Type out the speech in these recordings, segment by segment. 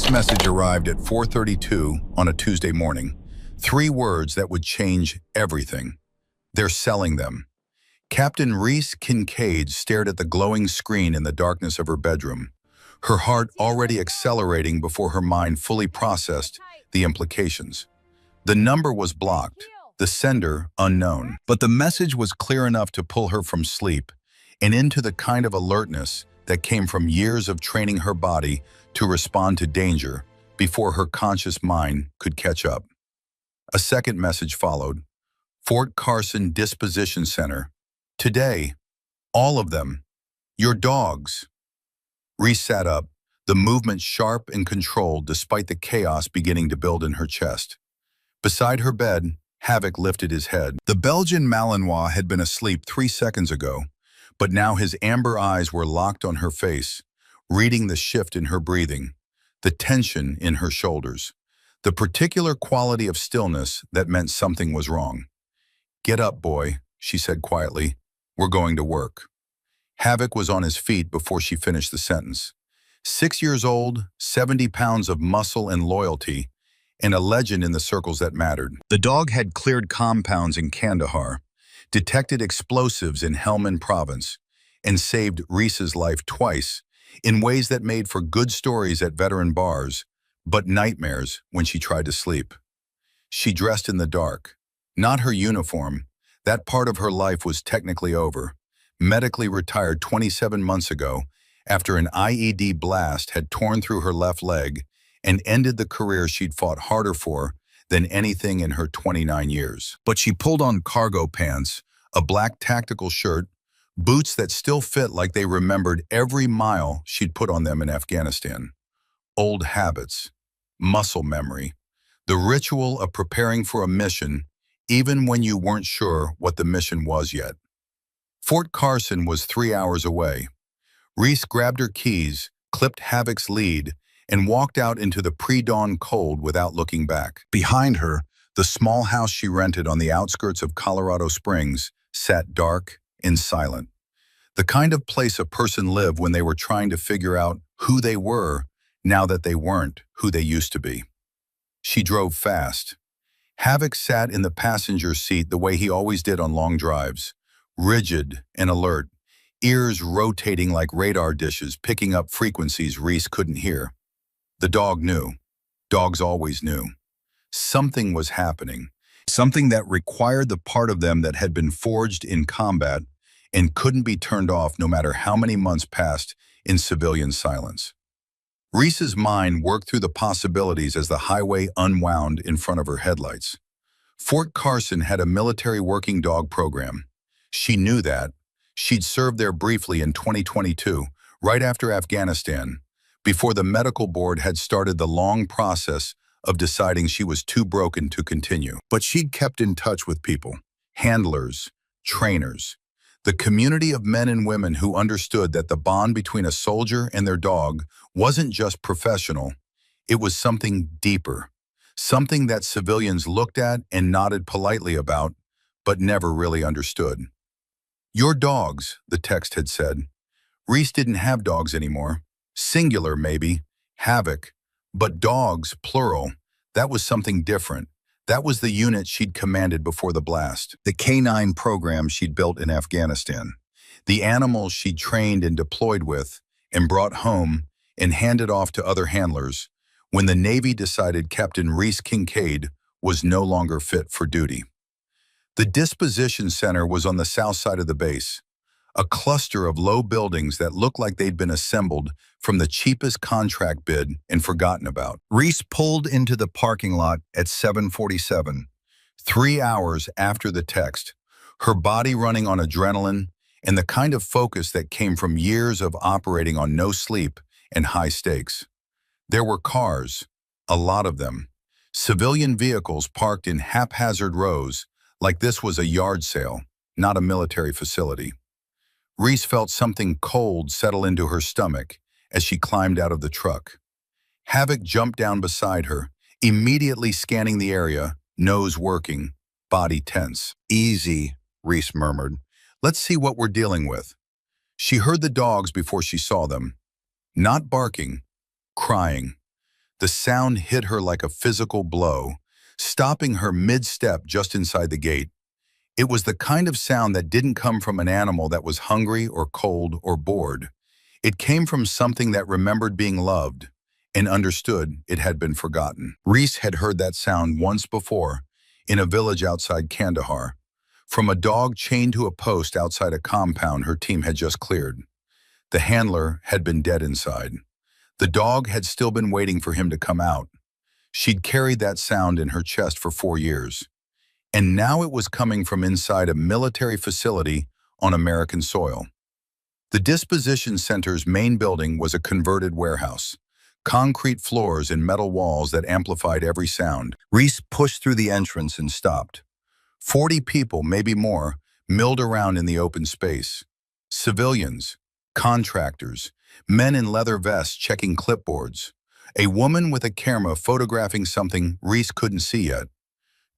text message arrived at 4:32 on a Tuesday morning. 3 words that would change everything. They're selling them. Captain Reese Kincaid stared at the glowing screen in the darkness of her bedroom, her heart already accelerating before her mind fully processed the implications. The number was blocked, the sender unknown, but the message was clear enough to pull her from sleep and into the kind of alertness that came from years of training her body to respond to danger before her conscious mind could catch up. A second message followed. Fort Carson Disposition Center. Today, all of them. Your dogs. Reese sat up, the movement sharp and controlled despite the chaos beginning to build in her chest. Beside her bed, Havoc lifted his head. The Belgian Malinois had been asleep 3 seconds ago, but now his amber eyes were locked on her face, reading the shift in her breathing, the tension in her shoulders, the particular quality of stillness that meant something was wrong. "Get up, boy," she said quietly. "We're going to work." Havoc was on his feet before she finished the sentence. 6 years old, 70 pounds of muscle and loyalty, and a legend in the circles that mattered. The dog had cleared compounds in Kandahar, detected explosives in Helmand Province, and saved Reese's life twice in ways that made for good stories at veteran bars, but nightmares when she tried to sleep. She dressed in the dark. Not her uniform. That part of her life was technically over. Medically retired 27 months ago after an IED blast had torn through her left leg and ended the career she'd fought harder for than anything in her 29 years. But she pulled on cargo pants, a black tactical shirt, boots that still fit like they remembered every mile she'd put on them in Afghanistan. Old habits, muscle memory, the ritual of preparing for a mission even when you weren't sure what the mission was yet. Fort Carson was 3 hours away. Reese grabbed her keys, clipped Havoc's lead, and walked out into the pre-dawn cold without looking back. Behind her, the small house she rented on the outskirts of Colorado Springs sat dark and silent. The kind of place a person lived when they were trying to figure out who they were now that they weren't who they used to be. She drove fast. Havoc sat in the passenger seat the way he always did on long drives, rigid and alert, ears rotating like radar dishes picking up frequencies Reese couldn't hear. The dog knew. Dogs always knew. Something was happening. Something that required the part of them that had been forged in combat and couldn't be turned off no matter how many months passed in civilian silence. Reese's mind worked through the possibilities as the highway unwound in front of her headlights. Fort Carson had a military working dog program. She knew that. She'd served there briefly in 2022, right after Afghanistan, before the medical board had started the long process of deciding she was too broken to continue. But she'd kept in touch with people, handlers, trainers, the community of men and women who understood that the bond between a soldier and their dog wasn't just professional, it was something deeper, something that civilians looked at and nodded politely about, but never really understood. "Your dogs," the text had said. Reese didn't have dogs anymore. Singular, maybe, Havoc, but dogs, plural, that was something different. That was the unit she'd commanded before the blast, the K9 program she'd built in Afghanistan, the animals she'd trained and deployed with and brought home and handed off to other handlers when the Navy decided Captain Reese Kincaid was no longer fit for duty. The disposition center was on the south side of the base, a cluster of low buildings that looked like they'd been assembled from the cheapest contract bid and forgotten about. Reese pulled into the parking lot at 7:47, 3 hours after the text, her body running on adrenaline and the kind of focus that came from years of operating on no sleep and high stakes. There were cars, a lot of them, civilian vehicles parked in haphazard rows like this was a yard sale, not a military facility. Reese felt something cold settle into her stomach as she climbed out of the truck. Havoc jumped down beside her, immediately scanning the area, nose working, body tense. "Easy," Reese murmured. "Let's see what we're dealing with." She heard the dogs before she saw them. Not barking, crying. The sound hit her like a physical blow, stopping her mid-step just inside the gate. It was the kind of sound that didn't come from an animal that was hungry or cold or bored. It came from something that remembered being loved and understood it had been forgotten. Reese had heard that sound once before, in a village outside Kandahar, from a dog chained to a post outside a compound her team had just cleared. The handler had been dead inside. The dog had still been waiting for him to come out. She'd carried that sound in her chest for 4 years. And now it was coming from inside a military facility on American soil. The disposition center's main building was a converted warehouse, concrete floors and metal walls that amplified every sound. Reese pushed through the entrance and stopped. 40 people, maybe more, milled around in the open space. Civilians, contractors, men in leather vests checking clipboards. A woman with a camera photographing something Reese couldn't see yet.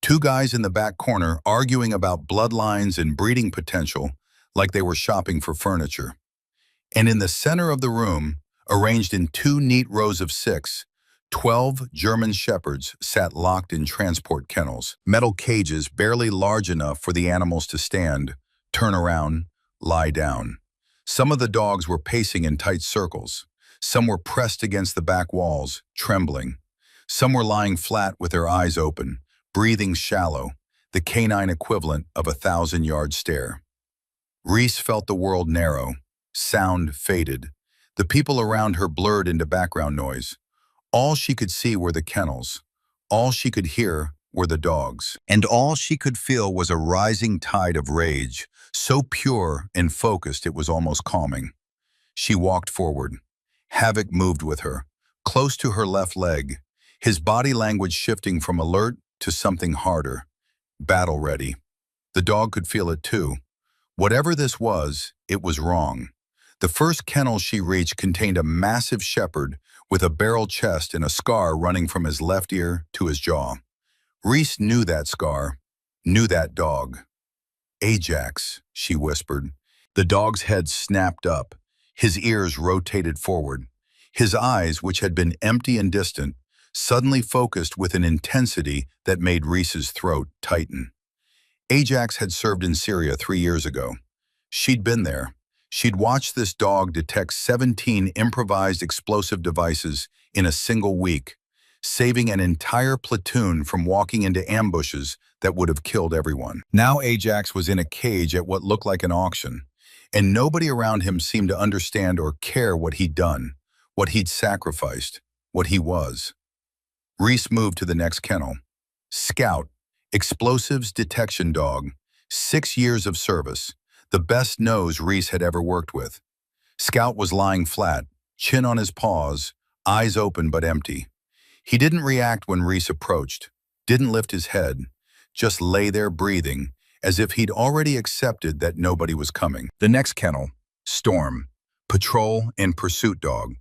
Two guys in the back corner arguing about bloodlines and breeding potential like they were shopping for furniture. And in the center of the room, arranged in two neat rows of 6, 12 German shepherds sat locked in transport kennels, metal cages barely large enough for the animals to stand, turn around, lie down. Some of the dogs were pacing in tight circles. Some were pressed against the back walls, trembling. Some were lying flat with their eyes open, breathing shallow, the canine equivalent of a 1,000-yard stare. Reese felt the world narrow, sound faded. The people around her blurred into background noise. All she could see were the kennels. All she could hear were the dogs. And all she could feel was a rising tide of rage, so pure and focused it was almost calming. She walked forward. Havoc moved with her, close to her left leg, his body language shifting from alert to something harder, battle-ready. The dog could feel it too. Whatever this was, it was wrong. The first kennel she reached contained a massive shepherd with a barrel chest and a scar running from his left ear to his jaw. Reese knew that scar, knew that dog. "Ajax," she whispered. The dog's head snapped up. His ears rotated forward. His eyes, which had been empty and distant, suddenly focused with an intensity that made Reese's throat tighten. Ajax had served in Syria 3 years ago. She'd been there. She'd watched this dog detect 17 improvised explosive devices in a single week, saving an entire platoon from walking into ambushes that would have killed everyone. Now Ajax was in a cage at what looked like an auction, and nobody around him seemed to understand or care what he'd done, what he'd sacrificed, what he was. Reese moved to the next kennel. Scout, explosives detection dog, 6 years of service, the best nose Reese had ever worked with. Scout was lying flat, chin on his paws, eyes open but empty. He didn't react when Reese approached, didn't lift his head, just lay there breathing, as if he'd already accepted that nobody was coming. The next kennel, Storm, patrol and pursuit dog,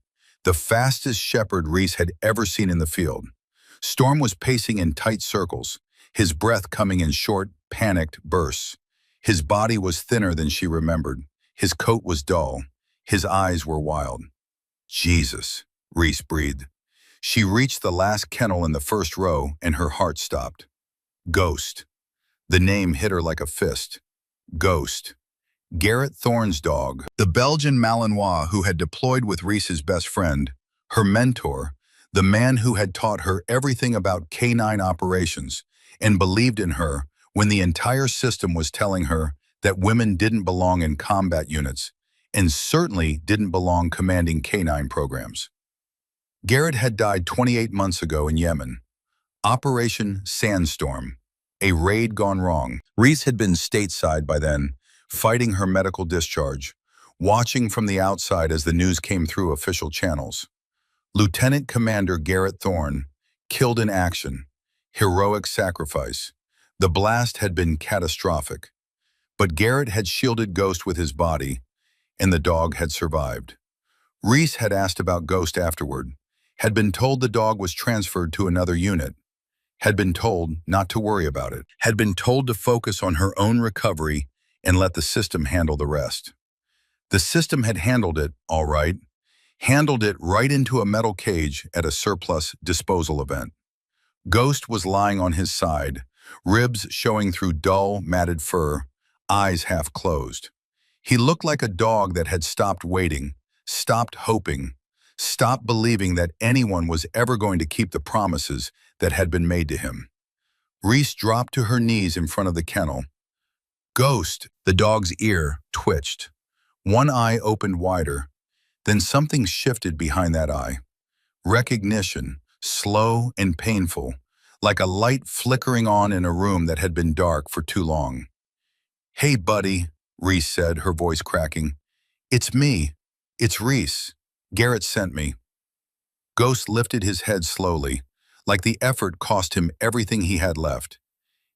the fastest shepherd Reese had ever seen in the field. Storm was pacing in tight circles, his breath coming in short, panicked bursts. His body was thinner than she remembered. His coat was dull. His eyes were wild. "Jesus," Reese breathed. She reached the last kennel in the first row and her heart stopped. Ghost. The name hit her like a fist. Ghost. Garrett Thorne's dog, the Belgian Malinois who had deployed with Reese's best friend, her mentor, the man who had taught her everything about canine operations and believed in her when the entire system was telling her that women didn't belong in combat units and certainly didn't belong commanding canine programs. Garrett had died 28 months ago in Yemen. Operation Sandstorm, a raid gone wrong. Reese had been stateside by then, fighting her medical discharge, watching from the outside as the news came through official channels. Lieutenant Commander Garrett Thorne, killed in action, heroic sacrifice. The blast had been catastrophic, but Garrett had shielded Ghost with his body, and the dog had survived. Reese had asked about Ghost afterward, had been told the dog was transferred to another unit, had been told not to worry about it, had been told to focus on her own recovery and let the system handle the rest. The system had handled it, all right. handled it right into a metal cage at a surplus disposal event. Ghost was lying on his side, ribs showing through dull, matted fur, eyes half closed. He looked like a dog that had stopped waiting, stopped hoping, stopped believing that anyone was ever going to keep the promises that had been made to him. Reese dropped to her knees in front of the kennel. Ghost, the dog's ear twitched. One eye opened wider. Then something shifted behind that eye. Recognition, slow and painful, like a light flickering on in a room that had been dark for too long. "Hey, buddy," Reese said, her voice cracking. "It's me. It's Reese. Garrett sent me." Ghost lifted his head slowly, like the effort cost him everything he had left.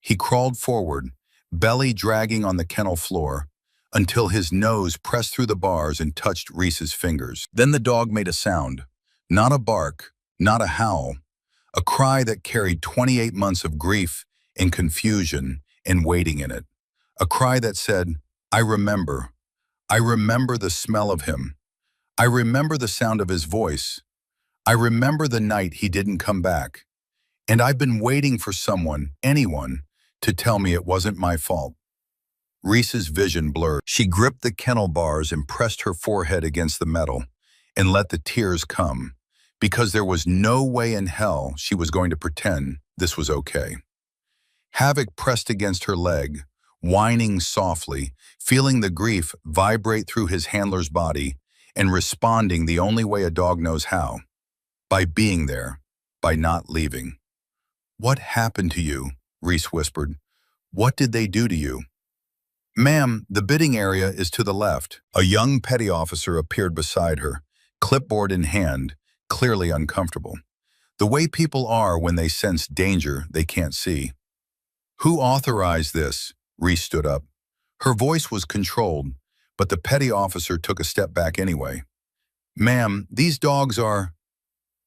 He crawled forward, belly dragging on the kennel floor, until his nose pressed through the bars and touched Reese's fingers. Then the dog made a sound. Not a bark, not a howl. A cry that carried 28 months of grief and confusion and waiting in it. A cry that said, "I remember. I remember the smell of him. I remember the sound of his voice. I remember the night he didn't come back. And I've been waiting for someone, anyone, to tell me it wasn't my fault." Reese's vision blurred. She gripped the kennel bars and pressed her forehead against the metal and let the tears come, because there was no way in hell she was going to pretend this was okay. Havoc pressed against her leg, whining softly, feeling the grief vibrate through his handler's body and responding the only way a dog knows how, by being there, by not leaving. "What happened to you?" Reese whispered. "What did they do to you?" "Ma'am, the bidding area is to the left." A young petty officer appeared beside her, clipboard in hand, clearly uncomfortable. The way people are when they sense danger they can't see. "Who authorized this?" Reese stood up. Her voice was controlled, but the petty officer took a step back anyway. "Ma'am, these dogs are—"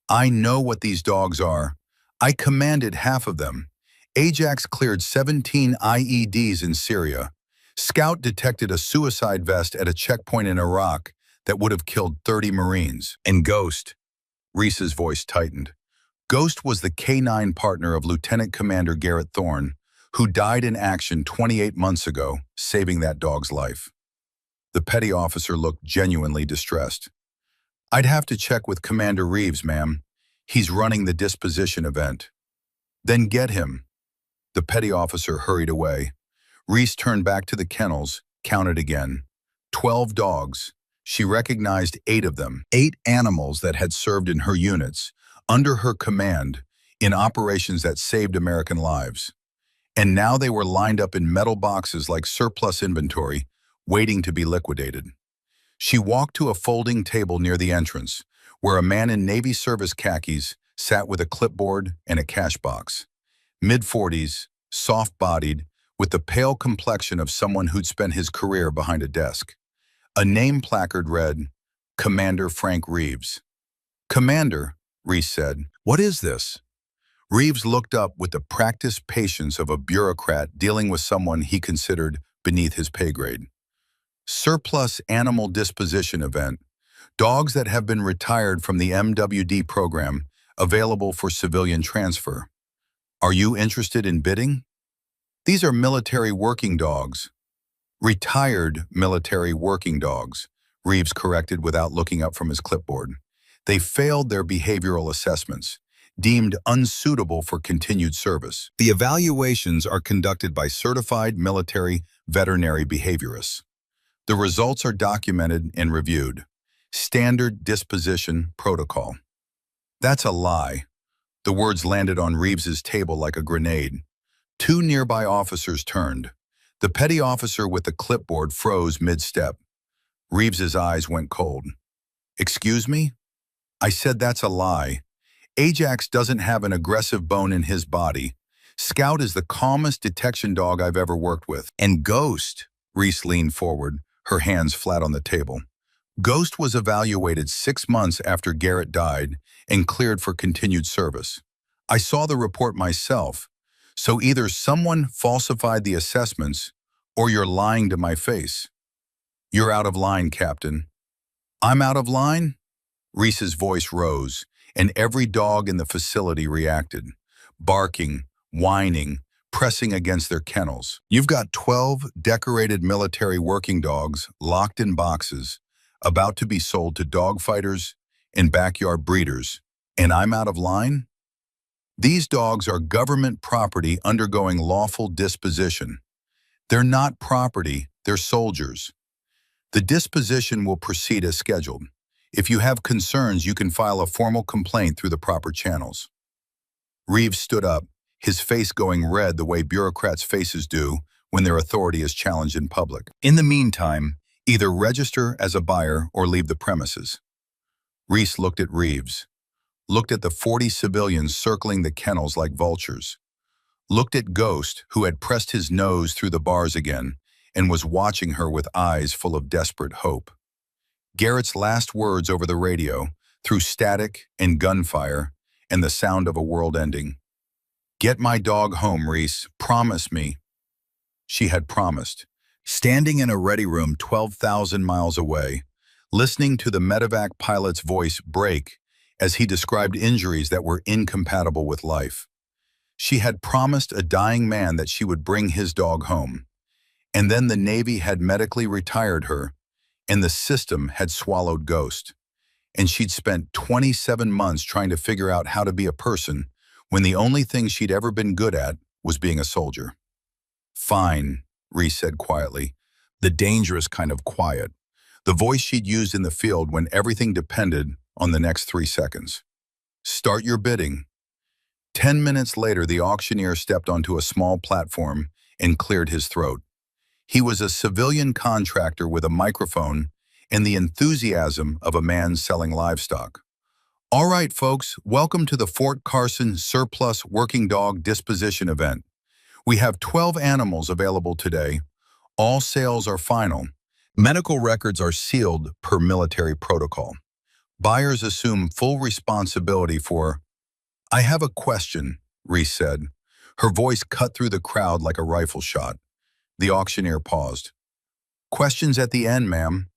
"I know what these dogs are. I commanded half of them. Ajax cleared 17 IEDs in Syria. Scout detected a suicide vest at a checkpoint in Iraq that would have killed 30 Marines. And Ghost," Reese's voice tightened. "Ghost was the K-9 partner of Lieutenant Commander Garrett Thorne, who died in action 28 months ago, saving that dog's life." The petty officer looked genuinely distressed. "I'd have to check with Commander Reeves, ma'am. He's running the disposition event." "Then get him." The petty officer hurried away. Reese turned back to the kennels, counted again. 12 dogs. She recognized 8 of them. 8 animals that had served in her units, under her command, in operations that saved American lives. And now they were lined up in metal boxes like surplus inventory, waiting to be liquidated. She walked to a folding table near the entrance, where a man in Navy service khakis sat with a clipboard and a cash box. Mid-40s, soft-bodied, with the pale complexion of someone who'd spent his career behind a desk. A name placard read, "Commander Frank Reeves." "Commander," Reese said, "what is this?" Reeves looked up with the practiced patience of a bureaucrat dealing with someone he considered beneath his pay grade. "Surplus Animal Disposition Event. Dogs that have been retired from the MWD program, available for civilian transfer. Are you interested in bidding?" "These are military working dogs." "Retired military working dogs," Reeves corrected without looking up from his clipboard. "They failed their behavioral assessments, deemed unsuitable for continued service. The evaluations are conducted by certified military veterinary behaviorists. The results are documented and reviewed. Standard disposition protocol." "That's a lie." The words landed on Reeves's table like a grenade. 2 nearby officers turned. The petty officer with the clipboard froze mid-step. Reeves's eyes went cold. "Excuse me? I said that's a lie. Ajax doesn't have an aggressive bone in his body. Scout is the calmest detection dog I've ever worked with. And Ghost," Reese leaned forward, her hands flat on the table. "Ghost was evaluated 6 months after Garrett died and cleared for continued service. I saw the report myself. So either someone falsified the assessments or you're lying to my face." "You're out of line, Captain." "I'm out of line?" Reese's voice rose, and every dog in the facility reacted, barking, whining, pressing against their kennels. You've got 12 decorated military working dogs locked in boxes, about to be sold to dog fighters and backyard breeders, and I'm out of line? These dogs are government property undergoing lawful disposition. They're not property, they're soldiers. The disposition will proceed as scheduled. If you have concerns, you can file a formal complaint through the proper channels. Reeves stood up, his face going red the way bureaucrats' faces do when their authority is challenged in public. In the meantime, either register as a buyer or leave the premises. Reese looked at Reeves, looked at the 40 civilians circling the kennels like vultures, looked at Ghost, who had pressed his nose through the bars again and was watching her with eyes full of desperate hope. Garrett's last words over the radio, through static and gunfire and the sound of a world ending. "Get my dog home, Reese. Promise me." She had promised. Standing in a ready room 12,000 miles away, listening to the medevac pilot's voice break as he described injuries that were incompatible with life. She had promised a dying man that she would bring his dog home. And then the Navy had medically retired her, and the system had swallowed Ghost. And she'd spent 27 months trying to figure out how to be a person when the only thing she'd ever been good at was being a soldier. "Fine," Reese said quietly, the dangerous kind of quiet, the voice she'd used in the field when everything depended on the next 3 seconds. "Start your bidding." 10 minutes later, the auctioneer stepped onto a small platform and cleared his throat. He was a civilian contractor with a microphone and the enthusiasm of a man selling livestock. "All right, folks, welcome to the Fort Carson Surplus Working Dog Disposition event. We have 12 animals available today. All sales are final. Medical records are sealed per military protocol. Buyers assume full responsibility for—" "I have a question," Reese said. Her voice cut through the crowd like a rifle shot. The auctioneer paused. "Questions at the end, ma'am."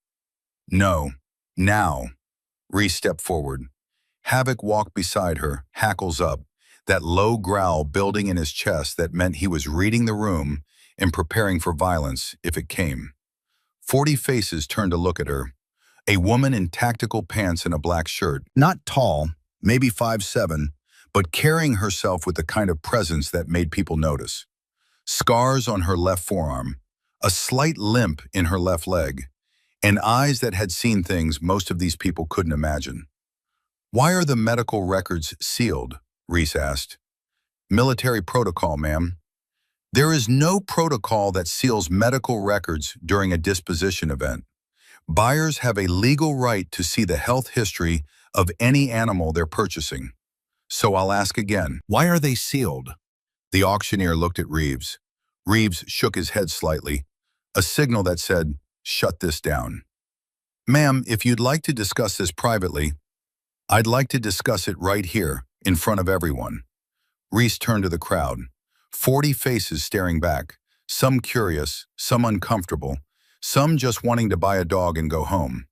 "No. Now." Reese stepped forward. Havoc walked beside her, hackles up, that low growl building in his chest that meant he was reading the room and preparing for violence if it came. 40 faces turned to look at her. A woman in tactical pants and a black shirt, not tall, maybe 5'7", but carrying herself with the kind of presence that made people notice. Scars on her left forearm, a slight limp in her left leg, and eyes that had seen things most of these people couldn't imagine. "Why are the medical records sealed?" Reese asked. "Military protocol, ma'am." "There is no protocol that seals medical records during a disposition event. Buyers have a legal right to see the health history of any animal they're purchasing. So I'll ask again, why are they sealed?" The auctioneer looked at Reeves. Reeves shook his head slightly, a signal that said, "Shut this down." "Ma'am, if you'd like to discuss this privately—" "I'd like to discuss it right here, in front of everyone." Reese turned to the crowd. 40 faces staring back, some curious, some uncomfortable, some just wanting to buy a dog and go home.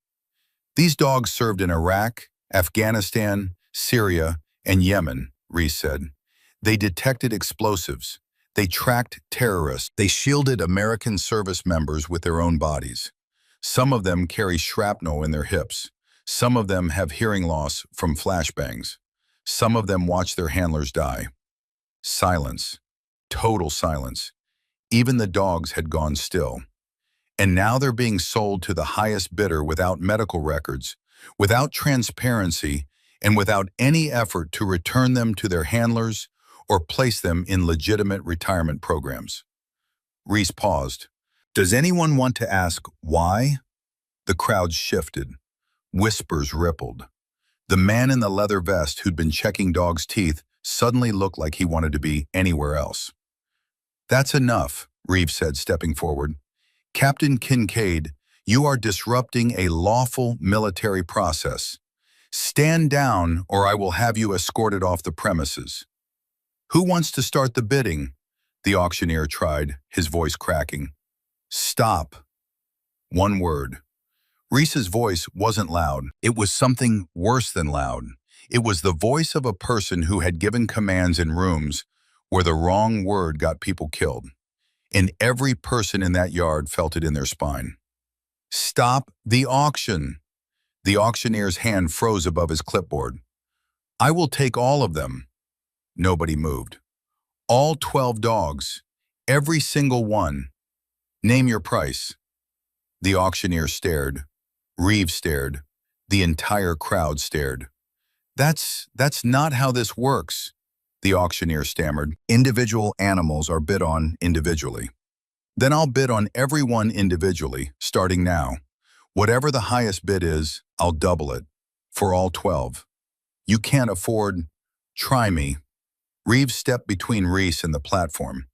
"These dogs served in Iraq, Afghanistan, Syria, and Yemen," Reese said. "They detected explosives. They tracked terrorists. They shielded American service members with their own bodies. Some of them carry shrapnel in their hips. Some of them have hearing loss from flashbangs. Some of them watch their handlers die." Silence. Total silence. Even the dogs had gone still. And now they're being sold to the highest bidder without medical records, without transparency, and without any effort to return them to their handlers or place them in legitimate retirement programs. Reese paused. "Does anyone want to ask why?" The crowd shifted. Whispers rippled. The man in the leather vest who'd been checking dogs' teeth suddenly looked like he wanted to be anywhere else. "That's enough," Reeves said, stepping forward. "Captain Kincaid, you are disrupting a lawful military process. Stand down or I will have you escorted off the premises." "Who wants to start the bidding?" the auctioneer tried, his voice cracking. "Stop." One word. Reese's voice wasn't loud. It was something worse than loud. It was the voice of a person who had given commands in rooms where the wrong word got people killed. And every person in that yard felt it in their spine. Stop the auction. The auctioneer's hand froze above his clipboard. I will take all of them. Nobody moved. All 12 dogs. Every single one. Name your price. The auctioneer stared. Reeves stared. The entire crowd stared. That's not how this works, the auctioneer stammered. Individual animals are bid on individually. Then I'll bid on everyone individually, starting now. Whatever the highest bid is, I'll double it. For all 12. You can't afford. Try me. Reeves stepped between Reese and the platform.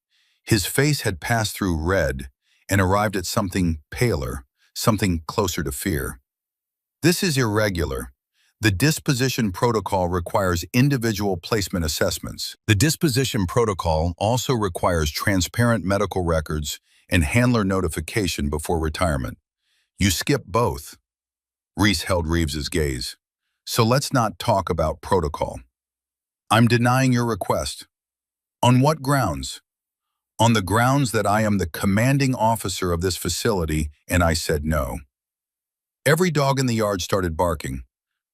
His face had passed through red and arrived at something paler, something closer to fear. This is irregular. The disposition protocol requires individual placement assessments. The disposition protocol also requires transparent medical records and handler notification before retirement. You skip both. Reese held Reeves's gaze. So let's not talk about protocol. I'm denying your request. On what grounds? On the grounds that I am the commanding officer of this facility, and I said no. Every dog in the yard started barking.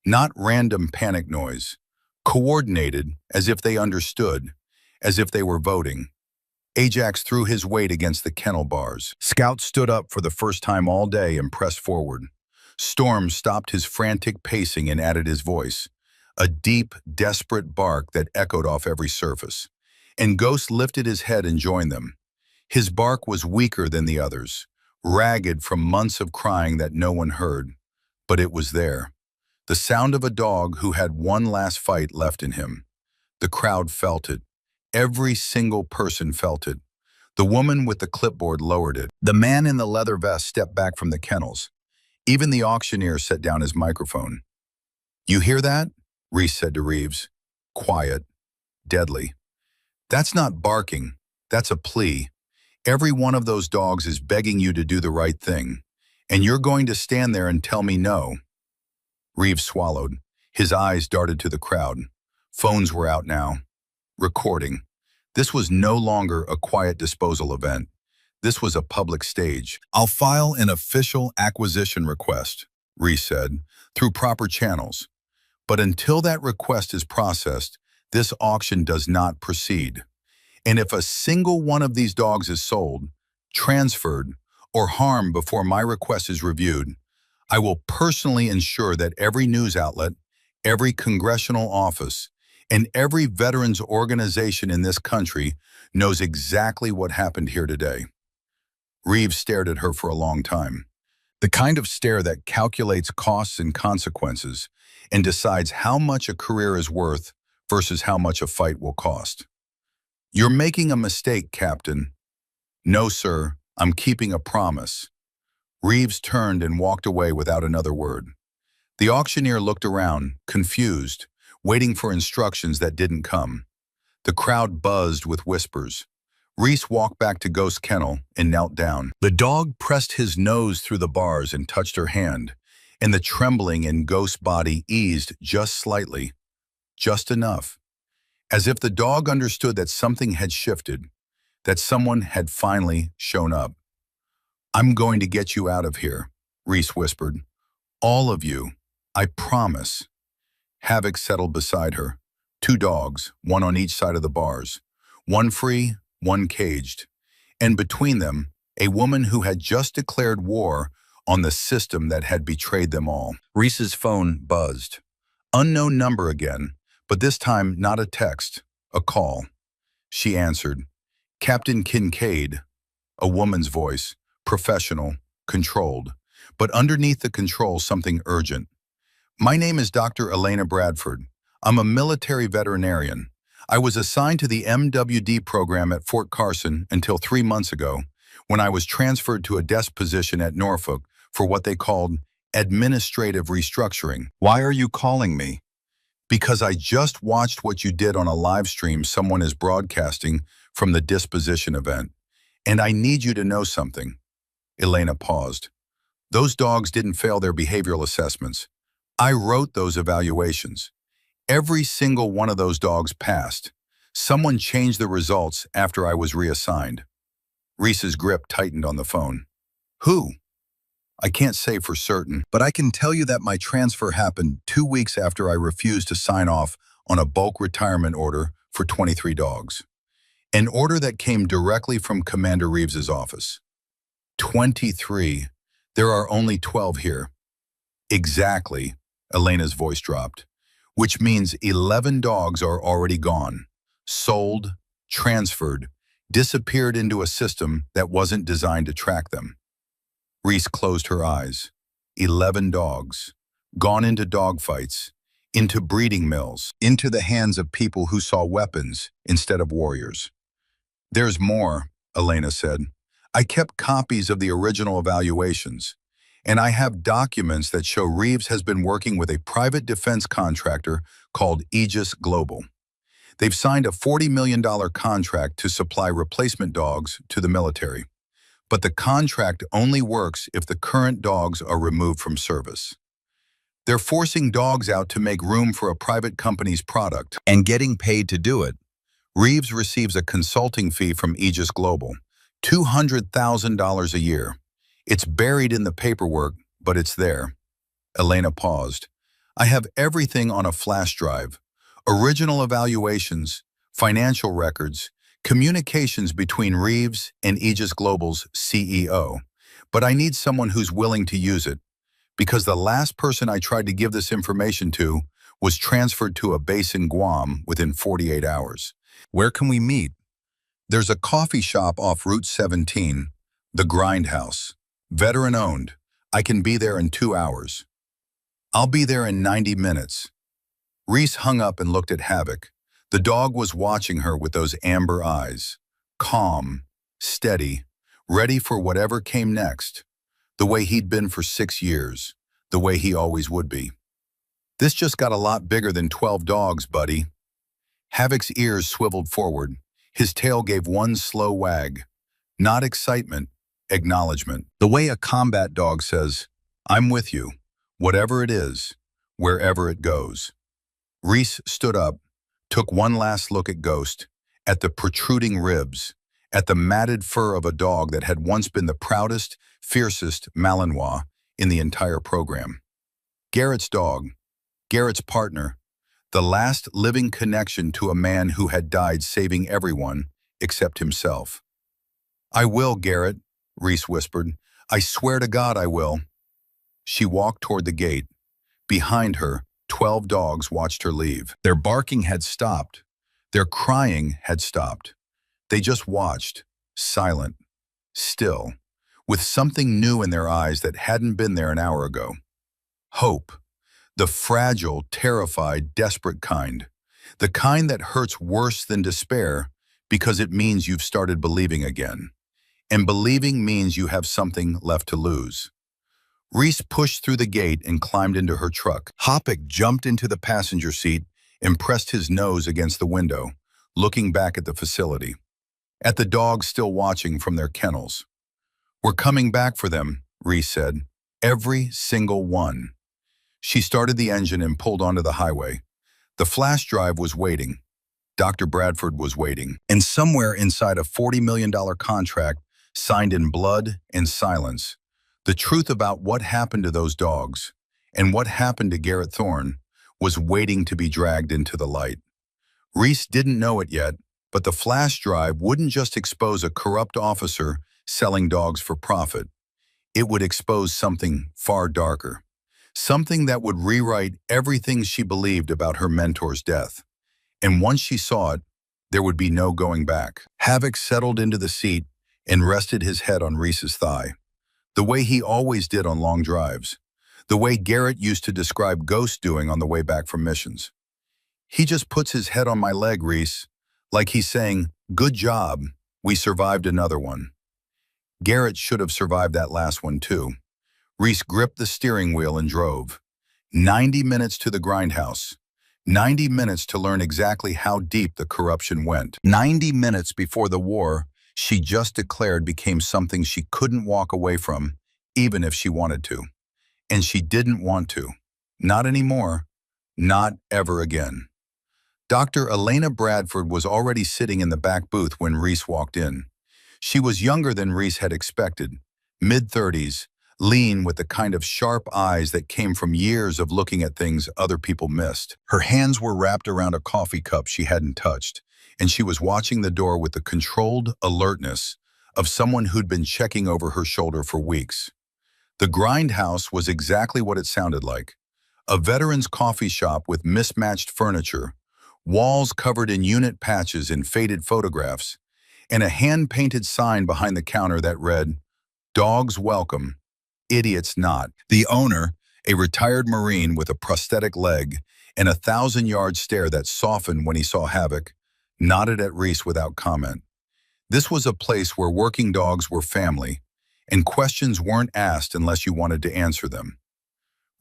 Not random panic noise. Coordinated, as if they understood, as if they were voting. Ajax threw his weight against the kennel bars. Scout stood up for the first time all day and pressed forward. Storm stopped his frantic pacing and added his voice. A deep, desperate bark that echoed off every surface. And Ghost lifted his head and joined them. His bark was weaker than the others, ragged from months of crying that no one heard. But it was there. The sound of a dog who had one last fight left in him. The crowd felt it. Every single person felt it. The woman with the clipboard lowered it. The man in the leather vest stepped back from the kennels. Even the auctioneer set down his microphone. You hear that? Reese said to Reeves. Quiet. Deadly. That's not barking. That's a plea. Every one of those dogs is begging you to do the right thing. And you're going to stand there and tell me no. Reeves swallowed. His eyes darted to the crowd. Phones were out now. Recording. This was no longer a quiet disposal event. This was a public stage. I'll file an official acquisition request, Reese said, through proper channels. But until that request is processed, this auction does not proceed. And if a single one of these dogs is sold, transferred, or harmed before my request is reviewed, I will personally ensure that every news outlet, every congressional office, and every veterans organization in this country knows exactly what happened here today. Reeves stared at her for a long time. The kind of stare that calculates costs and consequences and decides how much a career is worth versus how much a fight will cost. You're making a mistake, Captain. No, sir, I'm keeping a promise. Reeves turned and walked away without another word. The auctioneer looked around, confused, waiting for instructions that didn't come. The crowd buzzed with whispers. Reese walked back to Ghost's kennel and knelt down. The dog pressed his nose through the bars and touched her hand, and the trembling in Ghost's body eased just slightly, just enough, as if the dog understood that something had shifted, that someone had finally shown up. I'm going to get you out of here, Reese whispered. All of you, I promise. Havoc settled beside her. 2 dogs, one on each side of the bars. One free, one caged. And between them, a woman who had just declared war on the system that had betrayed them all. Reese's phone buzzed. Unknown number again, but this time not a text, a call. She answered. Captain Kincaid, a woman's voice, professional, controlled, but underneath the control something urgent. My name is Dr. Elena Bradford. I'm a military veterinarian. I was assigned to the MWD program at Fort Carson until 3 months ago, when I was transferred to a desk position at Norfolk for what they called administrative restructuring. Why are you calling me? Because I just watched what you did on a live stream someone is broadcasting from the disposition event, and I need you to know something. Elena paused. Those dogs didn't fail their behavioral assessments. I wrote those evaluations. Every single one of those dogs passed. Someone changed the results after I was reassigned. Reese's grip tightened on the phone. Who? I can't say for certain, but I can tell you that my transfer happened 2 weeks after I refused to sign off on a bulk retirement order for 23 dogs. An order that came directly from Commander Reeves's office. 23. There are only 12 here. Exactly, Elena's voice dropped, which means 11 dogs are already gone, sold, transferred, disappeared into a system that wasn't designed to track them. Reese closed her eyes. 11 dogs, gone into dogfights, into breeding mills, into the hands of people who saw weapons instead of warriors. There's more, Elena said. I kept copies of the original evaluations, and I have documents that show Reeves has been working with a private defense contractor called Aegis Global. They've signed a $40 million contract to supply replacement dogs to the military. But the contract only works if the current dogs are removed from service. They're forcing dogs out to make room for a private company's product and getting paid to do it. Reeves receives a consulting fee from Aegis Global, $200,000 a year. It's buried in the paperwork, but it's there. Elena paused. I have everything on a flash drive. Original evaluations, financial records, communications between Reeves and Aegis Global's CEO. But I need someone who's willing to use it, because the last person I tried to give this information to was transferred to a base in Guam within 48 hours. Where can we meet? There's a coffee shop off Route 17, the Grindhouse. Veteran-owned. I can be there in 2 hours. I'll be there in 90 minutes. Reese hung up and looked at Havoc. The dog was watching her with those amber eyes. Calm, steady, ready for whatever came next. The way he'd been for 6 years. The way he always would be. This just got a lot bigger than 12 dogs, buddy. Havoc's ears swiveled forward. His tail gave one slow wag. Not excitement, acknowledgement. The way a combat dog says, I'm with you, whatever it is, wherever it goes. Reese stood up, took one last look at Ghost, at the protruding ribs, at the matted fur of a dog that had once been the proudest, fiercest Malinois in the entire program. Garrett's dog, Garrett's partner, the last living connection to a man who had died saving everyone except himself. I will, Garrett, Reese whispered. I swear to God I will. She walked toward the gate. Behind her, 12 dogs watched her leave. Their barking had stopped. Their crying had stopped. They just watched, silent, still, with something new in their eyes that hadn't been there an hour ago. Hope. The fragile, terrified, desperate kind. The kind that hurts worse than despair because it means you've started believing again. And believing means you have something left to lose. Reese pushed through the gate and climbed into her truck. Hoppick jumped into the passenger seat and pressed his nose against the window, looking back at the facility. At the dogs still watching from their kennels. We're coming back for them, Reese said. Every single one. She started the engine and pulled onto the highway. The flash drive was waiting. Dr. Bradford was waiting. And somewhere inside a $40 million contract, signed in blood and silence, the truth about what happened to those dogs and what happened to Garrett Thorne was waiting to be dragged into the light. Reese didn't know it yet, but the flash drive wouldn't just expose a corrupt officer selling dogs for profit. It would expose something far darker. Something that would rewrite everything she believed about her mentor's death. And once she saw it, there would be no going back. Havoc settled into the seat and rested his head on Reese's thigh. The way he always did on long drives. The way Garrett used to describe Ghost doing on the way back from missions. He just puts his head on my leg, Reese, like he's saying, good job, we survived another one. Garrett should have survived that last one too. Reese gripped the steering wheel and drove. 90 minutes to the Grindhouse. 90 minutes to learn exactly how deep the corruption went. 90 minutes before the war she just declared became something she couldn't walk away from, even if she wanted to. And she didn't want to. Not anymore. Not ever again. Dr. Elena Bradford was already sitting in the back booth when Reese walked in. She was younger than Reese had expected, mid-30s, lean with the kind of sharp eyes that came from years of looking at things other people missed. Her hands were wrapped around a coffee cup she hadn't touched, and she was watching the door with the controlled alertness of someone who'd been checking over her shoulder for weeks. The grindhouse was exactly what it sounded like. A veteran's coffee shop with mismatched furniture, walls covered in unit patches and faded photographs, and a hand-painted sign behind the counter that read, "Dogs welcome, idiots not." The owner, a retired Marine with a prosthetic leg and a 1,000-yard stare that softened when he saw havoc, nodded at Reese without comment. This was a place where working dogs were family, and questions weren't asked unless you wanted to answer them.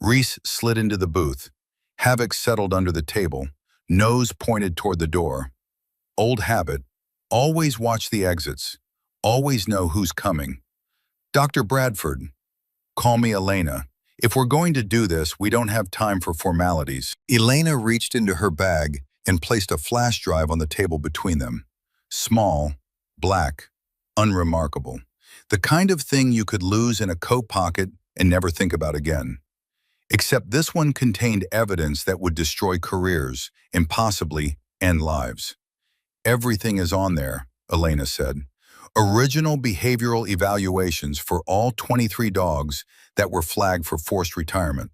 Reese slid into the booth. Havoc settled under the table, nose pointed toward the door. Old habit, always watch the exits, always know who's coming. "Dr. Bradford, call me Elena. If we're going to do this, we don't have time for formalities." Elena reached into her bag and placed a flash drive on the table between them. Small, black, unremarkable. The kind of thing you could lose in a coat pocket and never think about again. Except this one contained evidence that would destroy careers and possibly end lives. "Everything is on there," Elena said. "Original behavioral evaluations for all 23 dogs that were flagged for forced retirement.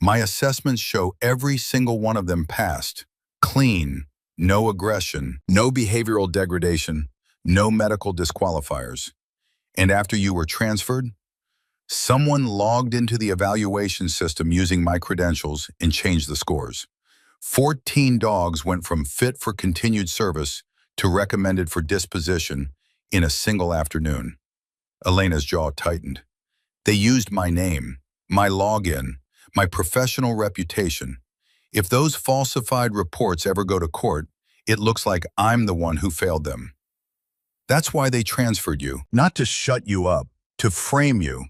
My assessments show every single one of them passed. Clean, no aggression, no behavioral degradation, no medical disqualifiers. And after you were transferred, someone logged into the evaluation system using my credentials and changed the scores. 14 dogs went from fit for continued service to recommended for disposition in a single afternoon." Elena's jaw tightened. "They used my name, my login, my professional reputation. If those falsified reports ever go to court, it looks like I'm the one who failed them. That's why they transferred you, not to shut you up, to frame you.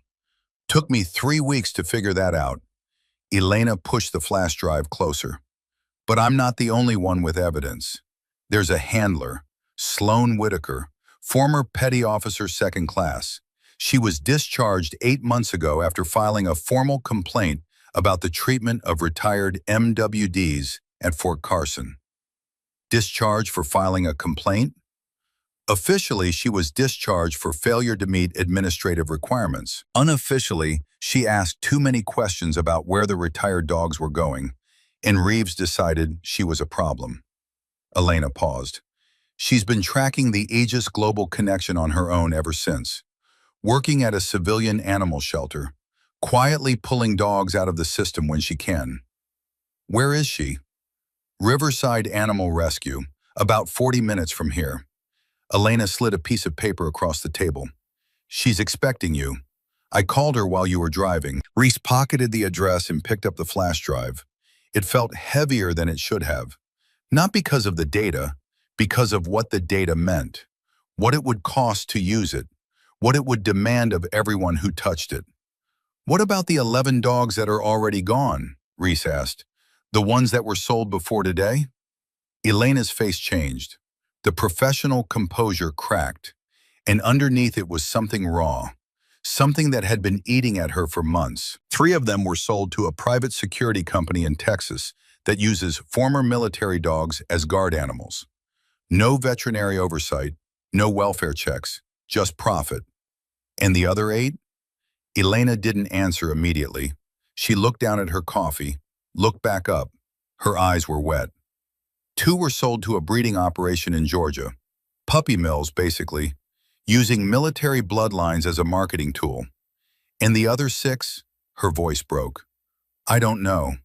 Took me 3 weeks to figure that out." Elena pushed the flash drive closer. "But I'm not the only one with evidence. There's a handler, Sloan Whitaker, former petty officer second class. She was discharged 8 months ago after filing a formal complaint about the treatment of retired MWDs at Fort Carson." Discharged for filing a complaint? Officially, she was discharged for failure to meet administrative requirements. Unofficially, she asked too many questions about where the retired dogs were going, and Reeves decided she was a problem. Elena paused. "She's been tracking the Aegis Global Connection on her own ever since, working at a civilian animal shelter, quietly pulling dogs out of the system when she can." "Where is she?" "Riverside Animal Rescue, about 40 minutes from here." Elena slid a piece of paper across the table. "She's expecting you. I called her while you were driving." Reese pocketed the address and picked up the flash drive. It felt heavier than it should have. Not because of the data, because of what the data meant. What it would cost to use it. What it would demand of everyone who touched it. "What about the 11 dogs that are already gone?" Reese asked. "The ones that were sold before today?" Elena's face changed. The professional composure cracked, and underneath it was something raw, something that had been eating at her for months. 3 of them were sold to a private security company in Texas that uses former military dogs as guard animals. No veterinary oversight, no welfare checks, just profit. "And the other 8? Elena didn't answer immediately. She looked down at her coffee, looked back up. Her eyes were wet. 2 were sold to a breeding operation in Georgia. Puppy mills, basically, using military bloodlines as a marketing tool. And the other 6? Her voice broke. "I don't know.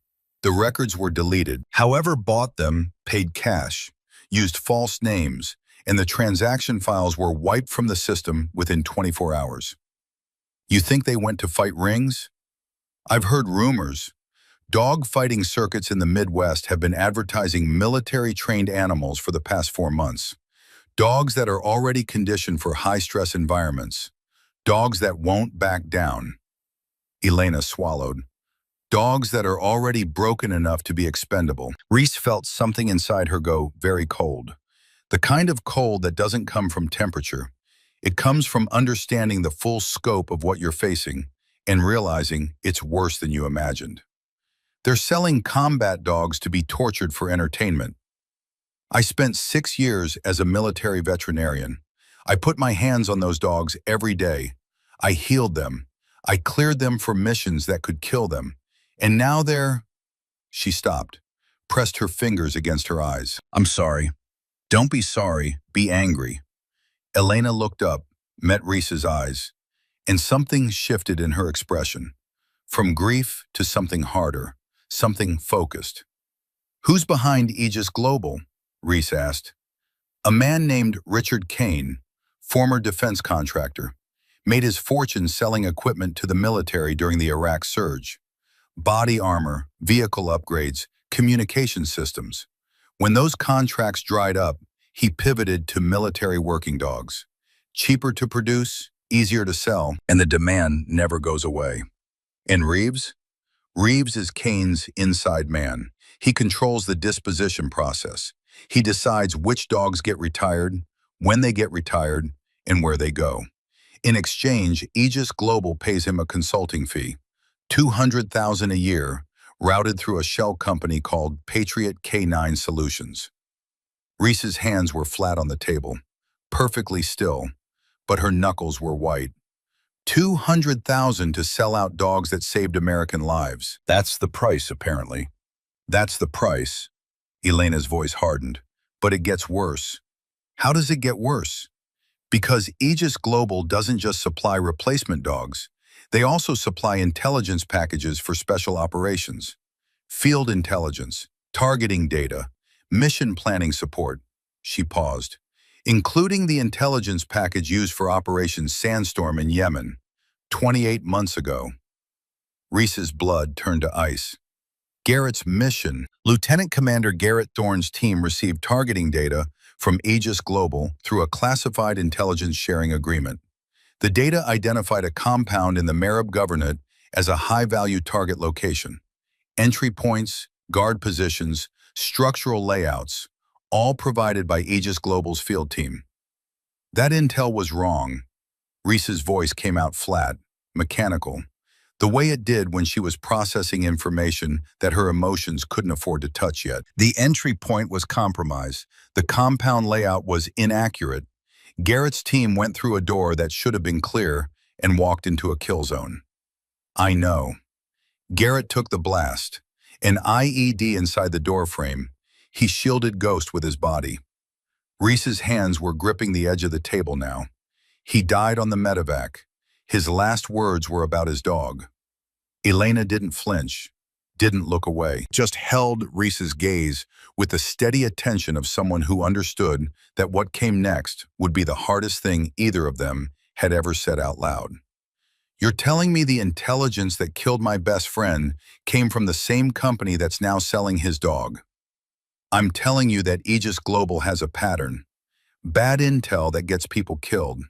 The records were deleted. Whoever bought them paid cash, used false names, and the transaction files were wiped from the system within 24 hours. You think they went to fight rings? I've heard rumors. Dog fighting circuits in the Midwest have been advertising military-trained animals for the past 4 months. Dogs that are already conditioned for high-stress environments. Dogs that won't back down." Elena swallowed. Dogs that are already broken enough to be expendable. Reese felt something inside her go very cold. The kind of cold that doesn't come from temperature. It comes from understanding the full scope of what you're facing and realizing it's worse than you imagined. They're selling combat dogs to be tortured for entertainment. I spent 6 years as a military veterinarian. I put my hands on those dogs every day. I healed them. I cleared them for missions that could kill them. And now they're... She stopped, pressed her fingers against her eyes. I'm sorry. Don't be sorry, be angry. Elena looked up, met Reese's eyes, and something shifted in her expression. From grief to something harder, something focused. Who's behind Aegis Global? Reese asked. A man named Richard Kane, former defense contractor, made his fortune selling equipment to the military during the Iraq surge. Body armor, vehicle upgrades, communication systems. When those contracts dried up, he pivoted to military working dogs. Cheaper to produce, easier to sell, and the demand never goes away. And Reeves? Reeves is Kane's inside man. He controls the disposition process. He decides which dogs get retired, when they get retired, and where they go. In exchange, Aegis Global pays him a consulting fee, $200,000 a year, routed through a shell company called Patriot K9 Solutions. Reese's hands were flat on the table, perfectly still, but her knuckles were white. $200,000 to sell out dogs that saved American lives. That's the price, apparently. That's the price. Elena's voice hardened. But it gets worse. How does it get worse? Because Aegis Global doesn't just supply replacement dogs. They also supply intelligence packages for special operations. Field intelligence, targeting data, mission planning support. She paused. Including the intelligence package used for Operation Sandstorm in Yemen, 28 months ago. Reese's blood turned to ice. Garrett's mission. Lieutenant Commander Garrett Thorne's team received targeting data from Aegis Global through a classified intelligence sharing agreement. The data identified a compound in the Marib Governorate as a high-value target location. Entry points, guard positions, structural layouts, all provided by Aegis Global's field team. That intel was wrong. Reese's voice came out flat, mechanical, the way it did when she was processing information that her emotions couldn't afford to touch yet. The entry point was compromised. The compound layout was inaccurate. Garrett's team went through a door that should have been clear and walked into a kill zone. I know. Garrett took the blast, an IED inside the doorframe. He shielded Ghost with his body. Reese's hands were gripping the edge of the table now. He died on the medevac. His last words were about his dog. Elena didn't flinch, didn't look away, just held Reese's gaze with the steady attention of someone who understood that what came next would be the hardest thing either of them had ever said out loud. You're telling me the intelligence that killed my best friend came from the same company that's now selling his dog? I'm telling you that Aegis Global has a pattern. Bad intel that gets people killed.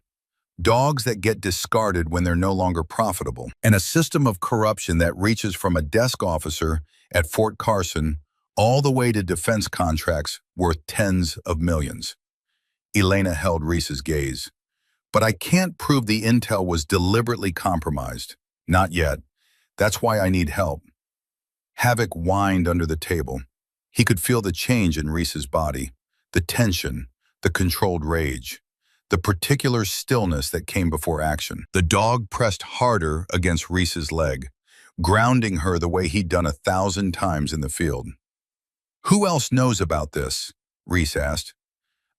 Dogs that get discarded when they're no longer profitable. And a system of corruption that reaches from a desk officer at Fort Carson all the way to defense contracts worth tens of millions. Elena held Reese's gaze. But I can't prove the intel was deliberately compromised. Not yet. That's why I need help. Havoc whined under the table. He could feel the change in Reese's body, the tension, the controlled rage, the particular stillness that came before action. The dog pressed harder against Reese's leg, grounding her the way he'd done 1,000 times in the field. Who else knows about this? Reese asked.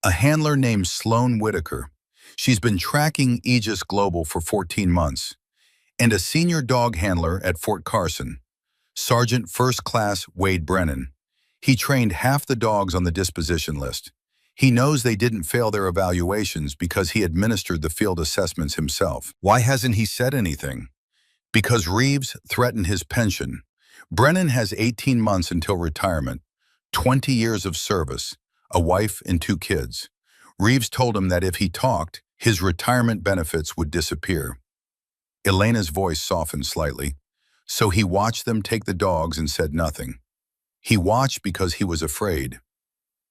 A handler named Sloan Whitaker. She's been tracking Aegis Global for 14 months. And a senior dog handler at Fort Carson, Sergeant First Class Wade Brennan. He trained half the dogs on the disposition list. He knows they didn't fail their evaluations because he administered the field assessments himself. Why hasn't he said anything? Because Reeves threatened his pension. Brennan has 18 months until retirement, 20 years of service, a wife and 2 kids. Reeves told him that if he talked, his retirement benefits would disappear. Elena's voice softened slightly. So he watched them take the dogs and said nothing. He watched because he was afraid.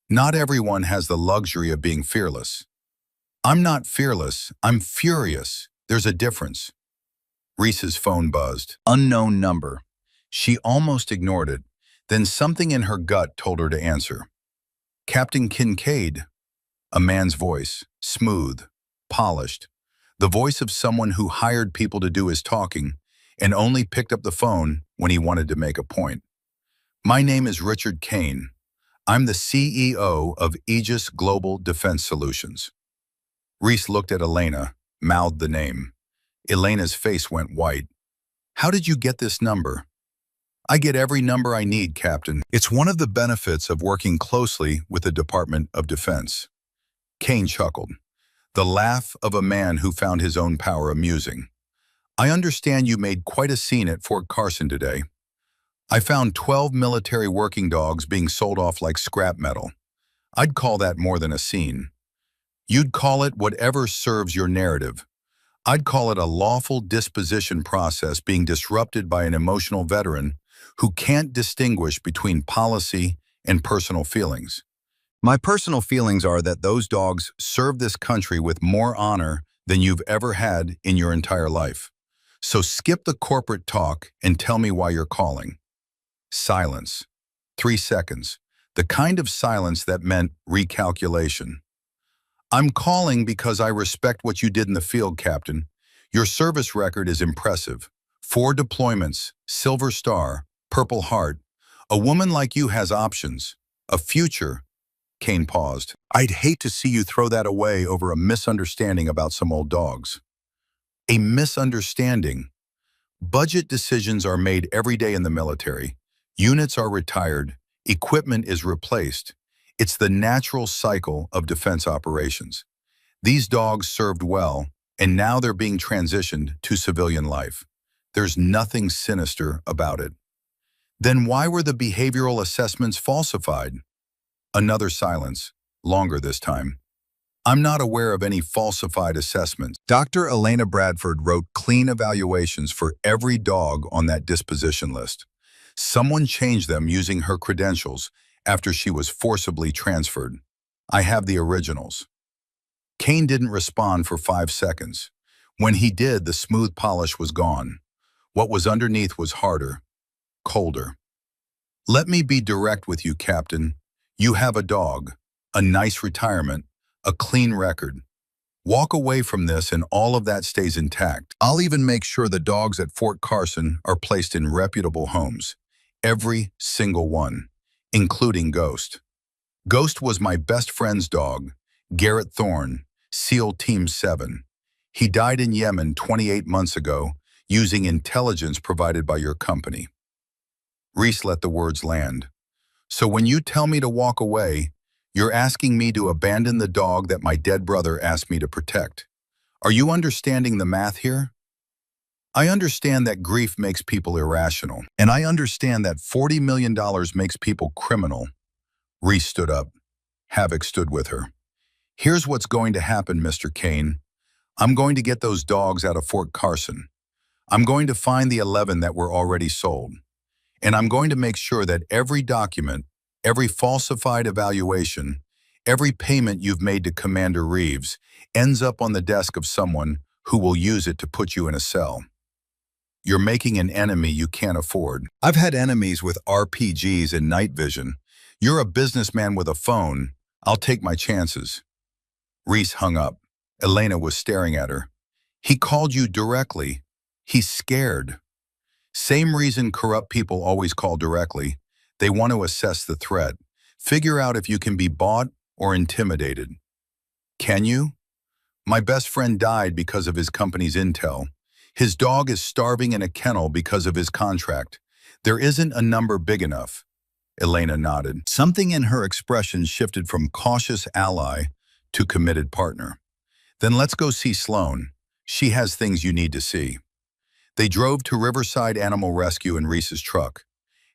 Not everyone has the luxury of being fearless. I'm not fearless, I'm furious. There's a difference. Reese's phone buzzed. Unknown number. She almost ignored it. Then something in her gut told her to answer. Captain Kincaid. A man's voice, smooth, polished. The voice of someone who hired people to do his talking and only picked up the phone when he wanted to make a point. My name is Richard Kane. I'm the CEO of Aegis Global Defense Solutions. Reese looked at Elena, mouthed the name. Elena's face went white. How did you get this number? I get every number I need, Captain. It's one of the benefits of working closely with the Department of Defense. Kane chuckled, the laugh of a man who found his own power amusing. I understand you made quite a scene at Fort Carson today. I found 12 military working dogs being sold off like scrap metal. I'd call that more than a scene. You'd call it whatever serves your narrative. I'd call it a lawful disposition process being disrupted by an emotional veteran who can't distinguish between policy and personal feelings. My personal feelings are that those dogs serve this country with more honor than you've ever had in your entire life. So skip the corporate talk and tell me why you're calling. Silence. 3 seconds. The kind of silence that meant recalculation. I'm calling because I respect what you did in the field, Captain. Your service record is impressive. 4 deployments, Silver Star, Purple Heart. A woman like you has options, a future. Kane paused. I'd hate to see you throw that away over a misunderstanding about some old dogs. A misunderstanding. Budget decisions are made every day in the military. Units are retired. Equipment is replaced. It's the natural cycle of defense operations. These dogs served well, and now they're being transitioned to civilian life. There's nothing sinister about it. Then why were the behavioral assessments falsified? Another silence, longer this time. I'm not aware of any falsified assessments. Dr. Elena Bradford wrote clean evaluations for every dog on that disposition list. Someone changed them using her credentials after she was forcibly transferred. I have the originals. Kane didn't respond for 5 seconds. When he did, the smooth polish was gone. What was underneath was harder, colder. Let me be direct with you, Captain. You have a dog, a nice retirement, a clean record. Walk away from this and all of that stays intact. I'll even make sure the dogs at Fort Carson are placed in reputable homes. Every single one, including Ghost. Ghost was my best friend's dog, Garrett Thorne, SEAL Team 7. He died in Yemen 28 months ago using intelligence provided by your company. Reese let the words land. So when you tell me to walk away, you're asking me to abandon the dog that my dead brother asked me to protect. Are you understanding the math here? I understand that grief makes people irrational, and I understand that $40 million makes people criminal. Reese stood up. Havoc stood with her. Here's what's going to happen, Mr. Kane. I'm going to get those dogs out of Fort Carson. I'm going to find the 11 that were already sold. And I'm going to make sure that every document, every falsified evaluation, every payment you've made to Commander Reeves ends up on the desk of someone who will use it to put you in a cell. You're making an enemy you can't afford. I've had enemies with RPGs and night vision. You're a businessman with a phone. I'll take my chances. Reese hung up. Elena was staring at her. He called you directly. He's scared. Same reason corrupt people always call directly. They want to assess the threat. Figure out if you can be bought or intimidated. Can you? My best friend died because of his company's intel. His dog is starving in a kennel because of his contract. There isn't a number big enough. Elena nodded. Something in her expression shifted from cautious ally to committed partner. Then let's go see Sloan. She has things you need to see. They drove to Riverside Animal Rescue in Reese's truck.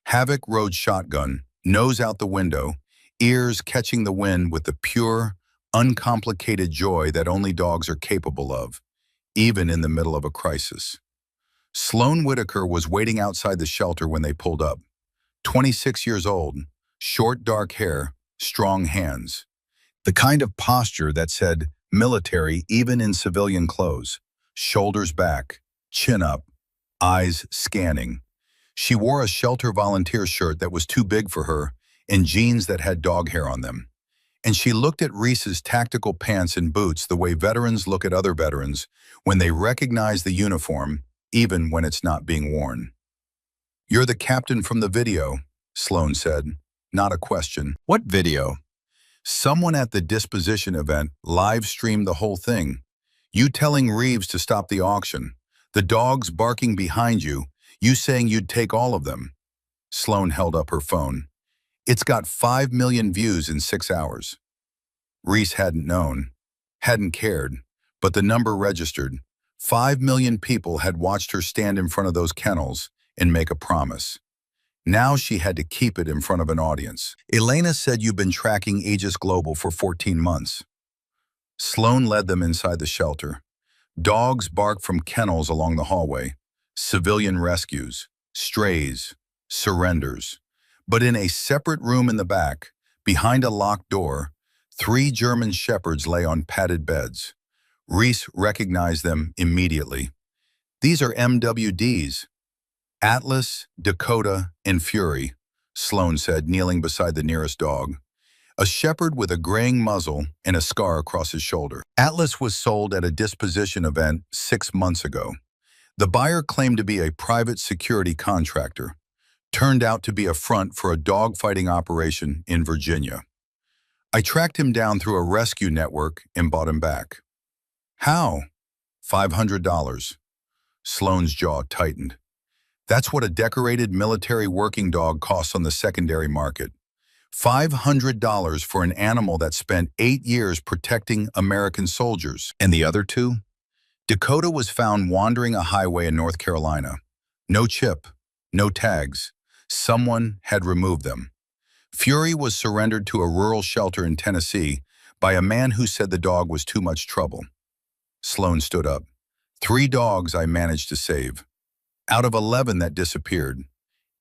Havoc rode shotgun, nose out the window, ears catching the wind with the pure, uncomplicated joy that only dogs are capable of, even in the middle of a crisis. Sloan Whitaker was waiting outside the shelter when they pulled up. 26 years old, short dark hair, strong hands. The kind of posture that said military even in civilian clothes. Shoulders back, chin up, eyes scanning. She wore a shelter volunteer shirt that was too big for her and jeans that had dog hair on them. And she looked at Reese's tactical pants and boots the way veterans look at other veterans when they recognize the uniform, even when it's not being worn. "You're the captain from the video," Sloan said, not a question. "What video?" "Someone at the disposition event live-streamed the whole thing. You telling Reeves to stop the auction, the dogs barking behind you, you saying you'd take all of them." Sloan held up her phone. "It's got 5 million views in 6 hours. Reese hadn't known, hadn't cared, but the number registered. 5 million people had watched her stand in front of those kennels and make a promise. Now she had to keep it in front of an audience. "Elena said you've been tracking Aegis Global for 14 months. Sloan led them inside the shelter. Dogs barked from kennels along the hallway. Civilian rescues, strays, surrenders. But in a separate room in the back, behind a locked door, 3 German shepherds lay on padded beds. Reese recognized them immediately. "These are MWDs. Atlas, Dakota, and Fury," Sloan said, kneeling beside the nearest dog. A shepherd with a graying muzzle and a scar across his shoulder. Atlas was sold at a disposition event 6 months ago. The buyer claimed to be a private security contractor. Turned out to be a front for a dogfighting operation in Virginia. "I tracked him down through a rescue network and bought him back." "How?" $500. Sloan's jaw tightened. That's what a decorated military working dog costs on the secondary market. $500 for an animal that spent 8 years protecting American soldiers. And the other 2? Dakota was found wandering a highway in North Carolina. No chip, no tags. Someone had removed them. Fury was surrendered to a rural shelter in Tennessee by a man who said the dog was too much trouble. Sloan stood up. 3 dogs I managed to save. Out of 11 that disappeared.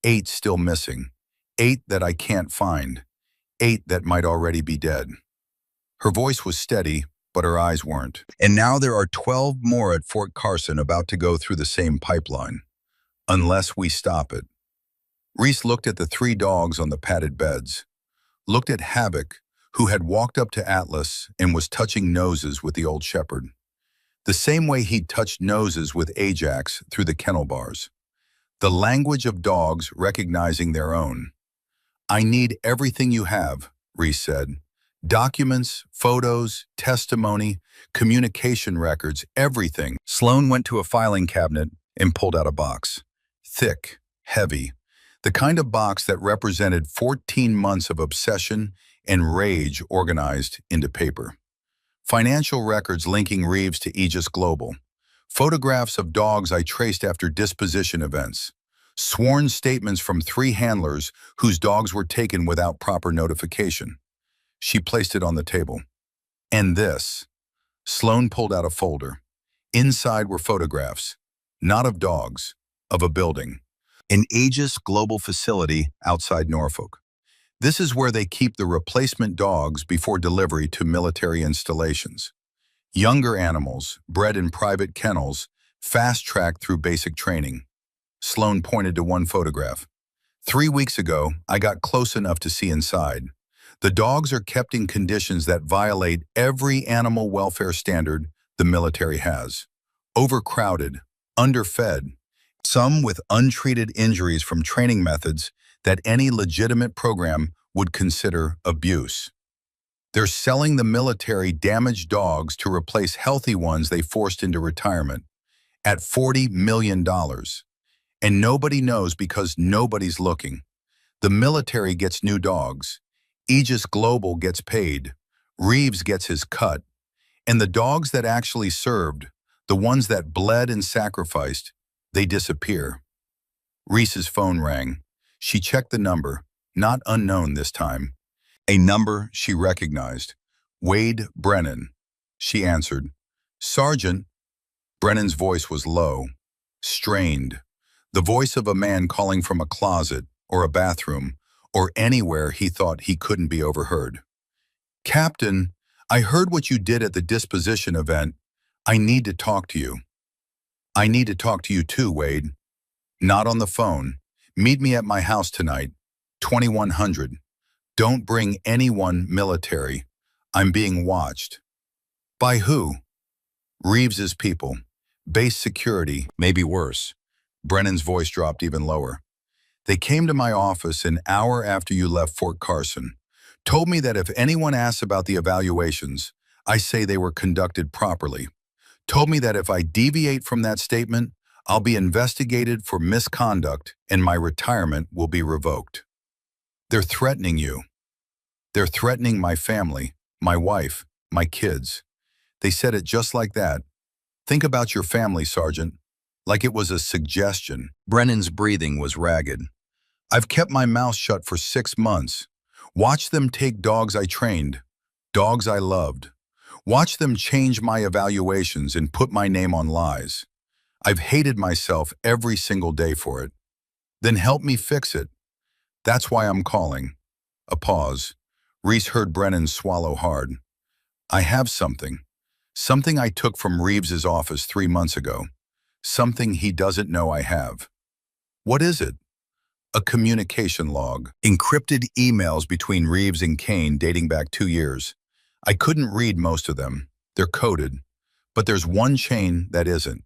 8 still missing. 8 that I can't find. 8 that might already be dead. Her voice was steady, but her eyes weren't. "And now there are 12 more at Fort Carson about to go through the same pipeline. Unless we stop it." Reese looked at the 3 dogs on the padded beds. Looked at Havoc, who had walked up to Atlas and was touching noses with the old shepherd. The same way he'd touched noses with Ajax through the kennel bars. The language of dogs recognizing their own. "I need everything you have," Reese said. "Documents, photos, testimony, communication records, everything." Sloan went to a filing cabinet and pulled out a box. Thick, heavy. The kind of box that represented 14 months of obsession and rage organized into paper. Financial records linking Reeves to Aegis Global. Photographs of dogs I traced after disposition events. Sworn statements from 3 handlers whose dogs were taken without proper notification. She placed it on the table. "And this." Sloan pulled out a folder. Inside were photographs, not of dogs, of a building. An Aegis Global facility outside Norfolk. This is where they keep the replacement dogs before delivery to military installations. Younger animals, bred in private kennels, fast-tracked through basic training. Sloan pointed to one photograph. 3 weeks ago, I got close enough to see inside. The dogs are kept in conditions that violate every animal welfare standard the military has. Overcrowded, underfed, some with untreated injuries from training methods that any legitimate program would consider abuse. They're selling the military damaged dogs to replace healthy ones they forced into retirement at $40 million. And nobody knows because nobody's looking. The military gets new dogs. Aegis Global gets paid. Reeves gets his cut. And the dogs that actually served, the ones that bled and sacrificed, they disappear. Reese's phone rang. She checked the number, not unknown this time. A number she recognized. Wade Brennan. She answered. "Sergeant." Brennan's voice was low. strained. The voice of a man calling from a closet or a bathroom or anywhere he thought he couldn't be overheard. Captain, I heard what you did at the disposition event. I need to talk to you. I need to talk to you too, Wade. Not on the phone. Meet me at my house tonight, 2100. Don't bring anyone military. I'm being watched. By who? Reeves's people. Base security, maybe worse. Brennan's voice dropped even lower. They came to my office an hour after you left Fort Carson. Told me that if anyone asks about the evaluations, I say they were conducted properly. Told me that if I deviate from that statement, I'll be investigated for misconduct and my retirement will be revoked. They're threatening you. They're threatening my family, my wife, my kids. They said it just like that. Think about your family, Sergeant. Like it was a suggestion. Brennan's breathing was ragged. I've kept my mouth shut for 6 months. Watched them take dogs I trained, dogs I loved. Watched them change my evaluations and put my name on lies. I've hated myself every single day for it. Then help me fix it. That's why I'm calling. A pause. Reese heard Brennan swallow hard. I have something. Something I took from Reeves's office 3 months ago. Something he doesn't know I have. What is it? A communication log. Encrypted emails between Reeves and Kane dating back 2 years. I couldn't read most of them. They're coded. But there's one chain that isn't.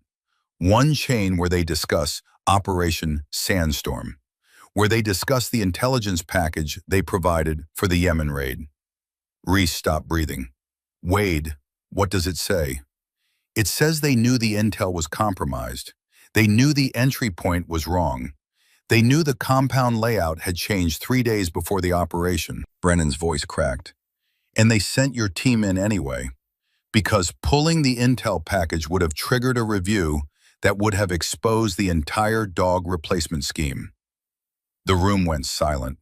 One chain where they discuss Operation Sandstorm, where they discuss the intelligence package they provided for the Yemen raid. Reese stopped breathing. Wade, what does it say? It says they knew the intel was compromised. They knew the entry point was wrong. They knew the compound layout had changed 3 days before the operation. Brennan's voice cracked. And they sent your team in anyway, because pulling the intel package would have triggered a review that would have exposed the entire dog replacement scheme. The room went silent.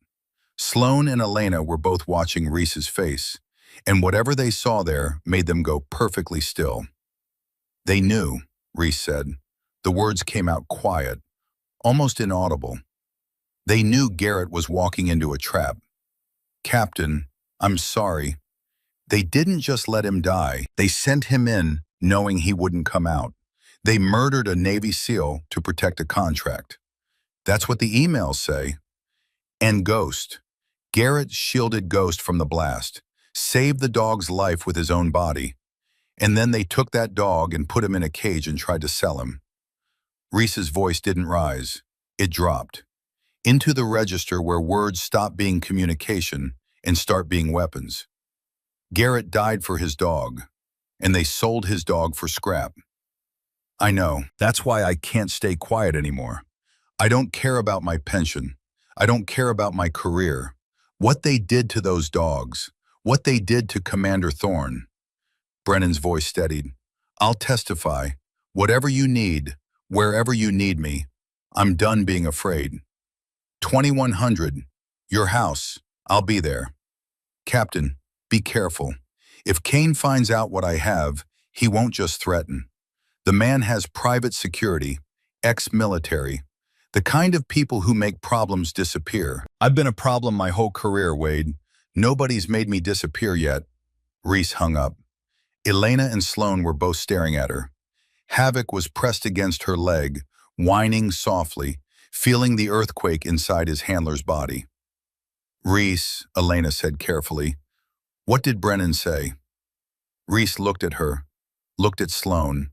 Sloan and Elena were both watching Reese's face, and whatever they saw there made them go perfectly still. They knew, Reese said. The words came out quiet, almost inaudible. They knew Garrett was walking into a trap. Captain, I'm sorry. They didn't just let him die. They sent him in knowing he wouldn't come out. They murdered a Navy SEAL to protect a contract. That's what the emails say. And Ghost. Garrett shielded Ghost from the blast, saved the dog's life with his own body. And then they took that dog and put him in a cage and tried to sell him. Reese's voice didn't rise. It dropped. Into the register where words stop being communication and start being weapons. Garrett died for his dog, and they sold his dog for scrap. I know. That's why I can't stay quiet anymore. I don't care about my pension. I don't care about my career. What they did to those dogs. What they did to Commander Thorne. Brennan's voice steadied. I'll testify. Whatever you need, wherever you need me. I'm done being afraid. 2100. Your house. I'll be there. Captain, be careful. If Kane finds out what I have, he won't just threaten. The man has private security, ex-military, the kind of people who make problems disappear. I've been a problem my whole career, Wade. Nobody's made me disappear yet. Reese hung up. Elena and Sloan were both staring at her. Havoc was pressed against her leg, whining softly, feeling the earthquake inside his handler's body. Reese, Elena said carefully, what did Brennan say? Reese looked at her, looked at Sloan,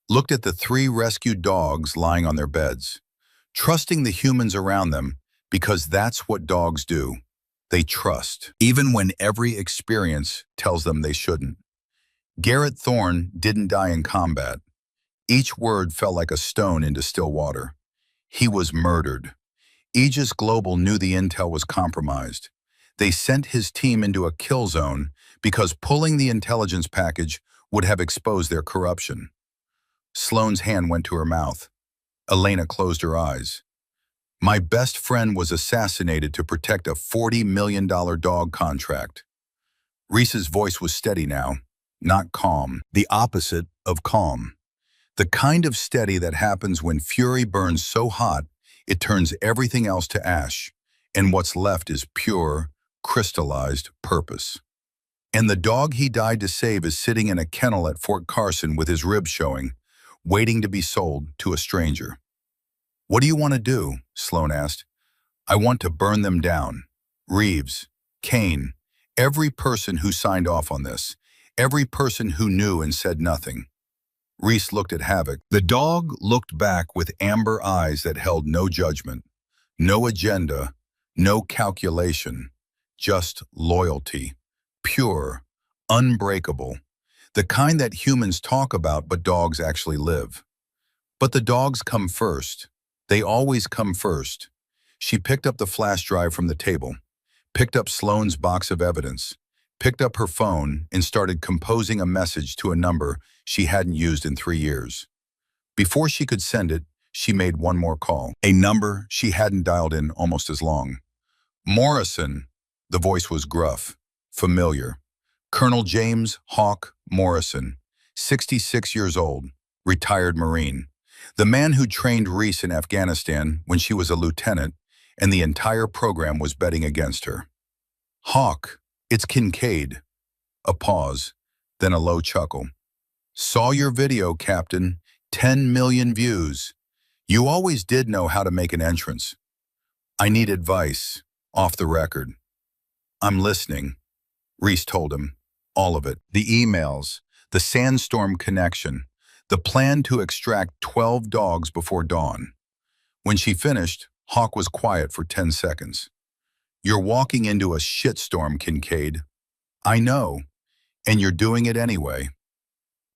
looked at the 3 rescued dogs lying on their beds, trusting the humans around them because that's what dogs do. They trust, even when every experience tells them they shouldn't. Garrett Thorne didn't die in combat. Each word fell like a stone into still water. He was murdered. Aegis Global knew the intel was compromised. They sent his team into a kill zone because pulling the intelligence package would have exposed their corruption. Sloane's hand went to her mouth. Elena closed her eyes. My best friend was assassinated to protect a $40 million dog contract. Reese's voice was steady now, not calm, the opposite of calm. The kind of steady that happens when fury burns so hot it turns everything else to ash, and what's left is pure, crystallized purpose. And the dog he died to save is sitting in a kennel at Fort Carson with his ribs showing, waiting to be sold to a stranger. "What do you want to do?" Sloan asked. "I want to burn them down. Reeves, Kane, every person who signed off on this, every person who knew and said nothing." Reese looked at Havoc. The dog looked back with amber eyes that held no judgment, no agenda, no calculation, just loyalty, pure, unbreakable, the kind that humans talk about but dogs actually live. But the dogs come first. They always come first. She picked up the flash drive from the table, picked up Sloane's box of evidence, picked up her phone and started composing a message to a number she hadn't used in 3 years. Before she could send it, she made one more call, a number she hadn't dialed in almost as long. "Morrison." The voice was gruff, familiar. Colonel James Hawk Morrison, 66 years old, retired Marine. The man who trained Reese in Afghanistan when she was a lieutenant, and the entire program was betting against her. "Hawk, it's Kincaid." A pause, then a low chuckle. "Saw your video, Captain. 10 million views. You always did know how to make an entrance. I need advice, off the record." "I'm listening," Reese told him. All of it. The emails, the sandstorm connection, the plan to extract 12 dogs before dawn. When she finished, Hawk was quiet for 10 seconds. "You're walking into a shitstorm, Kincaid. I know, and you're doing it anyway.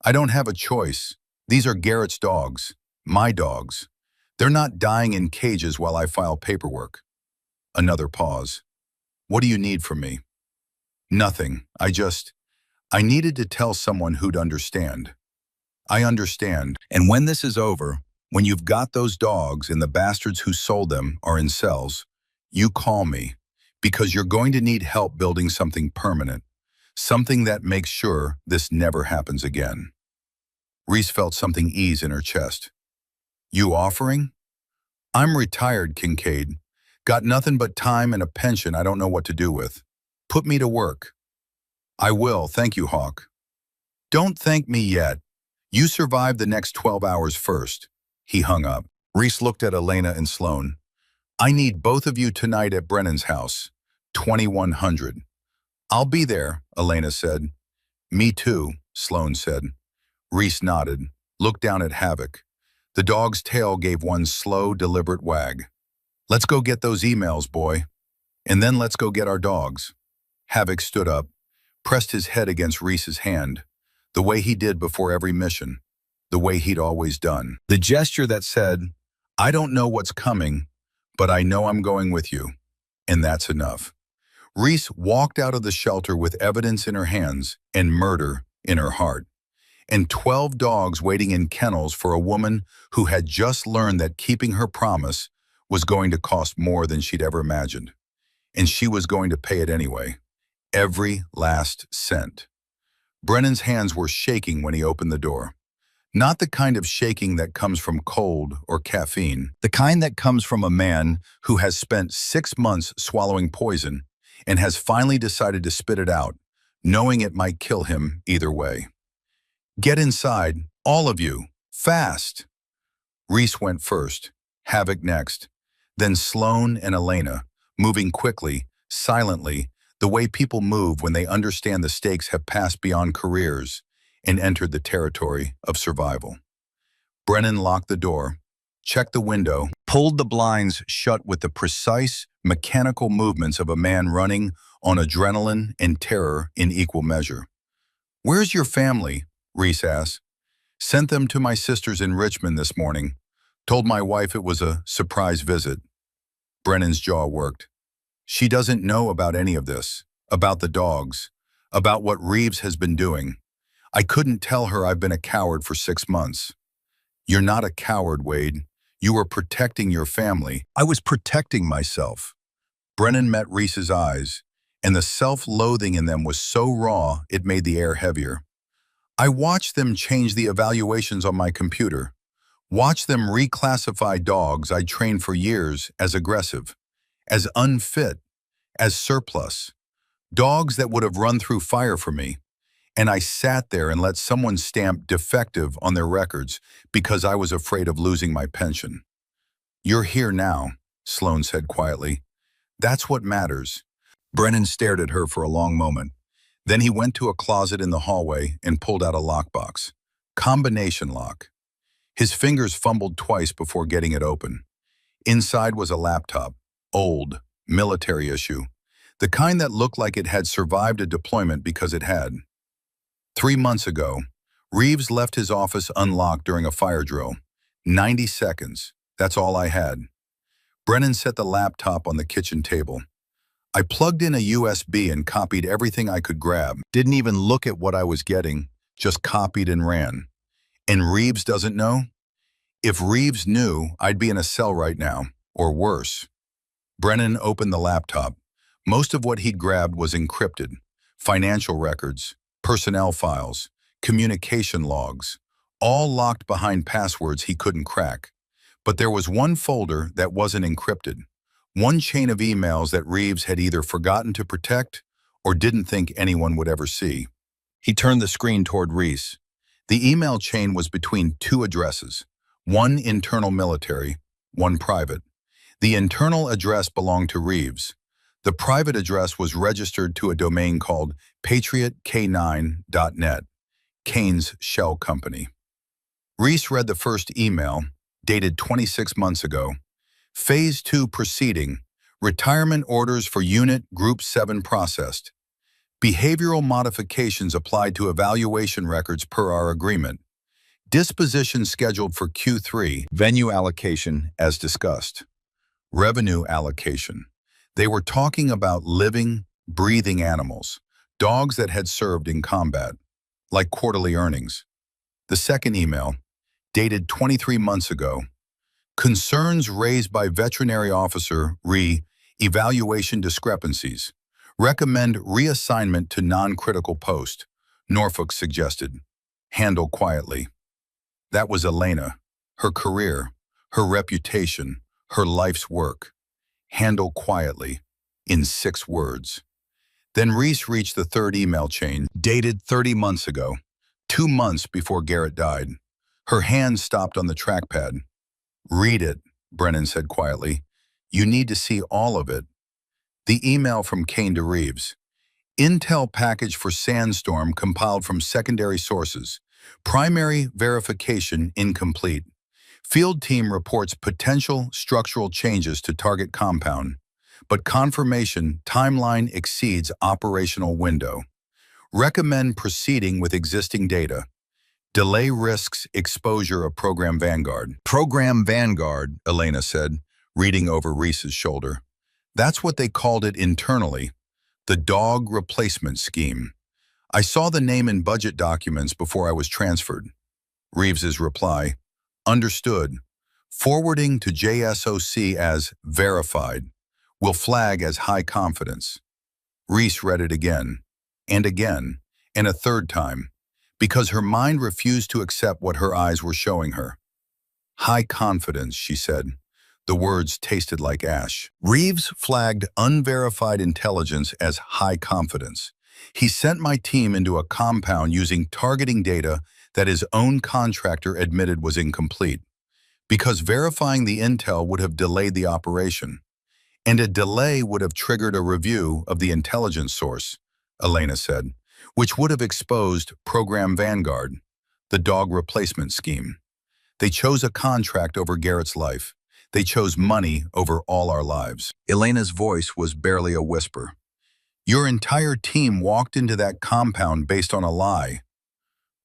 I don't have a choice. These are Garrett's dogs, my dogs. They're not dying in cages while I file paperwork." Another pause. "What do you need from me?" "Nothing. I needed to tell someone who'd understand." "I understand. And when this is over, when you've got those dogs and the bastards who sold them are in cells, you call me, because you're going to need help building something permanent, something that makes sure this never happens again." Reese felt something ease in her chest. "You offering?" "I'm retired, Kincaid. Got nothing but time and a pension I don't know what to do with. Put me to work." "I will, thank you, Hawk." "Don't thank me yet. You survive the next 12 hours first." He hung up. Reese looked at Elena and Sloan. "I need both of you tonight at Brennan's house, 2100. "I'll be there," Elena said. "Me too," Sloan said. Reese nodded, looked down at Havoc. The dog's tail gave one slow, deliberate wag. "Let's go get those emails, boy. And then let's go get our dogs." Havoc stood up, pressed his head against Reese's hand, the way he did before every mission, the way he'd always done. The gesture that said, "I don't know what's coming, but I know I'm going with you, and that's enough." Reese walked out of the shelter with evidence in her hands and murder in her heart, and 12 dogs waiting in kennels for a woman who had just learned that keeping her promise was going to cost more than she'd ever imagined. And she was going to pay it anyway. Every last cent. Brennan's hands were shaking when he opened the door. Not the kind of shaking that comes from cold or caffeine. The kind that comes from a man who has spent 6 months swallowing poison and has finally decided to spit it out, knowing it might kill him either way. "Get inside, all of you, fast." Reese went first, Havoc next, then Sloan and Elena, moving quickly, silently, the way people move when they understand the stakes have passed beyond careers and entered the territory of survival. Brennan locked the door, checked the window, pulled the blinds shut with the precise, mechanical movements of a man running on adrenaline and terror in equal measure. "Where's your family?" Reese asked. "Sent them to my sisters in Richmond this morning. Told my wife it was a surprise visit." Brennan's jaw worked. "She doesn't know about any of this, about the dogs, about what Reeves has been doing. I couldn't tell her I've been a coward for 6 months." "You're not a coward, Wade. You were protecting your family." "I was protecting myself." Brennan met Reese's eyes, and the self-loathing in them was so raw it made the air heavier. I watched them change the evaluations on my computer, watch them reclassify dogs I'd trained for years as aggressive, as unfit, as surplus, dogs that would have run through fire for me. And I sat there and let someone stamp defective on their records because I was afraid of losing my pension. "You're here now," Sloan said quietly. "That's what matters." Brennan stared at her for a long moment. Then he went to a closet in the hallway and pulled out a lockbox. Combination lock. His fingers fumbled twice before getting it open. Inside was a laptop, old, military issue, the kind that looked like it had survived a deployment because it had. 3 months ago, Reeves left his office unlocked during a fire drill. 90 seconds. That's all I had. Brennan set the laptop on the kitchen table. I plugged in a USB and copied everything I could grab. Didn't even look at what I was getting, just copied and ran. And Reeves doesn't know? If Reeves knew, I'd be in a cell right now, or worse. Brennan opened the laptop. Most of what he'd grabbed was encrypted. Financial records, personnel files, communication logs, all locked behind passwords he couldn't crack. But there was one folder that wasn't encrypted, one chain of emails that Reeves had either forgotten to protect or didn't think anyone would ever see. He turned the screen toward Reese. The email chain was between two addresses, one internal military, one private. The internal address belonged to Reeves. The private address was registered to a domain called patriotk9.net, Kane's shell company. Reese read the first email, dated 26 months ago. Phase 2 proceeding. Retirement orders for Unit Group 7 processed. Behavioral modifications applied to evaluation records per our agreement. Disposition scheduled for Q3. Venue allocation as discussed. Revenue allocation. They were talking about living, breathing animals, dogs that had served in combat, like quarterly earnings. The second email, dated 23 months ago. Concerns raised by veterinary officer evaluation discrepancies. Recommend reassignment to non-critical post, Norfolk suggested. Handle quietly. That was Elena, her career, her reputation, her life's work. Handle quietly, in 6 words. Then Reese reached the third email chain, dated 30 months ago, 2 months before Garrett died. Her hand stopped on the trackpad. "Read it," Brennan said quietly. "You need to see all of it." The email from Kane to Reeves. Intel package for Sandstorm compiled from secondary sources. Primary verification incomplete. Field team reports potential structural changes to target compound, but confirmation timeline exceeds operational window. Recommend proceeding with existing data. Delay risks exposure of Program Vanguard. Program Vanguard, Elena said, reading over Reese's shoulder. That's what they called it internally, the dog replacement scheme. I saw the name in budget documents before I was transferred. Reeves's reply, understood. Forwarding to JSOC as verified. Will flag as high confidence. Reese read it again, and a third time, because her mind refused to accept what her eyes were showing her. High confidence, she said. The words tasted like ash. Reeves flagged unverified intelligence as high confidence. He sent my team into a compound using targeting data that his own contractor admitted was incomplete, because verifying the intel would have delayed the operation, and a delay would have triggered a review of the intelligence source, Elena said, which would have exposed Program Vanguard, the dog replacement scheme. They chose a contract over Garrett's life. They chose money over all our lives. Elena's voice was barely a whisper. Your entire team walked into that compound based on a lie.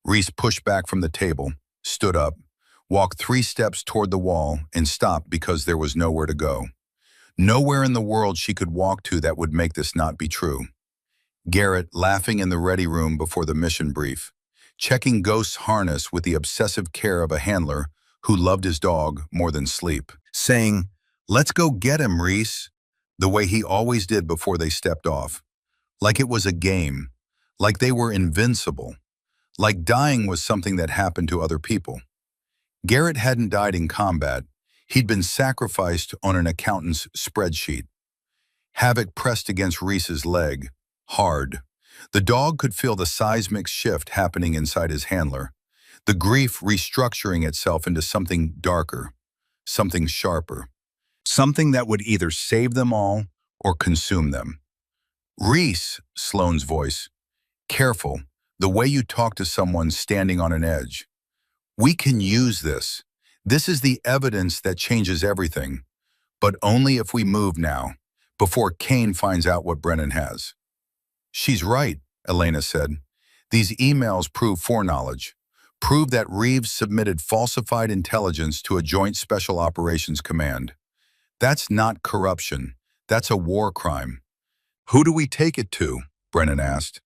Reese pushed back from the table, stood up, walked 3 steps toward the wall, and stopped because there was nowhere to go. Nowhere in the world she could walk to that would make this not be true. Garrett laughing in the ready room before the mission brief, checking Ghost's harness with the obsessive care of a handler who loved his dog more than sleep, saying, "Let's go get him, Reese," the way he always did before they stepped off. Like it was a game, like they were invincible, like dying was something that happened to other people. Garrett hadn't died in combat. He'd been sacrificed on an accountant's spreadsheet. Havoc pressed against Reese's leg, hard. The dog could feel the seismic shift happening inside his handler, the grief restructuring itself into something darker, something sharper, something that would either save them all or consume them. Reese, Sloane's voice, careful, the way you talk to someone standing on an edge. We can use this. This is the evidence that changes everything, but only if we move now, before Kane finds out what Brennan has. She's right, Elena said. These emails prove foreknowledge, prove that Reeves submitted falsified intelligence to a joint special operations command. That's not corruption. That's a war crime. Who do we take it to? Brennan asked.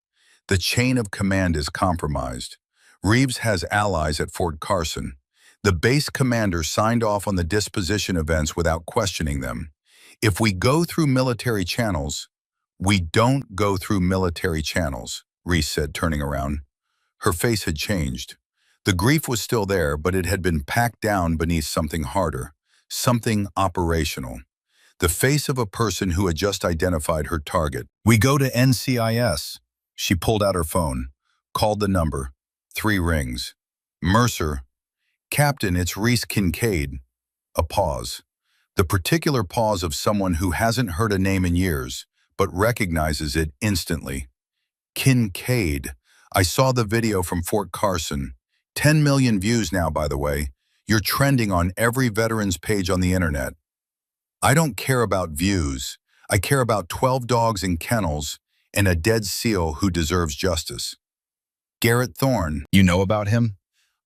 The chain of command is compromised. Reeves has allies at Fort Carson. The base commander signed off on the disposition events without questioning them. If we go through military channels, we don't go through military channels, Reese said, turning around. Her face had changed. The grief was still there, but it had been packed down beneath something harder, something operational. The face of a person who had just identified her target. We go to NCIS. She pulled out her phone, called the number. 3 rings. Mercer. Captain, it's Reese Kincaid. A pause. The particular pause of someone who hasn't heard a name in years, but recognizes it instantly. Kincaid. I saw the video from Fort Carson. 10 million views now, by the way. You're trending on every veteran's page on the internet. I don't care about views. I care about 12 dogs in kennels and a dead seal who deserves justice. Garrett Thorne. You know about him?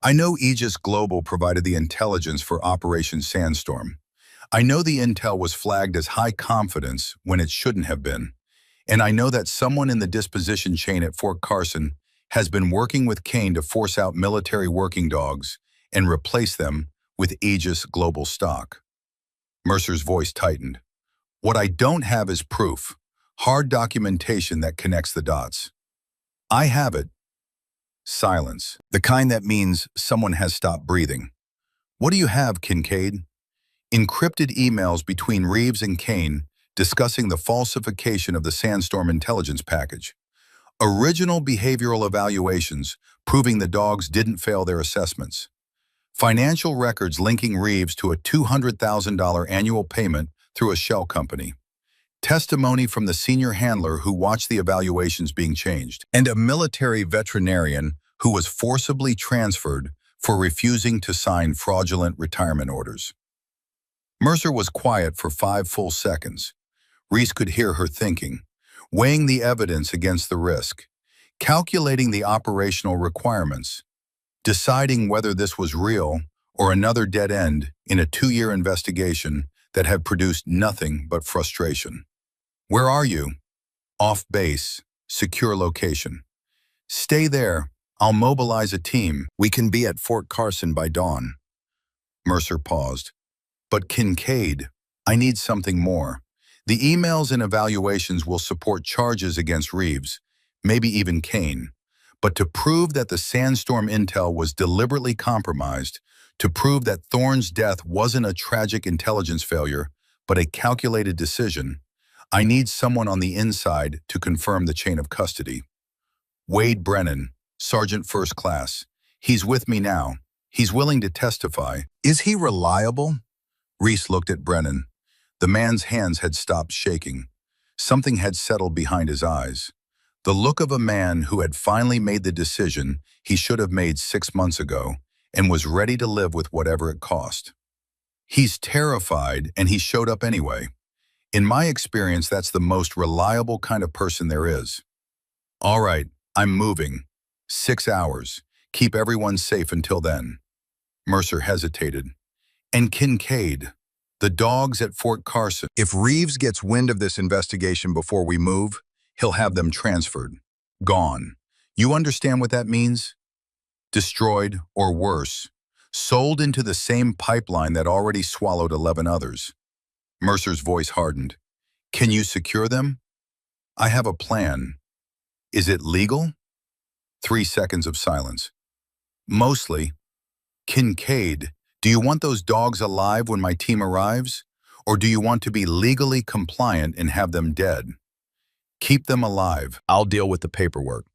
I know Aegis Global provided the intelligence for Operation Sandstorm. I know the intel was flagged as high confidence when it shouldn't have been. And I know that someone in the disposition chain at Fort Carson has been working with Kane to force out military working dogs and replace them with Aegis Global stock. Mercer's voice tightened. What I don't have is proof, hard documentation that connects the dots. I have it. Silence. The kind that means someone has stopped breathing. What do you have, Kincaid? Encrypted emails between Reeves and Kane discussing the falsification of the Sandstorm intelligence package. Original behavioral evaluations proving the dogs didn't fail their assessments. Financial records linking Reeves to a $200,000 annual payment through a shell company. Testimony from the senior handler who watched the evaluations being changed. And a military veterinarian who was forcibly transferred for refusing to sign fraudulent retirement orders. Mercer was quiet for 5 full seconds. Reese could hear her thinking, weighing the evidence against the risk, calculating the operational requirements, deciding whether this was real or another dead end in a 2-year investigation that had produced nothing but frustration. Where are you? Off base, secure location. Stay there. I'll mobilize a team. We can be at Fort Carson by dawn. Mercer paused. But Kincaid, I need something more. The emails and evaluations will support charges against Reeves, maybe even Kane. But to prove that the Sandstorm intel was deliberately compromised, to prove that Thorne's death wasn't a tragic intelligence failure, but a calculated decision, I need someone on the inside to confirm the chain of custody. Wade Brennan, Sergeant First Class. He's with me now. He's willing to testify. Is he reliable? Reese looked at Brennan. The man's hands had stopped shaking. Something had settled behind his eyes. The look of a man who had finally made the decision he should have made 6 months ago and was ready to live with whatever it cost. He's terrified and he showed up anyway. In my experience, that's the most reliable kind of person there is. All right, I'm moving. 6 hours. Keep everyone safe until then. Mercer hesitated. And Kincaid, the dogs at Fort Carson. If Reeves gets wind of this investigation before we move, he'll have them transferred. Gone. You understand what that means? Destroyed, or worse, sold into the same pipeline that already swallowed 11 others. Mercer's voice hardened. Can you secure them? I have a plan. Is it legal? 3 seconds of silence. Mostly, Kincaid, do you want those dogs alive when my team arrives? Or do you want to be legally compliant and have them dead? Keep them alive. I'll deal with the paperwork.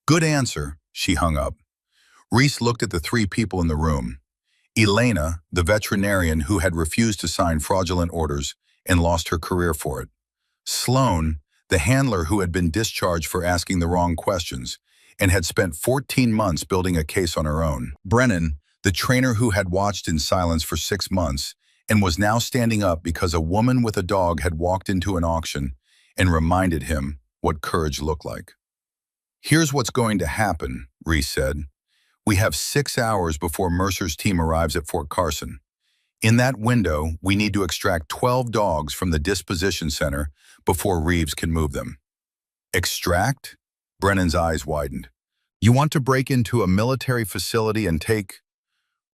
Good answer, she hung up. Reese looked at the three people in the room. Elena, the veterinarian who had refused to sign fraudulent orders and lost her career for it. Sloane, the handler who had been discharged for asking the wrong questions and had spent 14 months building a case on her own. Brennan, the trainer who had watched in silence for 6 months and was now standing up because a woman with a dog had walked into an auction and reminded him what courage looked like. Here's what's going to happen, Reese said. We have 6 hours before Mercer's team arrives at Fort Carson. In that window, we need to extract 12 dogs from the disposition center before Reeves can move them. Extract? Brennan's eyes widened. You want to break into a military facility and take...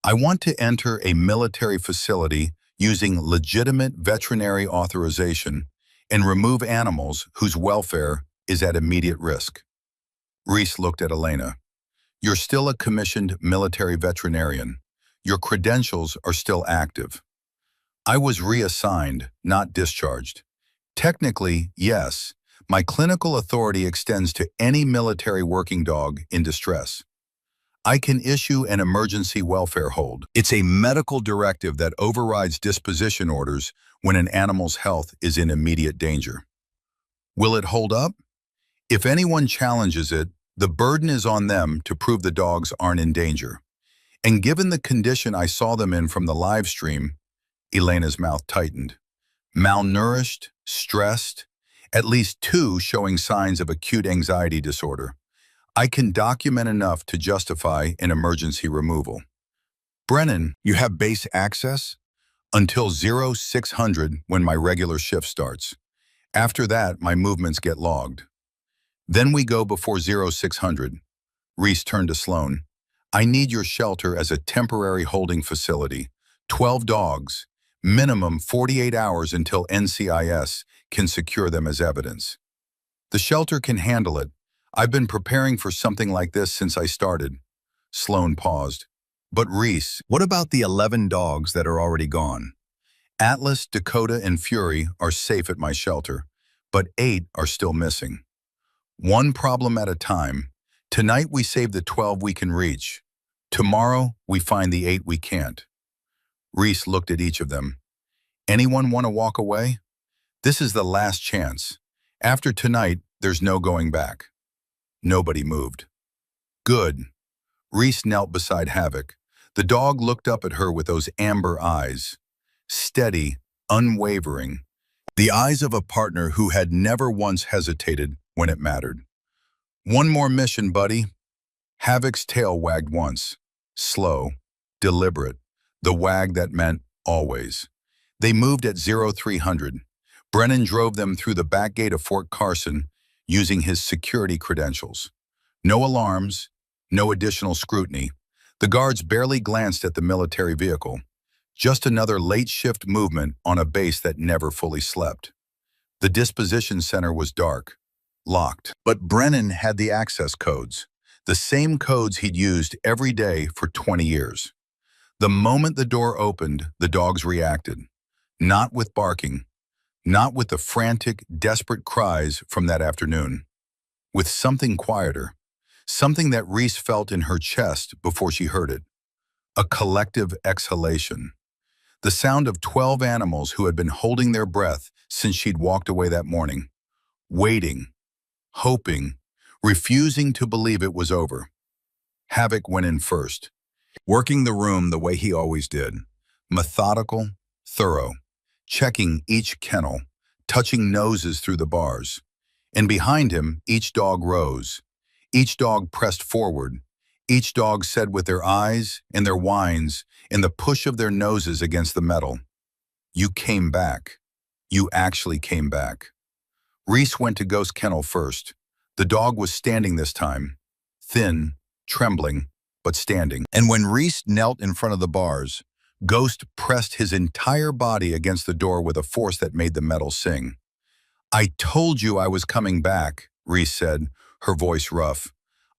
I want to enter a military facility using legitimate veterinary authorization and remove animals whose welfare is at immediate risk. Reese looked at Elena. You're still a commissioned military veterinarian. Your credentials are still active. I was reassigned, not discharged. Technically, yes, my clinical authority extends to any military working dog in distress. I can issue an emergency welfare hold. It's a medical directive that overrides disposition orders when an animal's health is in immediate danger. Will it hold up? If anyone challenges it, the burden is on them to prove the dogs aren't in danger. And given the condition I saw them in from the live stream, Elena's mouth tightened. Malnourished, stressed, at least 2 showing signs of acute anxiety disorder. I can document enough to justify an emergency removal. Brennan, you have base access? Until 0600 when my regular shift starts. After that, my movements get logged. Then we go before 0600. Reese turned to Sloane. I need your shelter as a temporary holding facility. 12 dogs, minimum 48 hours until NCIS can secure them as evidence. The shelter can handle it. I've been preparing for something like this since I started. Sloane paused. But Reese, what about the 11 dogs that are already gone? Atlas, Dakota, and Fury are safe at my shelter, but 8 are still missing. One problem at a time. Tonight we save the 12 we can reach. Tomorrow we find the 8 we can't. Reese looked at each of them. Anyone want to walk away? This is the last chance. After tonight, there's no going back. Nobody moved. Good. Reese knelt beside Havoc. The dog looked up at her with those amber eyes. Steady, unwavering. The eyes of a partner who had never once hesitated when it mattered. One more mission, buddy. Havoc's tail wagged once. Slow, deliberate. The wag that meant always. They moved at 0300. Brennan drove them through the back gate of Fort Carson using his security credentials. No alarms, no additional scrutiny. The guards barely glanced at the military vehicle. Just another late shift movement on a base that never fully slept. The disposition center was dark, locked. But Brennan had the access codes, the same codes he'd used every day for 20 years. The moment the door opened, the dogs reacted. Not with barking, not with the frantic, desperate cries from that afternoon. With something quieter, something that Reese felt in her chest before she heard it. A collective exhalation. The sound of 12 animals who had been holding their breath since she'd walked away that morning. Waiting, hoping, refusing to believe it was over. Havoc went in first, working the room the way he always did. Methodical, thorough, checking each kennel, touching noses through the bars. And behind him, each dog rose. Each dog pressed forward. Each dog said with their eyes and their whines and the push of their noses against the metal, "You came back. You actually came back." Reese went to Ghost Kennel first. The dog was standing this time, thin, trembling, but standing. And when Reese knelt in front of the bars, Ghost pressed his entire body against the door with a force that made the metal sing. "I told you I was coming back," Reese said, her voice rough.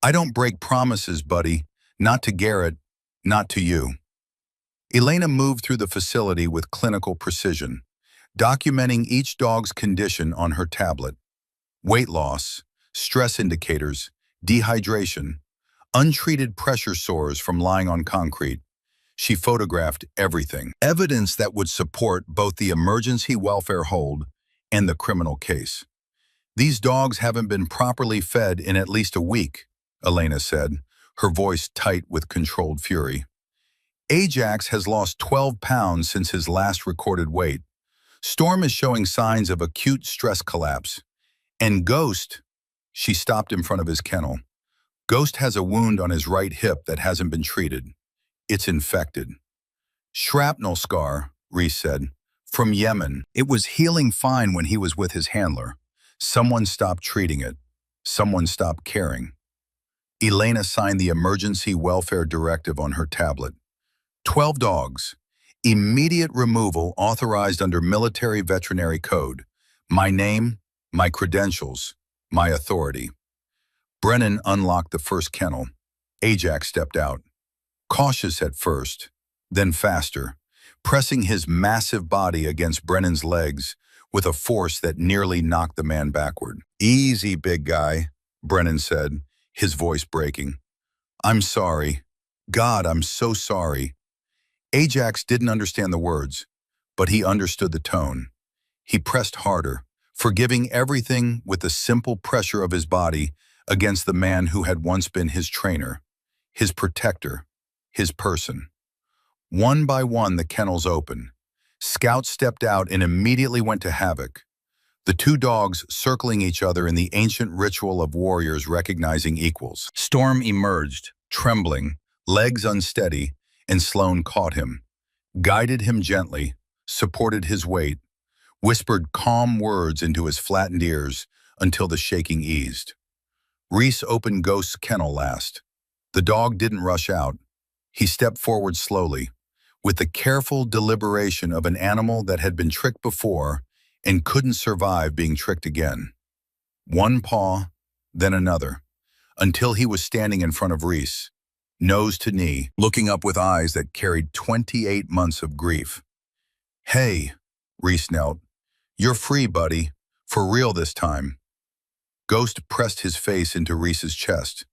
I don't break promises, buddy. Not to Garrett, not to you. Elena moved through the facility with clinical precision, documenting each dog's condition on her tablet. Weight loss, stress indicators, dehydration, untreated pressure sores from lying on concrete. She photographed everything. Evidence that would support both the emergency welfare hold and the criminal case. These dogs haven't been properly fed in at least a week, Elena said, her voice tight with controlled fury. Ajax has lost 12 pounds since his last recorded weight. Storm is showing signs of acute stress collapse. And Ghost, she stopped in front of his kennel. Ghost has a wound on his right hip that hasn't been treated. It's infected. Shrapnel scar, Reese said, from Yemen. It was healing fine when he was with his handler. Someone stopped treating it. Someone stopped caring. Elena signed the emergency welfare directive on her tablet. 12 dogs. Immediate removal authorized under military veterinary code. My name, my credentials, my authority. Brennan unlocked the first kennel. Ajax stepped out. Cautious at first, then faster, pressing his massive body against Brennan's legs with a force that nearly knocked the man backward. Easy, big guy, Brennan said, his voice breaking. I'm sorry. God, I'm so sorry. Ajax didn't understand the words, but he understood the tone. He pressed harder, forgiving everything with the simple pressure of his body against the man who had once been his trainer, his protector, his person. One by one, the kennels opened. Scout stepped out and immediately went to havoc. The two dogs circling each other in the ancient ritual of warriors recognizing equals. Storm emerged, trembling, legs unsteady, and Sloane caught him, guided him gently, supported his weight, whispered calm words into his flattened ears until the shaking eased. Reese opened Ghost's kennel last. The dog didn't rush out. He stepped forward slowly, with the careful deliberation of an animal that had been tricked before and couldn't survive being tricked again. One paw, then another, until he was standing in front of Reese, nose to knee, looking up with eyes that carried 28 months of grief. Hey, Reese knelt. You're free, buddy. For real this time. Ghost pressed his face into Reese's chest,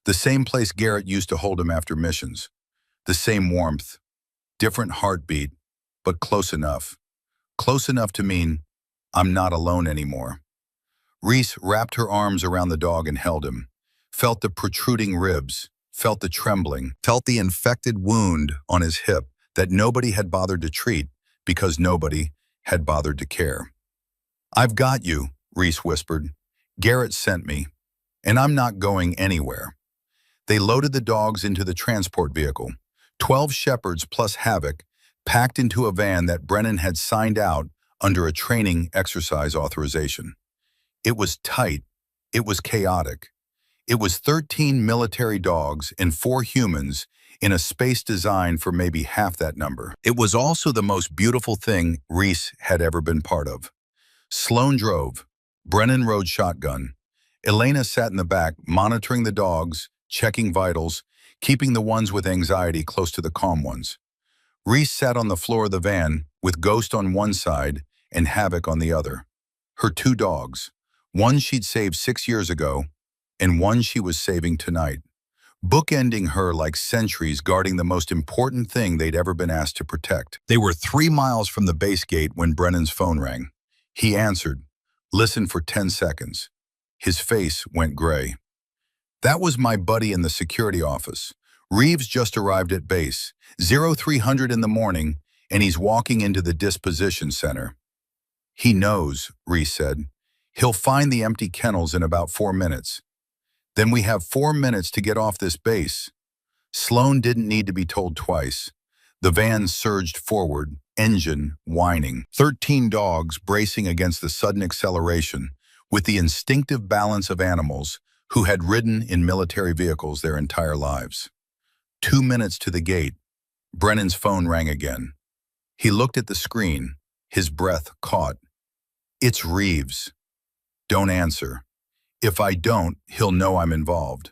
the same place Garrett used to hold him after missions. The same warmth, different heartbeat, but close enough. Close enough to mean, I'm not alone anymore. Reese wrapped her arms around the dog and held him, felt the protruding ribs, felt the trembling, felt the infected wound on his hip that nobody had bothered to treat because nobody had bothered to care. I've got you, Reese whispered. Garrett sent me, and I'm not going anywhere. They loaded the dogs into the transport vehicle, 12 shepherds plus Havoc, packed into a van that Brennan had signed out under a training exercise authorization. It was tight. It was chaotic. It was 13 military dogs and 4 humans in a space designed for maybe half that number. It was also the most beautiful thing Reese had ever been part of. Sloane drove. Brennan rode shotgun. Elena sat in the back, monitoring the dogs, checking vitals, keeping the ones with anxiety close to the calm ones. Reese sat on the floor of the van, with Ghost on one side and Havoc on the other. Her 2 dogs, one she'd saved 6 years ago, and one she was saving tonight, bookending her like sentries guarding the most important thing they'd ever been asked to protect. They were 3 miles from the base gate when Brennan's phone rang. He answered, listened for 10 seconds. His face went gray. That was my buddy in the security office. Reeves just arrived at base, 0300 in the morning, and he's walking into the disposition center. He knows, Reese said. He'll find the empty kennels in about 4 minutes. Then we have 4 minutes to get off this base. Sloane didn't need to be told twice. The van surged forward, engine whining. 13 dogs bracing against the sudden acceleration, with the instinctive balance of animals who had ridden in military vehicles their entire lives. 2 minutes to the gate, Brennan's phone rang again. He looked at the screen, his breath caught. It's Reeves. Don't answer. If I don't, he'll know I'm involved.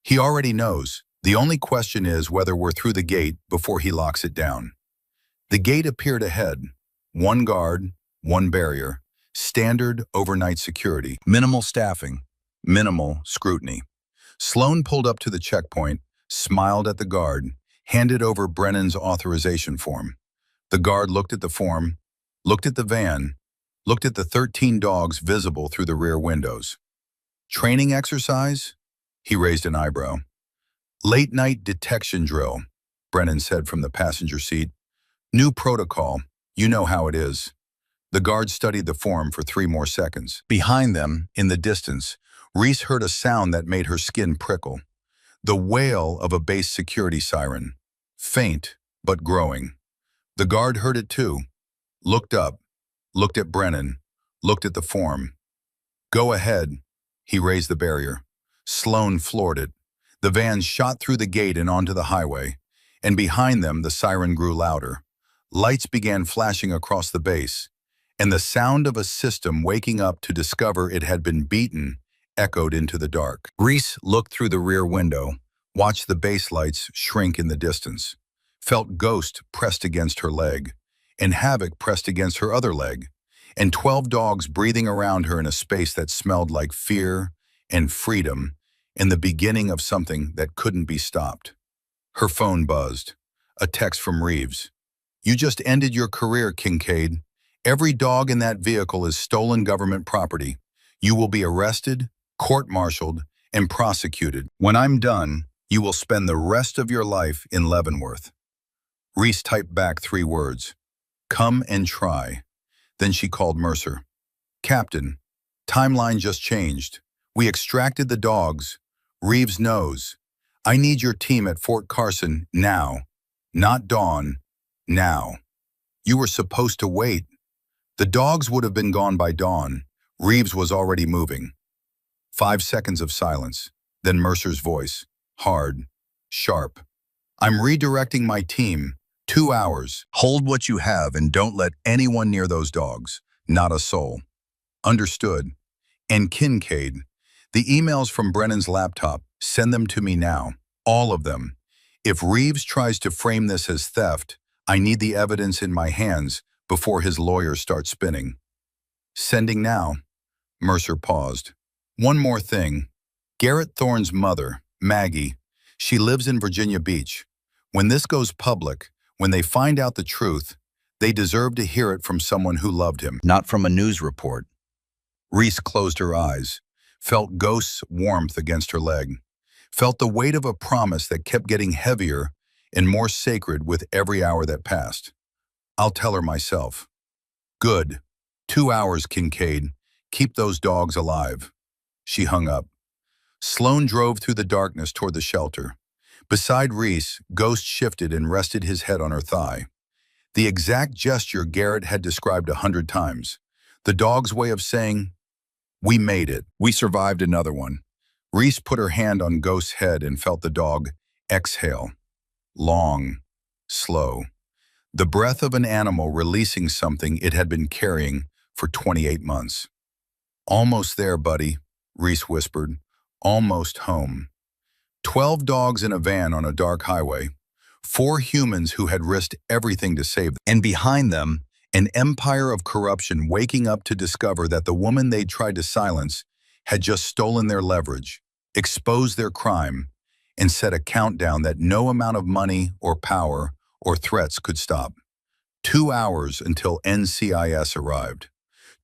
He already knows. The only question is whether we're through the gate before he locks it down. The gate appeared ahead. One guard, one barrier. Standard overnight security. Minimal staffing. Minimal scrutiny. Sloan pulled up to the checkpoint, smiled at the guard, handed over Brennan's authorization form. The guard looked at the form, looked at the van, looked at the 13 dogs visible through the rear windows. Training exercise? He raised an eyebrow. Late night detection drill, Brennan said from the passenger seat. New protocol, you know how it is. The guard studied the form for 3 more seconds. Behind them, in the distance, Reese heard a sound that made her skin prickle. The wail of a base security siren. Faint, but growing. The guard heard it too. Looked up, looked at Brennan, looked at the form. Go ahead. He raised the barrier. Sloan floored it. The van shot through the gate and onto the highway, and behind them the siren grew louder. Lights began flashing across the base, and the sound of a system waking up to discover it had been beaten echoed into the dark. Reese looked through the rear window, watched the base lights shrink in the distance, felt Ghost pressed against her leg, and Havoc pressed against her other leg, and 12 dogs breathing around her in a space that smelled like fear and freedom and the beginning of something that couldn't be stopped. Her phone buzzed. A text from Reeves. You just ended your career, Kincaid. Every dog in that vehicle is stolen government property. You will be arrested, court-martialed, and prosecuted. When I'm done, you will spend the rest of your life in Leavenworth. Reese typed back 3 words. Come and try. Then she called Mercer. Captain, timeline just changed. We extracted the dogs. Reeves knows. I need your team at Fort Carson now. Not dawn. Now. You were supposed to wait. The dogs would have been gone by dawn. Reeves was already moving. 5 seconds of silence. Then Mercer's voice. Hard. Sharp. I'm redirecting my team. 2 hours. Hold what you have and don't let anyone near those dogs. Not a soul. Understood. And Kincaid. The emails from Brennan's laptop, send them to me now. All of them. If Reeves tries to frame this as theft, I need the evidence in my hands before his lawyers start spinning. Sending now. Mercer paused. One more thing. Garrett Thorne's mother, Maggie, she lives in Virginia Beach. When this goes public, when they find out the truth, they deserve to hear it from someone who loved him, not from a news report. Reese closed her eyes, felt Ghost's warmth against her leg, felt the weight of a promise that kept getting heavier and more sacred with every hour that passed. I'll tell her myself. Good. 2 hours, Kincaid. Keep those dogs alive. She hung up. Sloan drove through the darkness toward the shelter. Beside Reese, Ghost shifted and rested his head on her thigh. The exact gesture Garrett had described 100 times. The dog's way of saying, we made it. We survived another one. Reese put her hand on Ghost's head and felt the dog exhale. Long, slow. The breath of an animal releasing something it had been carrying for 28 months. Almost there, buddy, Reese whispered. Almost home. 12 dogs in a van on a dark highway. 4 humans who had risked everything to save them. And behind them, an empire of corruption waking up to discover that the woman they'd tried to silence had just stolen their leverage, exposed their crime, and set a countdown that no amount of money or power or threats could stop. 2 hours until NCIS arrived.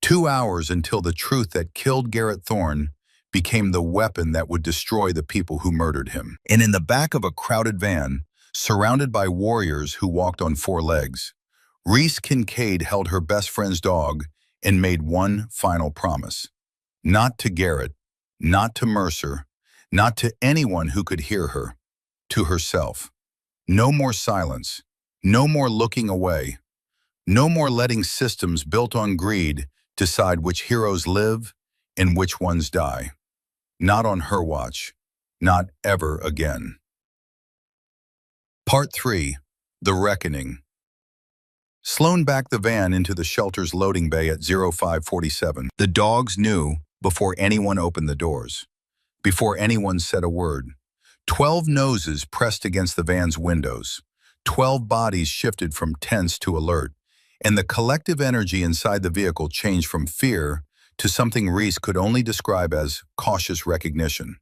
2 hours until the truth that killed Garrett Thorne became the weapon that would destroy the people who murdered him. And in the back of a crowded van, surrounded by warriors who walked on 4 legs, Reese Kincaid held her best friend's dog and made one final promise. Not to Garrett, not to Mercer, not to anyone who could hear her, to herself. No more silence, no more looking away, no more letting systems built on greed decide which heroes live and which ones die. Not on her watch, not ever again. Part 3. The Reckoning. Sloan backed the van into the shelter's loading bay at 0547. The dogs knew before anyone opened the doors, before anyone said a word. 12 noses pressed against the van's windows. 12 bodies shifted from tense to alert, and the collective energy inside the vehicle changed from fear to something Reese could only describe as cautious recognition.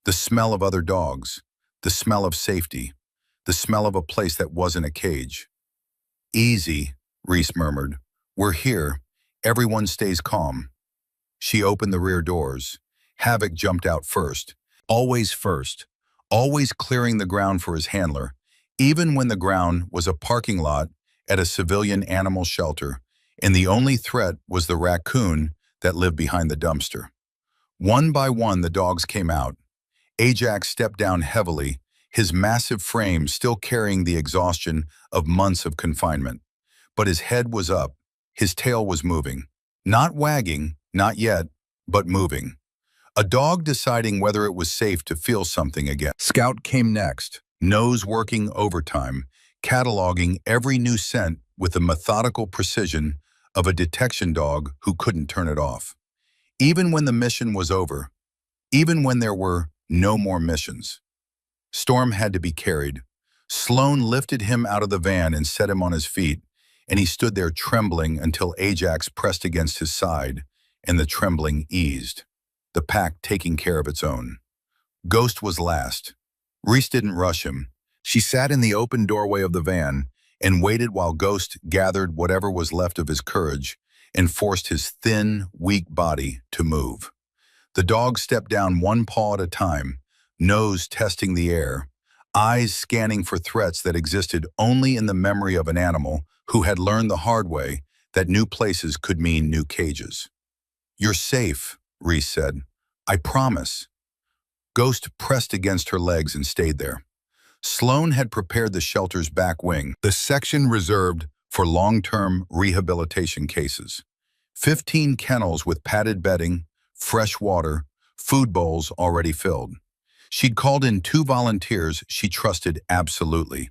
The smell of other dogs, the smell of safety, the smell of a place that wasn't a cage. "Easy," Reese murmured. "We're here. Everyone stays calm." She opened the rear doors. Havoc jumped out first. First. Always clearing the ground for his handler, even when the ground was a parking lot at a civilian animal shelter, and the only threat was the raccoon that lived behind the dumpster. One by one, the dogs came out. Ajax stepped down heavily, his massive frame still carrying the exhaustion of months of confinement. But his head was up, his tail was moving. Not wagging, not yet, but moving. A dog deciding whether it was safe to feel something again. Scout came next, nose working overtime, cataloging every new scent with the methodical precision of a detection dog who couldn't turn it off. Even when the mission was over, even when there were no more missions, Storm had to be carried. Sloan lifted him out of the van and set him on his feet, and he stood there trembling until Ajax pressed against his side, and the trembling eased, the pack taking care of its own. Ghost was last. Reese didn't rush him. She sat in the open doorway of the van and waited while Ghost gathered whatever was left of his courage and forced his thin, weak body to move. The dog stepped down one paw at a time, nose testing the air, eyes scanning for threats that existed only in the memory of an animal who had learned the hard way that new places could mean new cages. "You're safe," Reese said. "I promise." Ghost pressed against her legs and stayed there. Sloan had prepared the shelter's back wing, the section reserved for long-term rehabilitation cases. 15 kennels with padded bedding, fresh water, food bowls already filled. She'd called in 2 volunteers she trusted absolutely.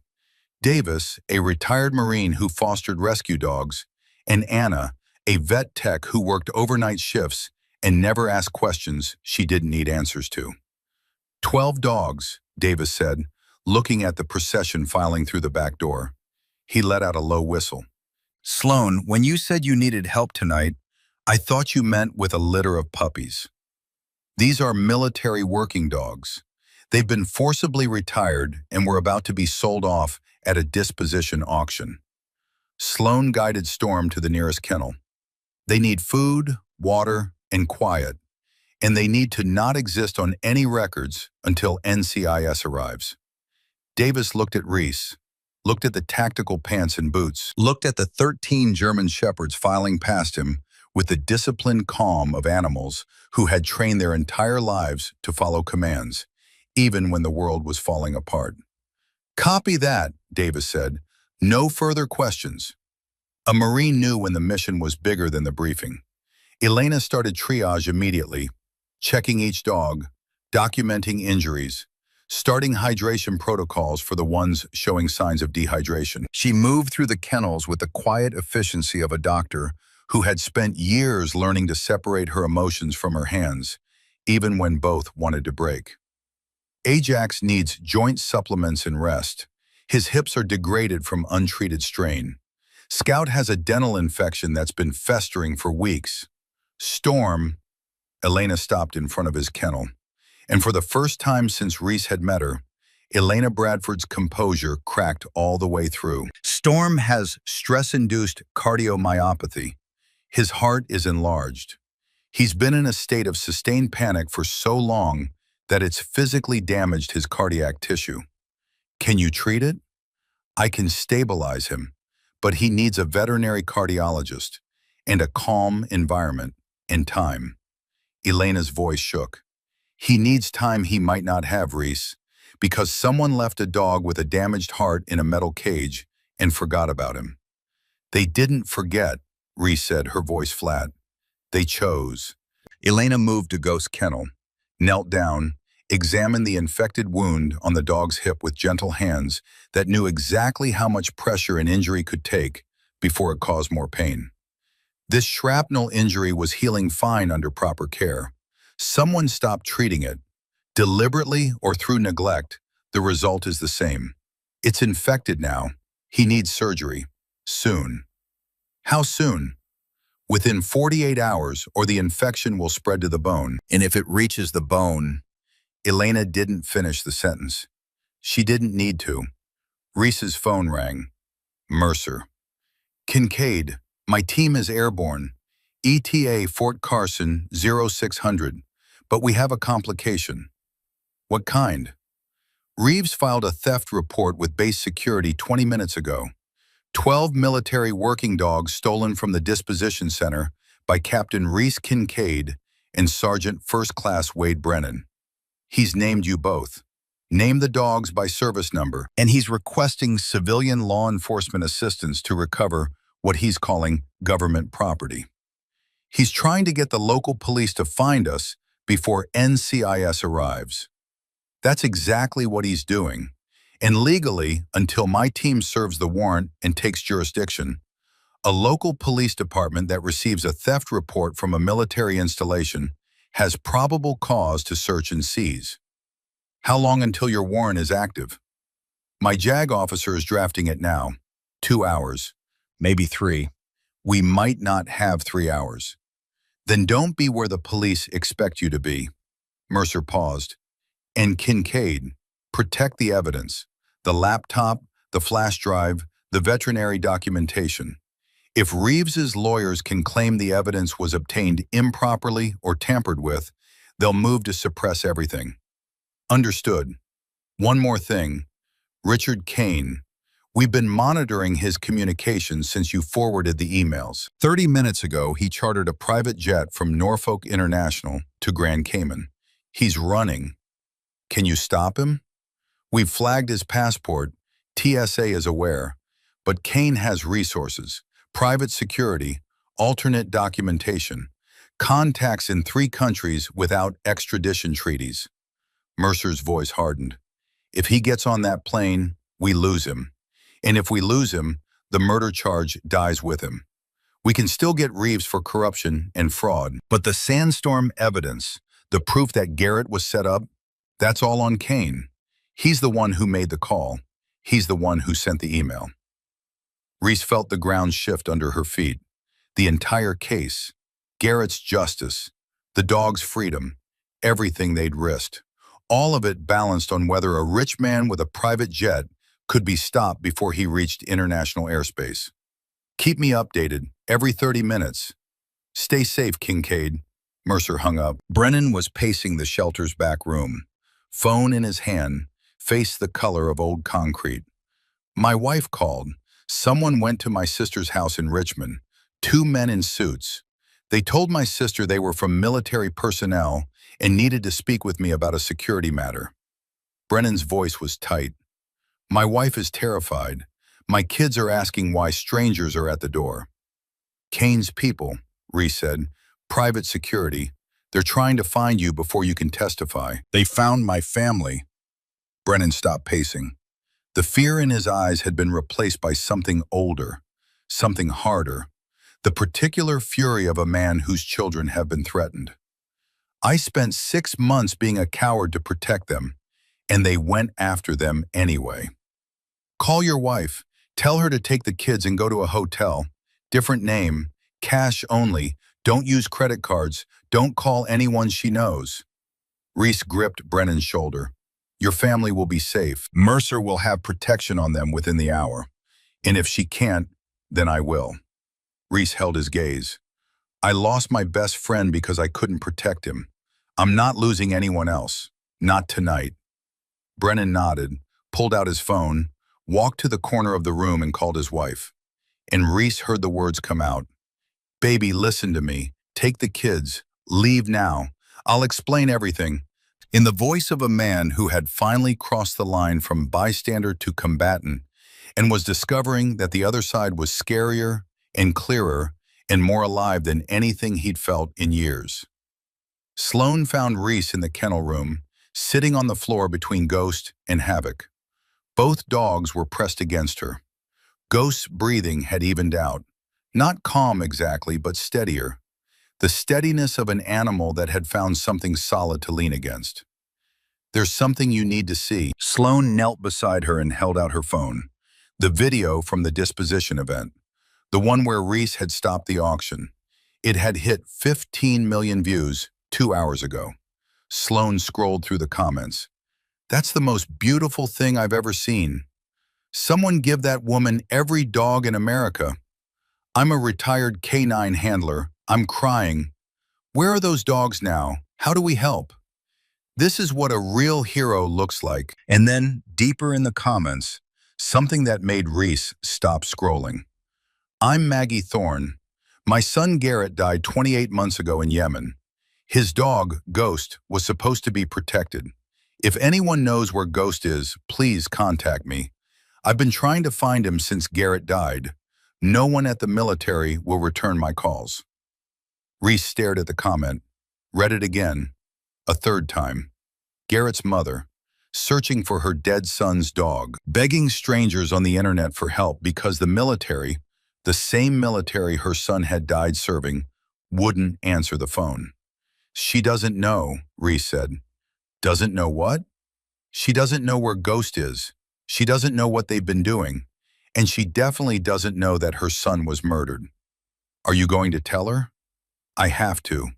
Davis, a retired Marine who fostered rescue dogs, and Anna, a vet tech who worked overnight shifts and never asked questions she didn't need answers to. 12 dogs, Davis said, looking at the procession filing through the back door. He let out a low whistle. "Sloan, when you said you needed help tonight, I thought you meant with a litter of puppies. These are military working dogs. They've been forcibly retired and were about to be sold off at a disposition auction." Sloan guided Storm to the nearest kennel. "They need food, water, and quiet, and they need to not exist on any records until NCIS arrives." Davis looked at Reese, looked at the tactical pants and boots, looked at the 13 German shepherds filing past him with the disciplined calm of animals who had trained their entire lives to follow commands, even when the world was falling apart. "Copy that," Davis said. "No further questions." A Marine knew when the mission was bigger than the briefing. Elena started triage immediately, checking each dog, documenting injuries, starting hydration protocols for the ones showing signs of dehydration. She moved through the kennels with the quiet efficiency of a doctor who had spent years learning to separate her emotions from her hands, even when both wanted to break. Ajax needs joint supplements and rest. His hips are degraded from untreated strain. Scout has a dental infection that's been festering for weeks. Storm, Elena stopped in front of his kennel, and for the first time since Reese had met her, Elena Bradford's composure cracked all the way through. "Storm has stress-induced cardiomyopathy. His heart is enlarged. He's been in a state of sustained panic for so long that it's physically damaged his cardiac tissue. Can you treat it? I can stabilize him, but he needs a veterinary cardiologist and a calm environment and time." Elena's voice shook. "He needs time he might not have, Reese, because someone left a dog with a damaged heart in a metal cage and forgot about him." "They didn't forget," Reese said, her voice flat. "They chose." Elena moved to Ghost's kennel, knelt down, examined the infected wound on the dog's hip with gentle hands that knew exactly how much pressure an injury could take before it caused more pain. This shrapnel injury was healing fine under proper care. Someone stopped treating it, Deliberately or through neglect, the result is the same. It's infected now. He needs surgery. Soon. How soon? Within 48 hours, or the infection will spread to the bone. And if it reaches the bone, Elena didn't finish the sentence. She didn't need to. Reese's phone rang. Mercer. Kincaid, my team is airborne. ETA Fort Carson 0600. But we have a complication. What kind? Reeves filed a theft report with base security 20 minutes ago. 12 military working dogs stolen from the disposition center by Captain Reese Kincaid and Sergeant First Class Wade Brennan. He's named you both. Name the dogs by service number, and he's requesting civilian law enforcement assistance to recover what he's calling government property. He's trying to get the local police to find us before NCIS arrives. That's exactly what he's doing. And legally, until my team serves the warrant and takes jurisdiction, a local police department that receives a theft report from a military installation has probable cause to search and seize. How long until your warrant is active? My JAG officer is drafting it now. 2 hours. Maybe 3. We might not have 3 hours. Then don't be where the police expect you to be. Mercer paused. And Kincaid, protect the evidence. The laptop, the flash drive, the veterinary documentation. If Reeves's lawyers can claim the evidence was obtained improperly or tampered with, they'll move to suppress everything. Understood. One more thing. Richard Kane. We've been monitoring his communications since you forwarded the emails. 30 minutes ago, he chartered a private jet from Norfolk International to Grand Cayman. He's running. Can you stop him? We've flagged his passport. TSA is aware. But Kane has resources, private security, alternate documentation, contacts in 3 countries without extradition treaties. Mercer's voice hardened. If he gets on that plane, we lose him. And if we lose him, the murder charge dies with him. We can still get Reeves for corruption and fraud, but the sandstorm evidence, the proof that Garrett was set up, that's all on Kane. He's the one who made the call. He's the one who sent the email. Reese felt the ground shift under her feet. The entire case, Garrett's justice, the dog's freedom, everything they'd risked. All of it balanced on whether a rich man with a private jet could be stopped before he reached international airspace. Keep me updated every 30 minutes. Stay safe, Kincaid. Mercer hung up. Brennan was pacing the shelter's back room. Phone in his hand, face the color of old concrete. My wife called. Someone went to my sister's house in Richmond. 2 men in suits. They told my sister they were from military personnel and needed to speak with me about a security matter. Brennan's voice was tight. My wife is terrified. My kids are asking why strangers are at the door. Kane's people, Reese said. Private security. They're trying to find you before you can testify. They found my family. Brennan stopped pacing. The fear in his eyes had been replaced by something older, something harder, the particular fury of a man whose children have been threatened. I spent 6 months being a coward to protect them, and they went after them anyway. Call your wife. Tell her to take the kids and go to a hotel. Different name, cash only. Don't use credit cards. Don't call anyone she knows. Reese gripped Brennan's shoulder. Your family will be safe. Mercer will have protection on them within the hour. And if she can't, then I will. Reese held his gaze. I lost my best friend because I couldn't protect him. I'm not losing anyone else. Not tonight. Brennan nodded, pulled out his phone, walked to the corner of the room and called his wife. And Reese heard the words come out. Baby, listen to me. Take the kids. Leave now. I'll explain everything. In the voice of a man who had finally crossed the line from bystander to combatant and was discovering that the other side was scarier and clearer and more alive than anything he'd felt in years. Sloan found Reese in the kennel room, sitting on the floor between Ghost and Havoc. Both dogs were pressed against her. Ghost's breathing had evened out. Not calm exactly, but steadier. The steadiness of an animal that had found something solid to lean against. There's something you need to see. Sloane knelt beside her and held out her phone. The video from the disposition event. The one where Reese had stopped the auction. It had hit 15 million views 2 hours ago. Sloane scrolled through the comments. That's the most beautiful thing I've ever seen. Someone give that woman every dog in America. I'm a retired canine handler. I'm crying. Where are those dogs now? How do we help? This is what a real hero looks like. And then, deeper in the comments, something that made Reese stop scrolling. I'm Maggie Thorne. My son Garrett died 28 months ago in Yemen. His dog, Ghost, was supposed to be protected. If anyone knows where Ghost is, please contact me. I've been trying to find him since Garrett died. No one at the military will return my calls. Reese stared at the comment, read it again, a third time. Garrett's mother, searching for her dead son's dog, begging strangers on the internet for help because the military, the same military her son had died serving, wouldn't answer the phone. She doesn't know, Reese said. Doesn't know what? She doesn't know where Ghost is. She doesn't know what they've been doing. And she definitely doesn't know that her son was murdered. Are you going to tell her? I have to.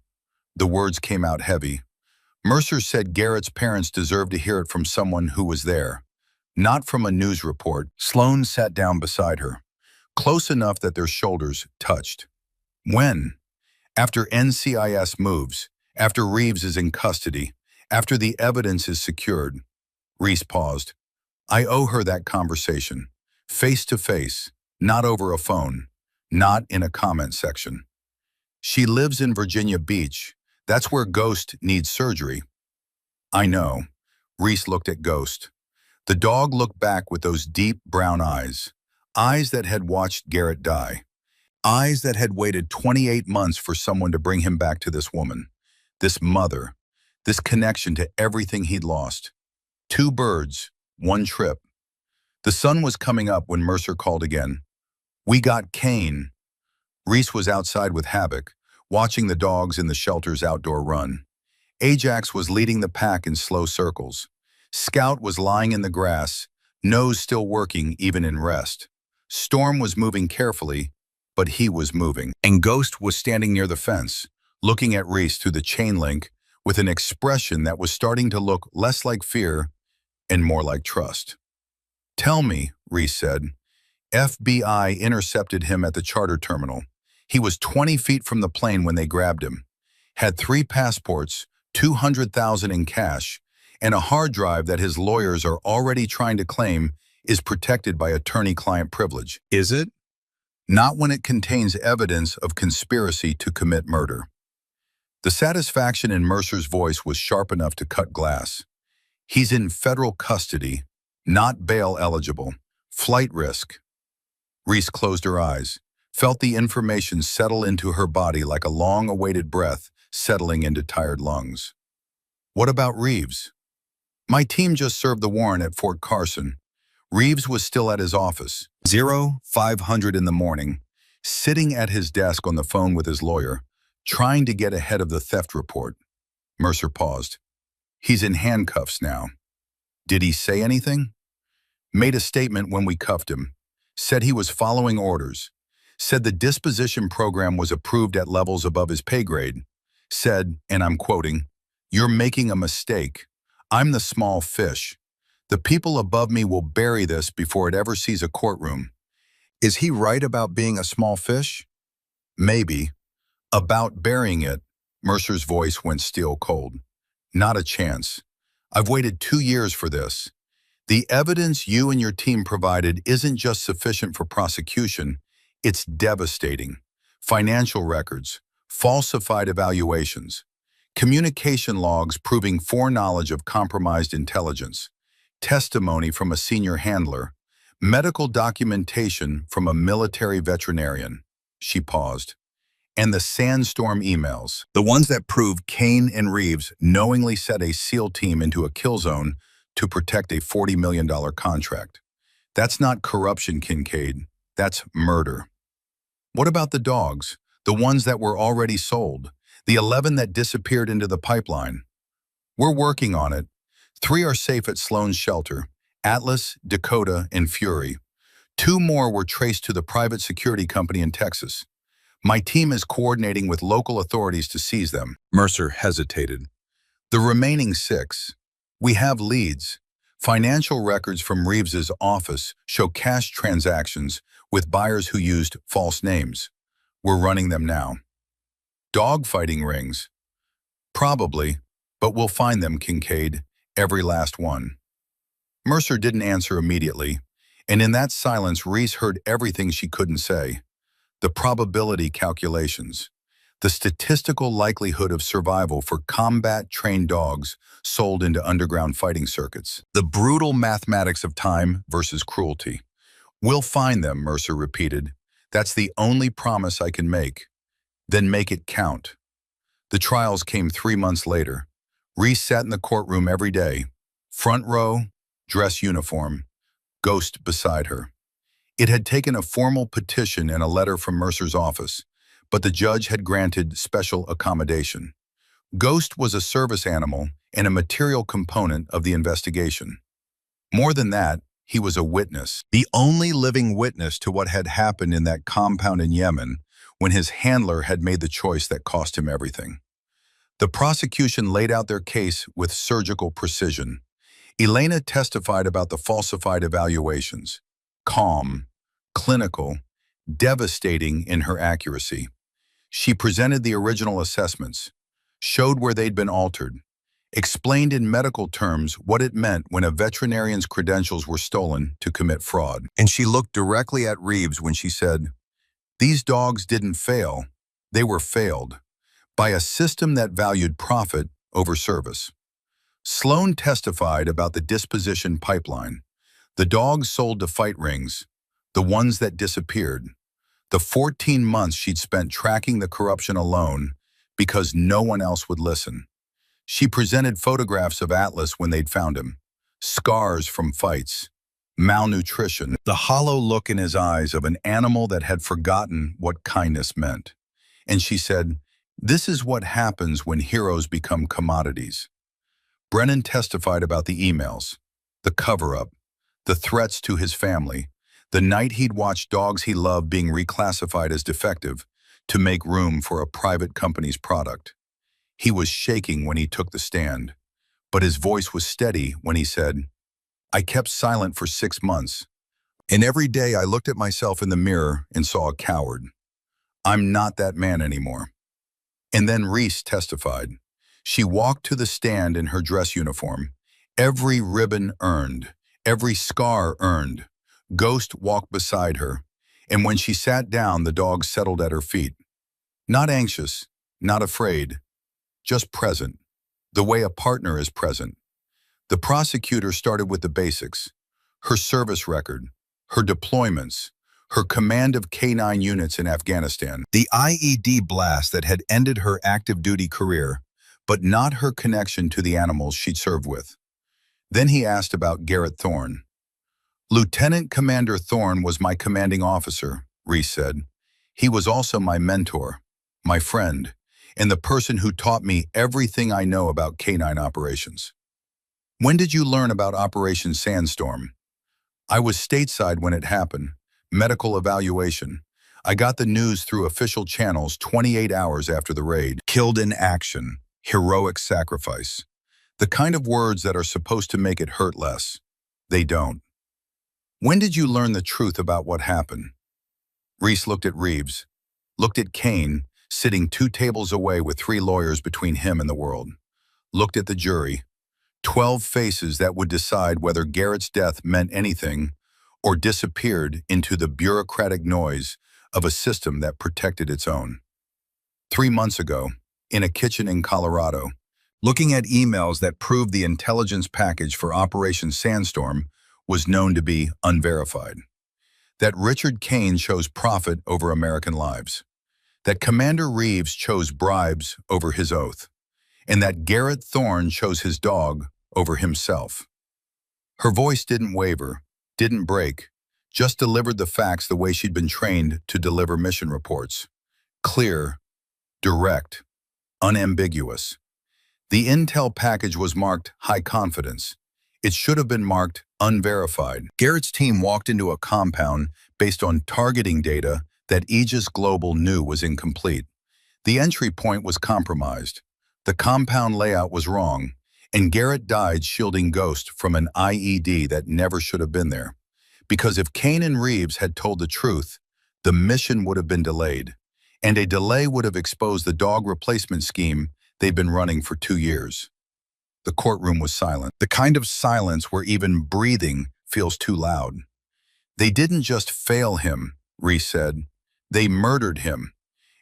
The words came out heavy. Mercer said Garrett's parents deserved to hear it from someone who was there, not from a news report. Sloane sat down beside her, close enough that their shoulders touched. When? After NCIS moves, after Reeves is in custody, after the evidence is secured. Reese paused. I owe her that conversation, face to face, not over a phone, not in a comment section. She lives in Virginia Beach. That's where Ghost needs surgery. I know. Reese looked at Ghost. The dog looked back with those deep brown eyes that had watched Garrett die, eyes that had waited 28 months for someone to bring him back to this woman, this mother, this connection to everything he'd lost. 2 birds, 1 trip. The sun was coming up when Mercer called again. We got Kane. Reese was outside with Havoc, watching the dogs in the shelter's outdoor run. Ajax was leading the pack in slow circles. Scout was lying in the grass, nose still working even in rest. Storm was moving carefully, but he was moving. And Ghost was standing near the fence, looking at Reese through the chain link with an expression that was starting to look less like fear and more like trust. Tell me, Reese said. FBI intercepted him at the charter terminal. He was 20 feet from the plane when they grabbed him. Had 3 passports, $200,000 in cash, and a hard drive that his lawyers are already trying to claim is protected by attorney-client privilege. Is it? Not when it contains evidence of conspiracy to commit murder. The satisfaction in Mercer's voice was sharp enough to cut glass. He's in federal custody, not bail eligible, flight risk. Reese closed her eyes, felt the information settle into her body like a long-awaited breath settling into tired lungs. What about Reeves? My team just served the warrant at Fort Carson. Reeves was still at his office, 0500 in the morning, sitting at his desk on the phone with his lawyer, trying to get ahead of the theft report. Mercer paused. He's in handcuffs now. Did he say anything? Made a statement when we cuffed him. Said he was following orders. Said the disposition program was approved at levels above his pay grade. Said, and I'm quoting, "You're making a mistake. I'm the small fish. The people above me will bury this before it ever sees a courtroom." Is he right about being a small fish? Maybe. About burying it, Mercer's voice went steel cold. Not a chance. I've waited 2 years for this. The evidence you and your team provided isn't just sufficient for prosecution, it's devastating. Financial records, falsified evaluations, communication logs proving foreknowledge of compromised intelligence, testimony from a senior handler, medical documentation from a military veterinarian. She paused. And the sandstorm emails, the ones that proved Kane and Reeves knowingly set a SEAL team into a kill zone to protect a $40 million contract. That's not corruption, Kincaid. That's murder. What about the dogs? The ones that were already sold? The 11 that disappeared into the pipeline? We're working on it. 3 are safe at Sloan's shelter: Atlas, Dakota, and Fury. 2 more were traced to the private security company in Texas. My team is coordinating with local authorities to seize them. Mercer hesitated. The remaining 6. We have leads. Financial records from Reeves's office show cash transactions with buyers who used false names. We're running them now. Dogfighting rings? Probably, but we'll find them, Kincaid, every last one. Mercer didn't answer immediately, and in that silence Reese heard everything she couldn't say. The probability calculations, the statistical likelihood of survival for combat-trained dogs sold into underground fighting circuits, the brutal mathematics of time versus cruelty. We'll find them, Mercer repeated. That's the only promise I can make. Then make it count. The trials came 3 months later. Reese sat in the courtroom every day. Front row, dress uniform, Ghost beside her. It had taken a formal petition and a letter from Mercer's office, but the judge had granted special accommodation. Ghost was a service animal and a material component of the investigation. More than that, he was a witness, the only living witness to what had happened in that compound in Yemen when his handler had made the choice that cost him everything. The prosecution laid out their case with surgical precision. Elena testified about the falsified evaluations, calm, clinical, devastating in her accuracy. She presented the original assessments, showed where they'd been altered, explained in medical terms what it meant when a veterinarian's credentials were stolen to commit fraud. And she looked directly at Reeves when she said, "These dogs didn't fail, they were failed by a system that valued profit over service." Sloan testified about the disposition pipeline, the dogs sold to fight rings, the ones that disappeared, the 14 months she'd spent tracking the corruption alone because no one else would listen. She presented photographs of Atlas when they'd found him, scars from fights, malnutrition, the hollow look in his eyes of an animal that had forgotten what kindness meant. And she said, "This is what happens when heroes become commodities." Brennan testified about the emails, the cover-up, the threats to his family, the night he'd watched dogs he loved being reclassified as defective to make room for a private company's product. He was shaking when he took the stand, but his voice was steady when he said, "I kept silent for 6 months, and every day I looked at myself in the mirror and saw a coward. I'm not that man anymore." And then Reese testified. She walked to the stand in her dress uniform, every ribbon earned, every scar earned. Ghost walked beside her, and when she sat down, the dog settled at her feet. Not anxious, not afraid, just present, the way a partner is present. The prosecutor started with the basics: her service record, her deployments, her command of K-9 units in Afghanistan, the IED blast that had ended her active duty career, but not her connection to the animals she'd served with. Then he asked about Garrett Thorne. "Lieutenant Commander Thorne was my commanding officer," Reese said. "He was also my mentor, my friend, and the person who taught me everything I know about K-9 operations." "When did you learn about Operation Sandstorm?" "I was stateside when it happened. Medical evaluation. I got the news through official channels 28 hours after the raid. Killed in action. Heroic sacrifice. The kind of words that are supposed to make it hurt less. They don't." "When did you learn the truth about what happened?" Reese looked at Reeves, looked at Kane, sitting 2 tables away with 3 lawyers between him and the world, looked at the jury, 12 faces that would decide whether Garrett's death meant anything or disappeared into the bureaucratic noise of a system that protected its own. 3 months ago, in a kitchen in Colorado, looking at emails that proved the intelligence package for Operation Sandstorm was known to be unverified. That Richard Kane chose profit over American lives. That Commander Reeves chose bribes over his oath. And that Garrett Thorne chose his dog over himself. Her voice didn't waver, didn't break, just delivered the facts the way she'd been trained to deliver mission reports. Clear, direct, unambiguous. The intel package was marked high confidence. It should have been marked unverified. Garrett's team walked into a compound based on targeting data that Aegis Global knew was incomplete. The entry point was compromised. The compound layout was wrong, and Garrett died shielding Ghost from an IED that never should have been there. Because if Kane and Reeves had told the truth, the mission would have been delayed, and a delay would have exposed the dog replacement scheme they've been running for 2 years. The courtroom was silent, the kind of silence where even breathing feels too loud. They didn't just fail him, Reese said. They murdered him.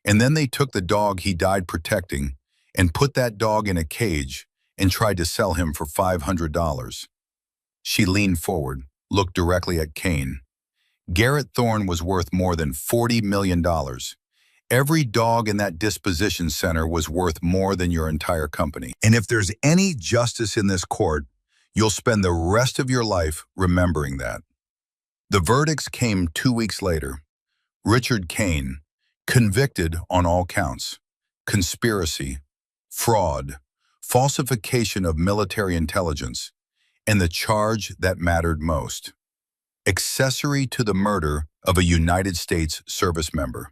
And then they took the dog he died protecting and put that dog in a cage and tried to sell him for $500. She leaned forward, looked directly at Kane. Garrett Thorne was worth more than $40 million. Every dog in that disposition center was worth more than your entire company. And if there's any justice in this court, you'll spend the rest of your life remembering that. The verdicts came 2 weeks later. Richard Kane, convicted on all counts: conspiracy, fraud, falsification of military intelligence, and the charge that mattered most: accessory to the murder of a United States service member.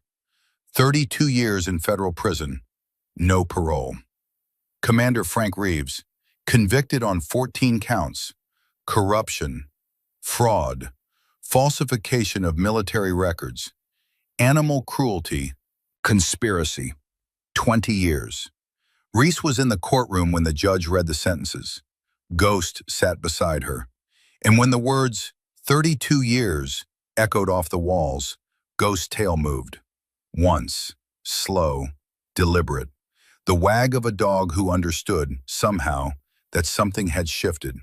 32 years in federal prison, no parole. Commander Frank Reeves, convicted on 14 counts: corruption, fraud, falsification of military records, animal cruelty, conspiracy. 20 years. Reese was in the courtroom when the judge read the sentences. Ghost sat beside her. And when the words 32 years echoed off the walls, Ghost's tail moved. Once, slow, deliberate. The wag of a dog who understood, somehow, that something had shifted,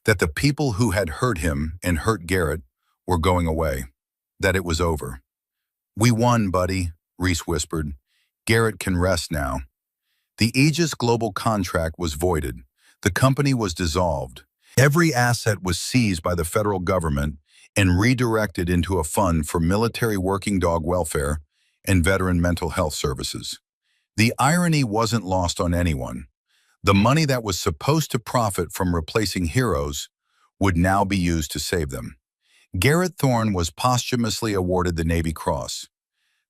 that the people who had hurt him and hurt Garrett were going away, that it was over. "We won, buddy," Reese whispered. "Garrett can rest now." The Aegis Global contract was voided. The company was dissolved. Every asset was seized by the federal government and redirected into a fund for military working dog welfare and veteran mental health services. The irony wasn't lost on anyone. The money that was supposed to profit from replacing heroes would now be used to save them. Garrett Thorne was posthumously awarded the Navy Cross,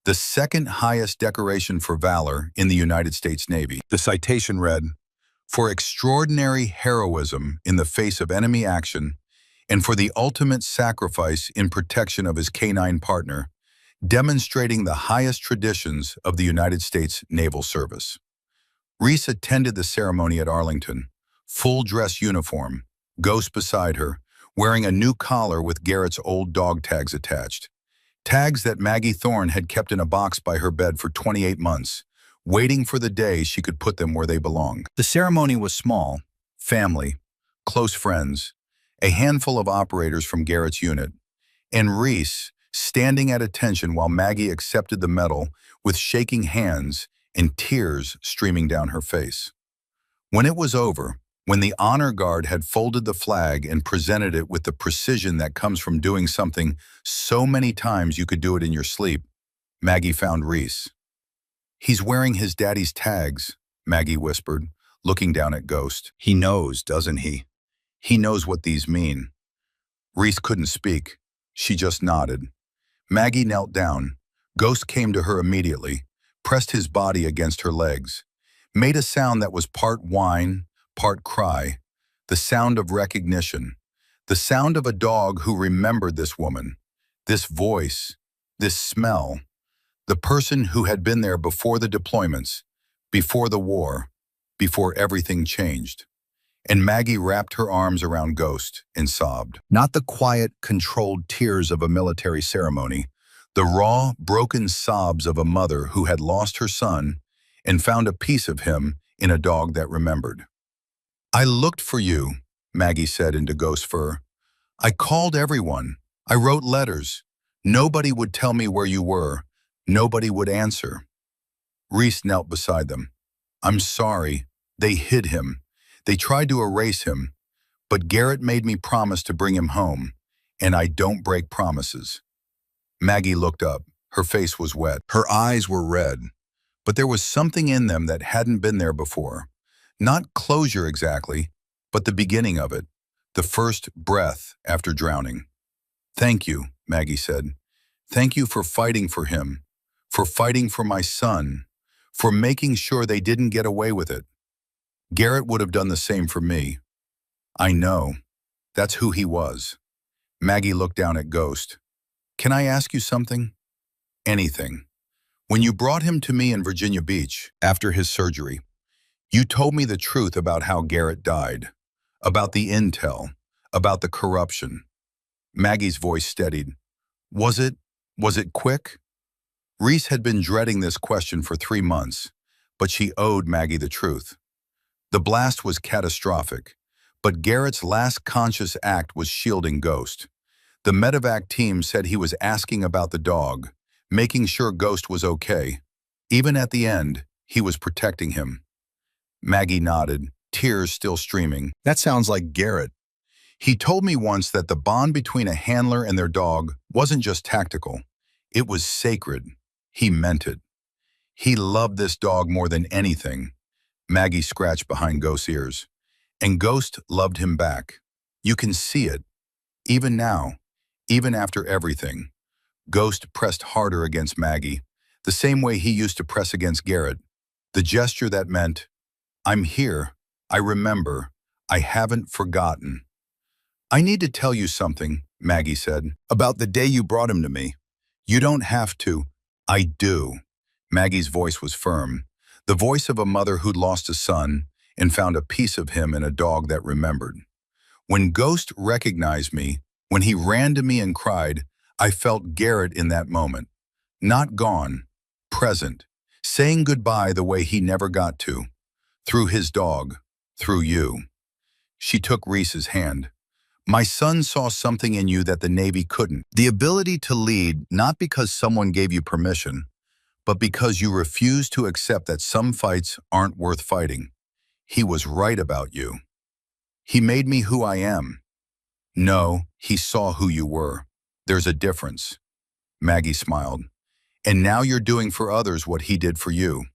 the second highest decoration for valor in the United States Navy. The citation read, "For extraordinary heroism in the face of enemy action and for the ultimate sacrifice in protection of his canine partner, demonstrating the highest traditions of the United States Naval Service." Reese attended the ceremony at Arlington, full dress uniform, Ghost beside her, wearing a new collar with Garrett's old dog tags attached. Tags that Maggie Thorne had kept in a box by her bed for 28 months, waiting for the day she could put them where they belonged. The ceremony was small: family, close friends, a handful of operators from Garrett's unit, and Reese standing at attention while Maggie accepted the medal with shaking hands and tears streaming down her face. When it was over, when the honor guard had folded the flag and presented it with the precision that comes from doing something so many times you could do it in your sleep, Maggie found Reese. "He's wearing his daddy's tags," Maggie whispered, looking down at Ghost. "He knows, doesn't he? He knows what these mean." Reese couldn't speak. She just nodded. Maggie knelt down. Ghost came to her immediately, pressed his body against her legs, made a sound that was part whine, part cry, the sound of recognition, the sound of a dog who remembered this woman, this voice, this smell, the person who had been there before the deployments, before the war, before everything changed. And Maggie wrapped her arms around Ghost and sobbed. Not the quiet, controlled tears of a military ceremony, the raw, broken sobs of a mother who had lost her son and found a piece of him in a dog that remembered. "I looked for you," Maggie said into Ghost's fur. "I called everyone. I wrote letters. Nobody would tell me where you were. Nobody would answer." Reese knelt beside them. "I'm sorry. They hid him. They tried to erase him. But Garrett made me promise to bring him home, and I don't break promises." Maggie looked up. Her face was wet. Her eyes were red. But there was something in them that hadn't been there before. Not closure exactly, but the beginning of it, the first breath after drowning. Thank you, Maggie said. Thank you for fighting for him, for fighting for my son, for making sure they didn't get away with it. Garrett would have done the same for me. I know. That's who he was. Maggie looked down at Ghost. Can I ask you something? Anything. When you brought him to me in Virginia Beach after his surgery, you told me the truth about how Garrett died, about the intel, about the corruption. Maggie's voice steadied. Was it quick? Reese had been dreading this question for 3 months, but she owed Maggie the truth. The blast was catastrophic, but Garrett's last conscious act was shielding Ghost. The medevac team said he was asking about the dog, making sure Ghost was okay. Even at the end, he was protecting him. Maggie nodded, tears still streaming. That sounds like Garrett. He told me once that the bond between a handler and their dog wasn't just tactical. It was sacred. He meant it. He loved this dog more than anything. Maggie scratched behind Ghost's ears. And Ghost loved him back. You can see it. Even now, even after everything. Ghost pressed harder against Maggie, the same way he used to press against Garrett. The gesture that meant, I'm here, I remember, I haven't forgotten. I need to tell you something, Maggie said, about the day you brought him to me. You don't have to. I do. Maggie's voice was firm, the voice of a mother who'd lost a son and found a piece of him in a dog that remembered. When Ghost recognized me, when he ran to me and cried, I felt Garrett in that moment. Not gone, present, saying goodbye the way he never got to. Through his dog, through you. She took Reese's hand. My son saw something in you that the Navy couldn't. The ability to lead, not because someone gave you permission, but because you refused to accept that some fights aren't worth fighting. He was right about you. He made me who I am. No, he saw who you were. There's a difference. Maggie smiled. And now you're doing for others what he did for you.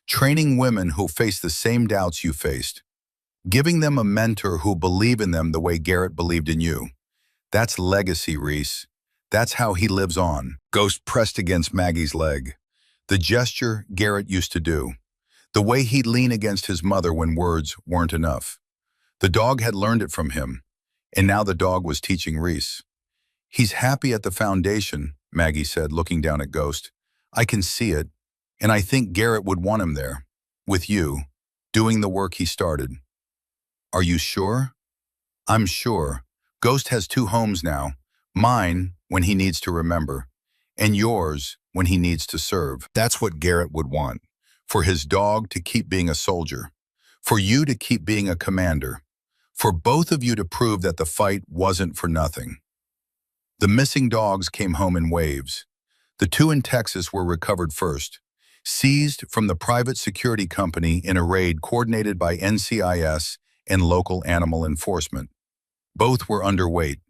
Training women who face the same doubts you faced. Giving them a mentor who'll believe in them the way Garrett believed in you. That's legacy, Reese. That's how he lives on. Ghost pressed against Maggie's leg. The gesture Garrett used to do. The way he'd lean against his mother when words weren't enough. The dog had learned it from him, and now the dog was teaching Reese. He's happy at the foundation, Maggie said, looking down at Ghost. I can see it, and I think Garrett would want him there, with you, doing the work he started. Are you sure? I'm sure. Ghost has 2 homes now, mine when he needs to remember, and yours when he needs to serve. That's what Garrett would want, for his dog to keep being a soldier, for you to keep being a commander, for both of you to prove that the fight wasn't for nothing. The missing dogs came home in waves. The 2 in Texas were recovered first, seized from the private security company in a raid coordinated by NCIS and local animal enforcement. Both were underweight.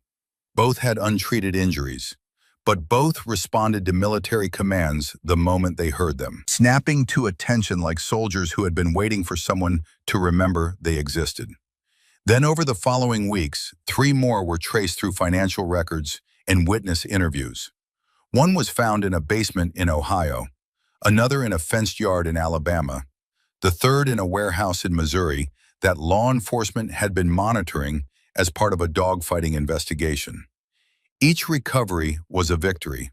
Both had untreated injuries. But both responded to military commands the moment they heard them, snapping to attention like soldiers who had been waiting for someone to remember they existed. Then over the following weeks, 3 more were traced through financial records and witness interviews. One was found in a basement in Ohio, another in a fenced yard in Alabama, the third in a warehouse in Missouri that law enforcement had been monitoring as part of a dogfighting investigation. Each recovery was a victory.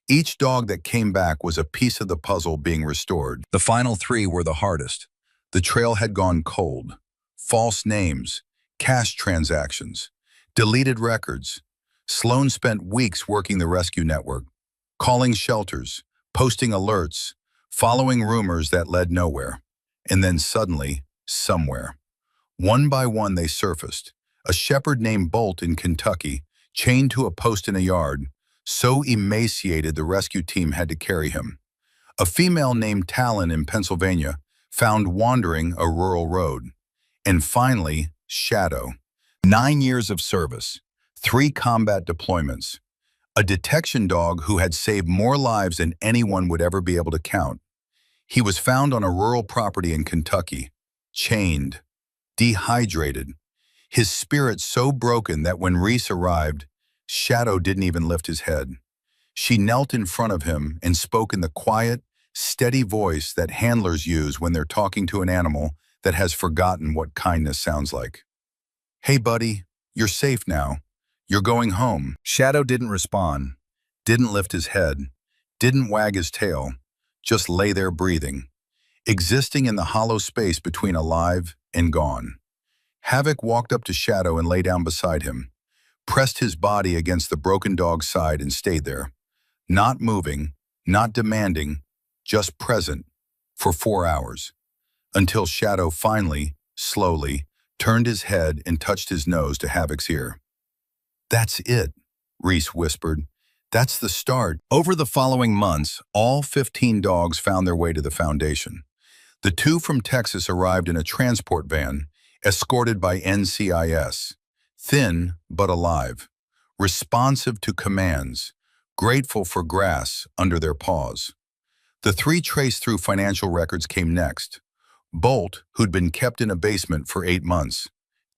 Each dog that came back was a piece of the puzzle being restored. The final 3 were the hardest. The trail had gone cold. False names, cash transactions, deleted records. Sloan spent weeks working the rescue network, calling shelters, posting alerts, following rumors that led nowhere. And then suddenly, somewhere, one by one they surfaced. A shepherd named Bolt in Kentucky, chained to a post in a yard, so emaciated the rescue team had to carry him. A female named Talon in Pennsylvania, found wandering a rural road. And finally, Shadow. 9 years of service, 3 combat deployments, a detection dog who had saved more lives than anyone would ever be able to count. He was found on a rural property in Kentucky, chained, dehydrated, his spirit so broken that when Reese arrived, Shadow didn't even lift his head. She knelt in front of him and spoke in the quiet, steady voice that handlers use when they're talking to an animal that has forgotten what kindness sounds like. "Hey, buddy, you're safe now. You're going home." Shadow didn't respond, didn't lift his head, didn't wag his tail, just lay there breathing, existing in the hollow space between alive and gone. Havoc walked up to Shadow and lay down beside him, pressed his body against the broken dog's side and stayed there, not moving, not demanding, just present, for 4 hours, until Shadow finally, slowly, turned his head and touched his nose to Havoc's ear. "That's it," Reese whispered. "That's the start." Over the following months, all 15 dogs found their way to the foundation. The 2 from Texas arrived in a transport van, escorted by NCIS, thin but alive, responsive to commands, grateful for grass under their paws. The 3 traced through financial records came next. Bolt, who'd been kept in a basement for 8 months.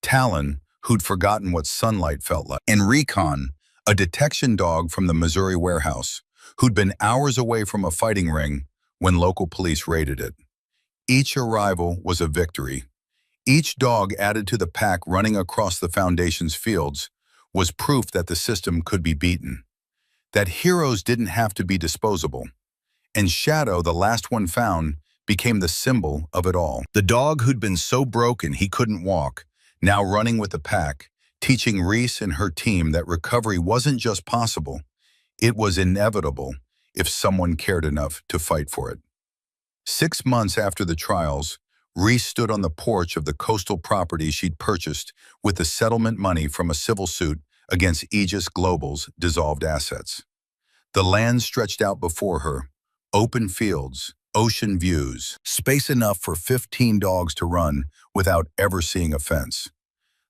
Talon, who'd forgotten what sunlight felt like. And Recon, a detection dog from the Missouri warehouse, who'd been hours away from a fighting ring when local police raided it. Each arrival was a victory. Each dog added to the pack running across the Foundation's fields was proof that the system could be beaten, that heroes didn't have to be disposable. And Shadow, the last one found, became the symbol of it all. The dog who'd been so broken he couldn't walk, now running with the pack, teaching Reese and her team that recovery wasn't just possible, it was inevitable if someone cared enough to fight for it. 6 months after the trials, Reese stood on the porch of the coastal property she'd purchased with the settlement money from a civil suit against Aegis Global's dissolved assets. The land stretched out before her, open fields, ocean views, space enough for 15 dogs to run without ever seeing a fence.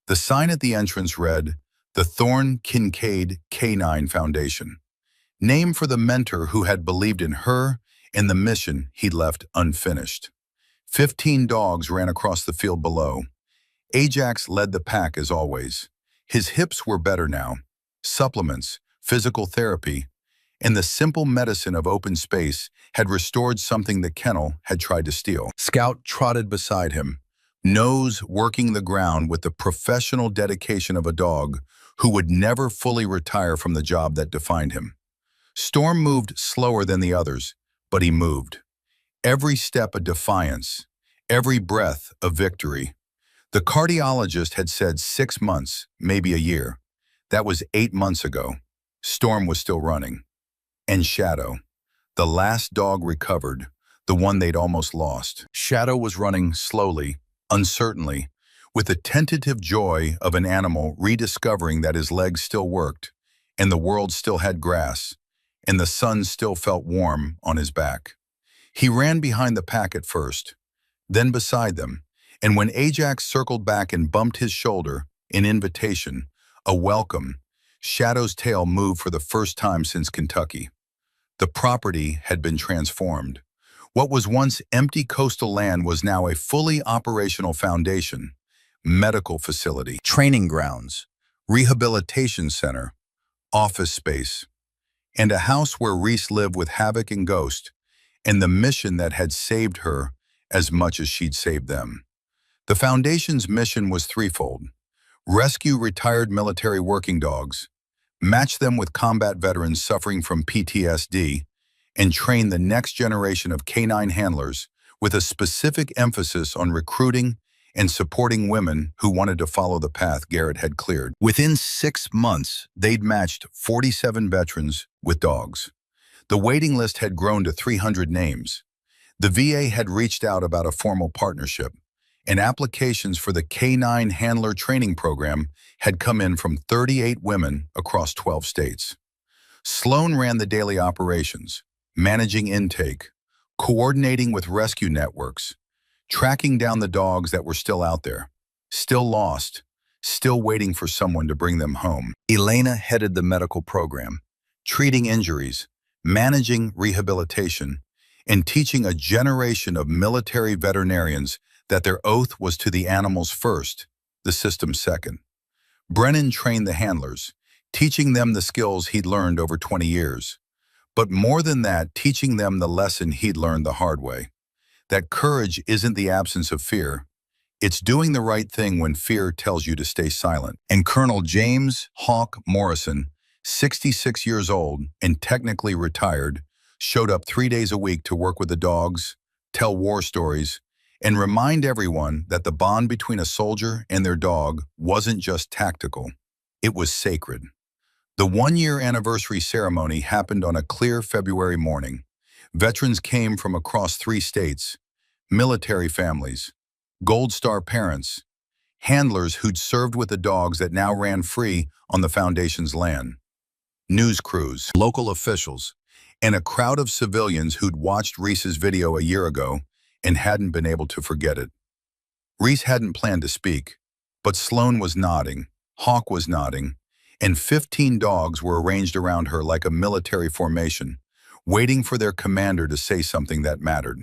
The sign at the entrance read, "The Thorne Kincaid Canine Foundation," named for the mentor who had believed in her and the mission he'd left unfinished. 15 dogs ran across the field below. Ajax led the pack as always. His hips were better now. Supplements, physical therapy, and the simple medicine of open space had restored something the kennel had tried to steal. Scout trotted beside him, nose working the ground with the professional dedication of a dog who would never fully retire from the job that defined him. Storm moved slower than the others, but he moved. Every step a defiance, every breath a victory. The cardiologist had said 6 months, maybe a year. That was 8 months ago. Storm was still running. And Shadow, the last dog recovered, the one they'd almost lost. Shadow was running slowly, uncertainly, with the tentative joy of an animal rediscovering that his legs still worked, and the world still had grass, and the sun still felt warm on his back. He ran behind the pack at first, then beside them, and when Ajax circled back and bumped his shoulder, an invitation, a welcome, Shadow's tail moved for the first time since Kentucky. The property had been transformed. What was once empty coastal land was now a fully operational foundation, medical facility, training grounds, rehabilitation center, office space, and a house where Reese lived with Havoc and Ghost, and the mission that had saved her as much as she'd saved them. The Foundation's mission was threefold: rescue retired military working dogs, match them with combat veterans suffering from PTSD, and train the next generation of canine handlers with a specific emphasis on recruiting and supporting women who wanted to follow the path Garrett had cleared. Within 6 months, they'd matched 47 veterans with dogs. The waiting list had grown to 300 names. The VA had reached out about a formal partnership, and applications for the Canine Handler Training Program had come in from 38 women across 12 states. Sloan ran the daily operations, managing intake, coordinating with rescue networks, tracking down the dogs that were still out there, still lost, still waiting for someone to bring them home. Elena headed the medical program, treating injuries, managing rehabilitation, and teaching a generation of military veterinarians that their oath was to the animals first, the system second. Brennan trained the handlers, teaching them the skills he'd learned over 20 years. But more than that, teaching them the lesson he'd learned the hard way. That courage isn't the absence of fear. It's doing the right thing when fear tells you to stay silent. And Colonel James Hawk Morrison, 66 years old and technically retired, showed up 3 days a week to work with the dogs, tell war stories, and remind everyone that the bond between a soldier and their dog wasn't just tactical. It was sacred. The one-year anniversary ceremony happened on a clear February morning. Veterans came from across 3 states, military families, Gold Star parents, handlers who'd served with the dogs that now ran free on the Foundation's land, news crews, local officials, and a crowd of civilians who'd watched Reese's video a year ago and hadn't been able to forget it. Reese hadn't planned to speak, but Sloan was nodding, Hawk was nodding, and 15 dogs were arranged around her like a military formation, waiting for their commander to say something that mattered.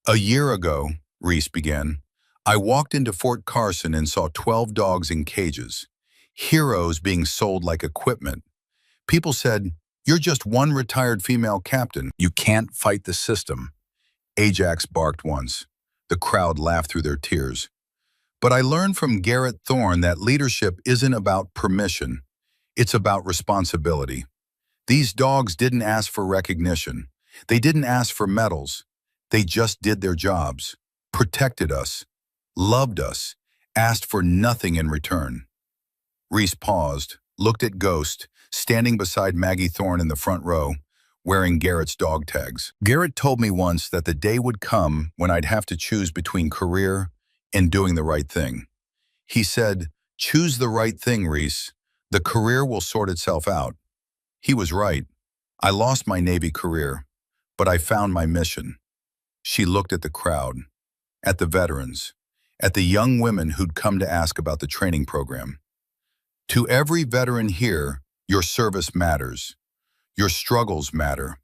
"A year ago," Reese began, "I walked into Fort Carson and saw 12 dogs in cages, heroes being sold like equipment. People said, 'You're just one retired female captain. You can't fight the system.'" Ajax barked once. The crowd laughed through their tears. "But I learned from Garrett Thorne that leadership isn't about permission. It's about responsibility. These dogs didn't ask for recognition. They didn't ask for medals. They just did their jobs, protected us, loved us, asked for nothing in return." Reese paused, looked at Ghost, standing beside Maggie Thorne in the front row, wearing Garrett's dog tags. "Garrett told me once that the day would come when I'd have to choose between career and doing the right thing. He said, 'Choose the right thing, Reese. The career will sort itself out.' He was right. I lost my Navy career, but I found my mission." She looked at the crowd, at the veterans, at the young women who'd come to ask about the training program. "To every veteran here, your service matters. Your struggles matter.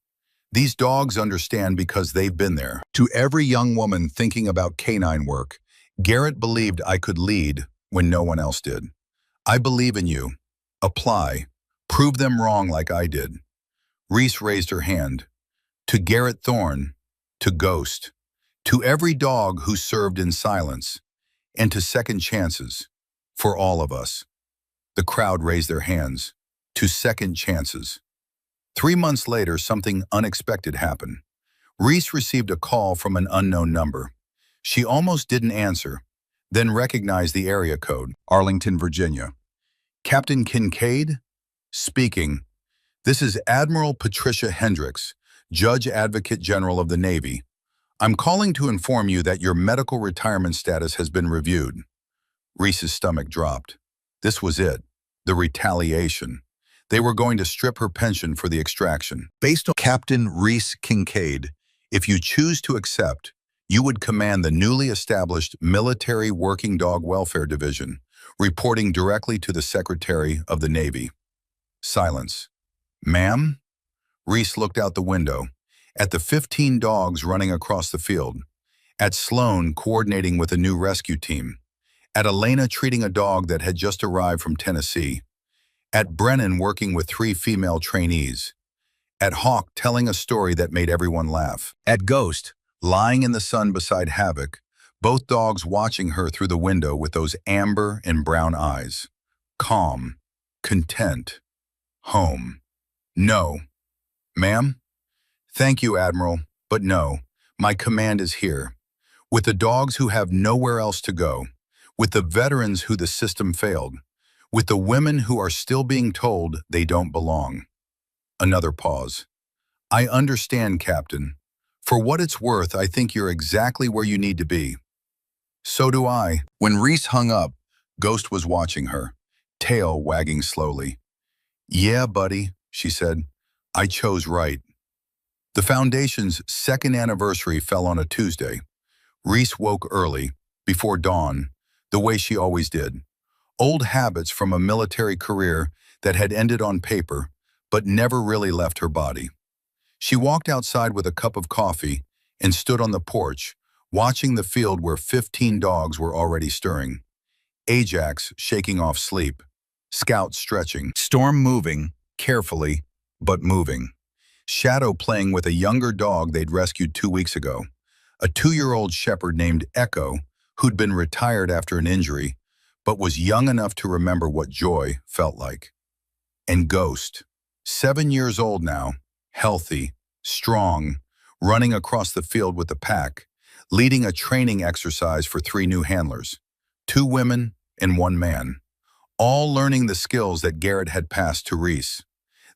These dogs understand because they've been there. To every young woman thinking about canine work, Garrett believed I could lead when no one else did. I believe in you. Apply. Prove them wrong like I did." Reese raised her hand. "To Garrett Thorne, to Ghost, to every dog who served in silence, and to second chances, for all of us." The crowd raised their hands. To second chances. 3 months later, something unexpected happened. Reese received a call from an unknown number. She almost didn't answer, then recognized the area code. "Arlington, Virginia. Captain Kincaid? Speaking. This is Admiral Patricia Hendricks, Judge Advocate General of the Navy. I'm calling to inform you that your medical retirement status has been reviewed." Reese's stomach dropped. This was it. The retaliation. They were going to strip her pension for the extraction. "Based on Captain Reese Kincaid, if you choose to accept, you would command the newly established Military Working Dog Welfare Division, reporting directly to the Secretary of the Navy." Silence. "Ma'am?" Reese looked out the window, at the 15 dogs running across the field, at Sloan coordinating with a new rescue team, at Elena treating a dog that had just arrived from Tennessee, at Brennan working with 3 female trainees, at Hawk telling a story that made everyone laugh, at Ghost lying in the sun beside Havoc, both dogs watching her through the window with those amber and brown eyes. Calm, content, home. "No." "Ma'am?" "Thank you, Admiral, but no. My command is here. With the dogs who have nowhere else to go, with the veterans who the system failed, with the women who are still being told they don't belong." Another pause. "I understand, Captain. For what it's worth, I think you're exactly where you need to be." "So do I." When Reese hung up, Ghost was watching her, tail wagging slowly. "Yeah, buddy," she said. "I chose right." The Foundation's 2nd anniversary fell on a Tuesday. Reese woke early, before dawn, the way she always did. Old habits from a military career that had ended on paper, but never really left her body. She walked outside with a cup of coffee and stood on the porch, watching the field where 15 dogs were already stirring. Ajax shaking off sleep, Scout stretching, Storm moving, carefully, but moving. Shadow playing with a younger dog they'd rescued 2 weeks ago, a 2-year-old shepherd named Echo, who'd been retired after an injury, but was young enough to remember what joy felt like. And Ghost, 7 years old now, healthy, strong, running across the field with the pack, leading a training exercise for 3 new handlers, 2 women and 1 man, all learning the skills that Garrett had passed to Reese,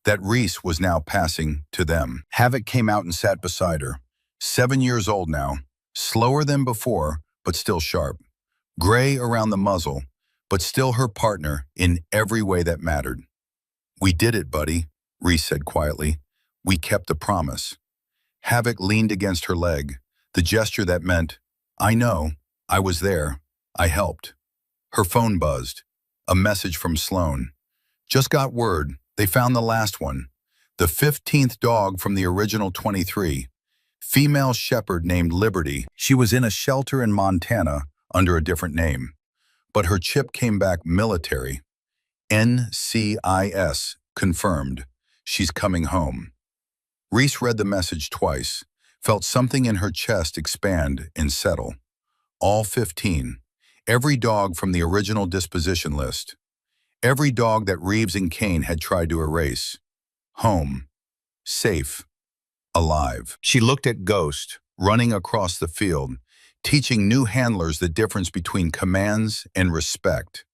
that Reese was now passing to them. Havoc came out and sat beside her, 7 years old now, slower than before, but still sharp, gray around the muzzle, but still her partner in every way that mattered. "We did it, buddy," Reese said quietly. "We kept the promise." Havoc leaned against her leg, the gesture that meant, "I know, I was there, I helped." Her phone buzzed. A message from Sloan. "Just got word, they found the last one. The 15th dog from the original 23. Female shepherd named Liberty. She was in a shelter in Montana under a different name. But her chip came back military. NCIS, confirmed. She's coming home." Reese read the message twice, felt something in her chest expand and settle. All 15. Every dog from the original disposition list. Every dog that Reeves and Kane had tried to erase. Home. Safe. Alive. She looked at Ghost, running across the field, teaching new handlers the difference between commands and respect,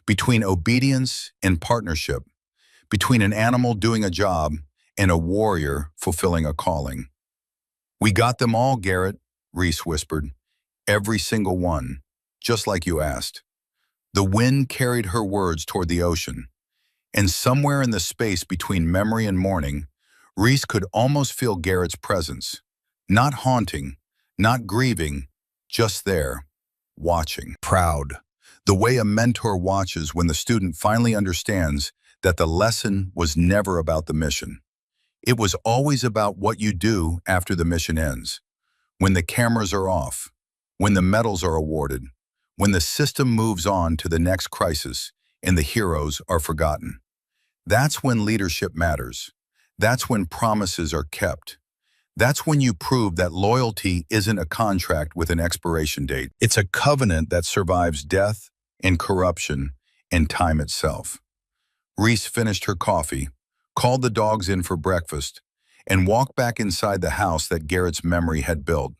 between obedience and partnership, between an animal doing a job and a warrior fulfilling a calling. "We got them all, Garrett," Reese whispered. "Every single one, just like you asked." The wind carried her words toward the ocean, and somewhere in the space between memory and morning, Reese could almost feel Garrett's presence, not haunting, not grieving, just there, watching. Proud, the way a mentor watches when the student finally understands that the lesson was never about the mission. It was always about what you do after the mission ends, when the cameras are off, when the medals are awarded, when the system moves on to the next crisis and the heroes are forgotten. That's when leadership matters. That's when promises are kept. That's when you prove that loyalty isn't a contract with an expiration date. It's a covenant that survives death and corruption and time itself. Reese finished her coffee, called the dogs in for breakfast, and walked back inside the house that Garrett's memory had built,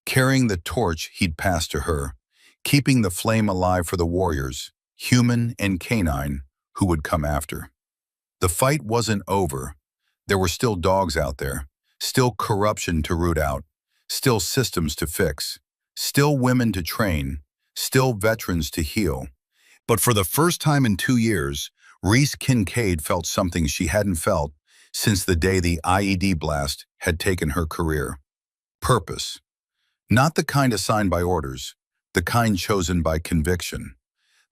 carrying the torch he'd passed to her, keeping the flame alive for the warriors, human and canine, who would come after. The fight wasn't over. There were still dogs out there, still corruption to root out, still systems to fix, still women to train, still veterans to heal. But for the first time in 2 years, Reese Kincaid felt something she hadn't felt since the day the IED blast had taken her career. Purpose. Not the kind assigned by orders, the kind chosen by conviction.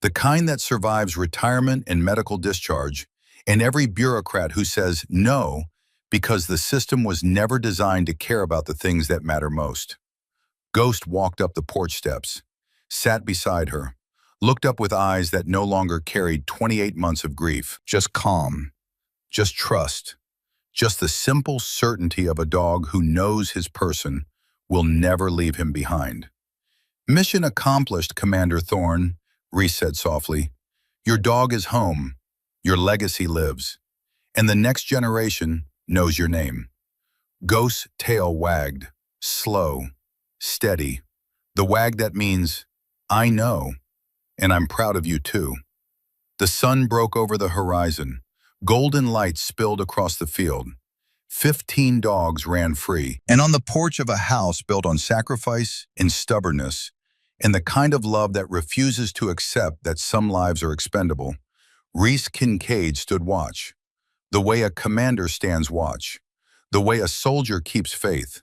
The kind that survives retirement and medical discharge, and every bureaucrat who says no because the system was never designed to care about the things that matter most. Ghost walked up the porch steps, sat beside her, looked up with eyes that no longer carried 28 months of grief. Just calm, just trust, just the simple certainty of a dog who knows his person will never leave him behind. "Mission accomplished, Commander Thorne," Reese said softly. "Your dog is home. Your legacy lives. And the next generation knows your name." Ghost's tail wagged, slow, steady. The wag that means, "I know, and I'm proud of you too." The sun broke over the horizon. Golden light spilled across the field. 15 dogs ran free. And on the porch of a house built on sacrifice and stubbornness, and the kind of love that refuses to accept that some lives are expendable, Reese Kincaid stood watch. The way a commander stands watch. The way a soldier keeps faith.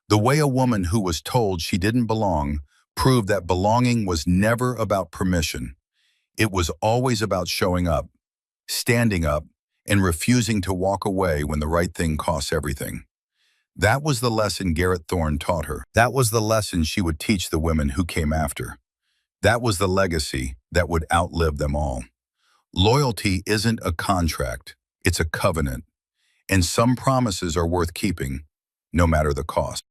The way a woman who was told she didn't belong proved that belonging was never about permission. It was always about showing up, standing up, and refusing to walk away when the right thing costs everything. That was the lesson Garrett Thorne taught her. That was the lesson she would teach the women who came after. That was the legacy that would outlive them all. Loyalty isn't a contract, it's a covenant, and some promises are worth keeping, no matter the cost.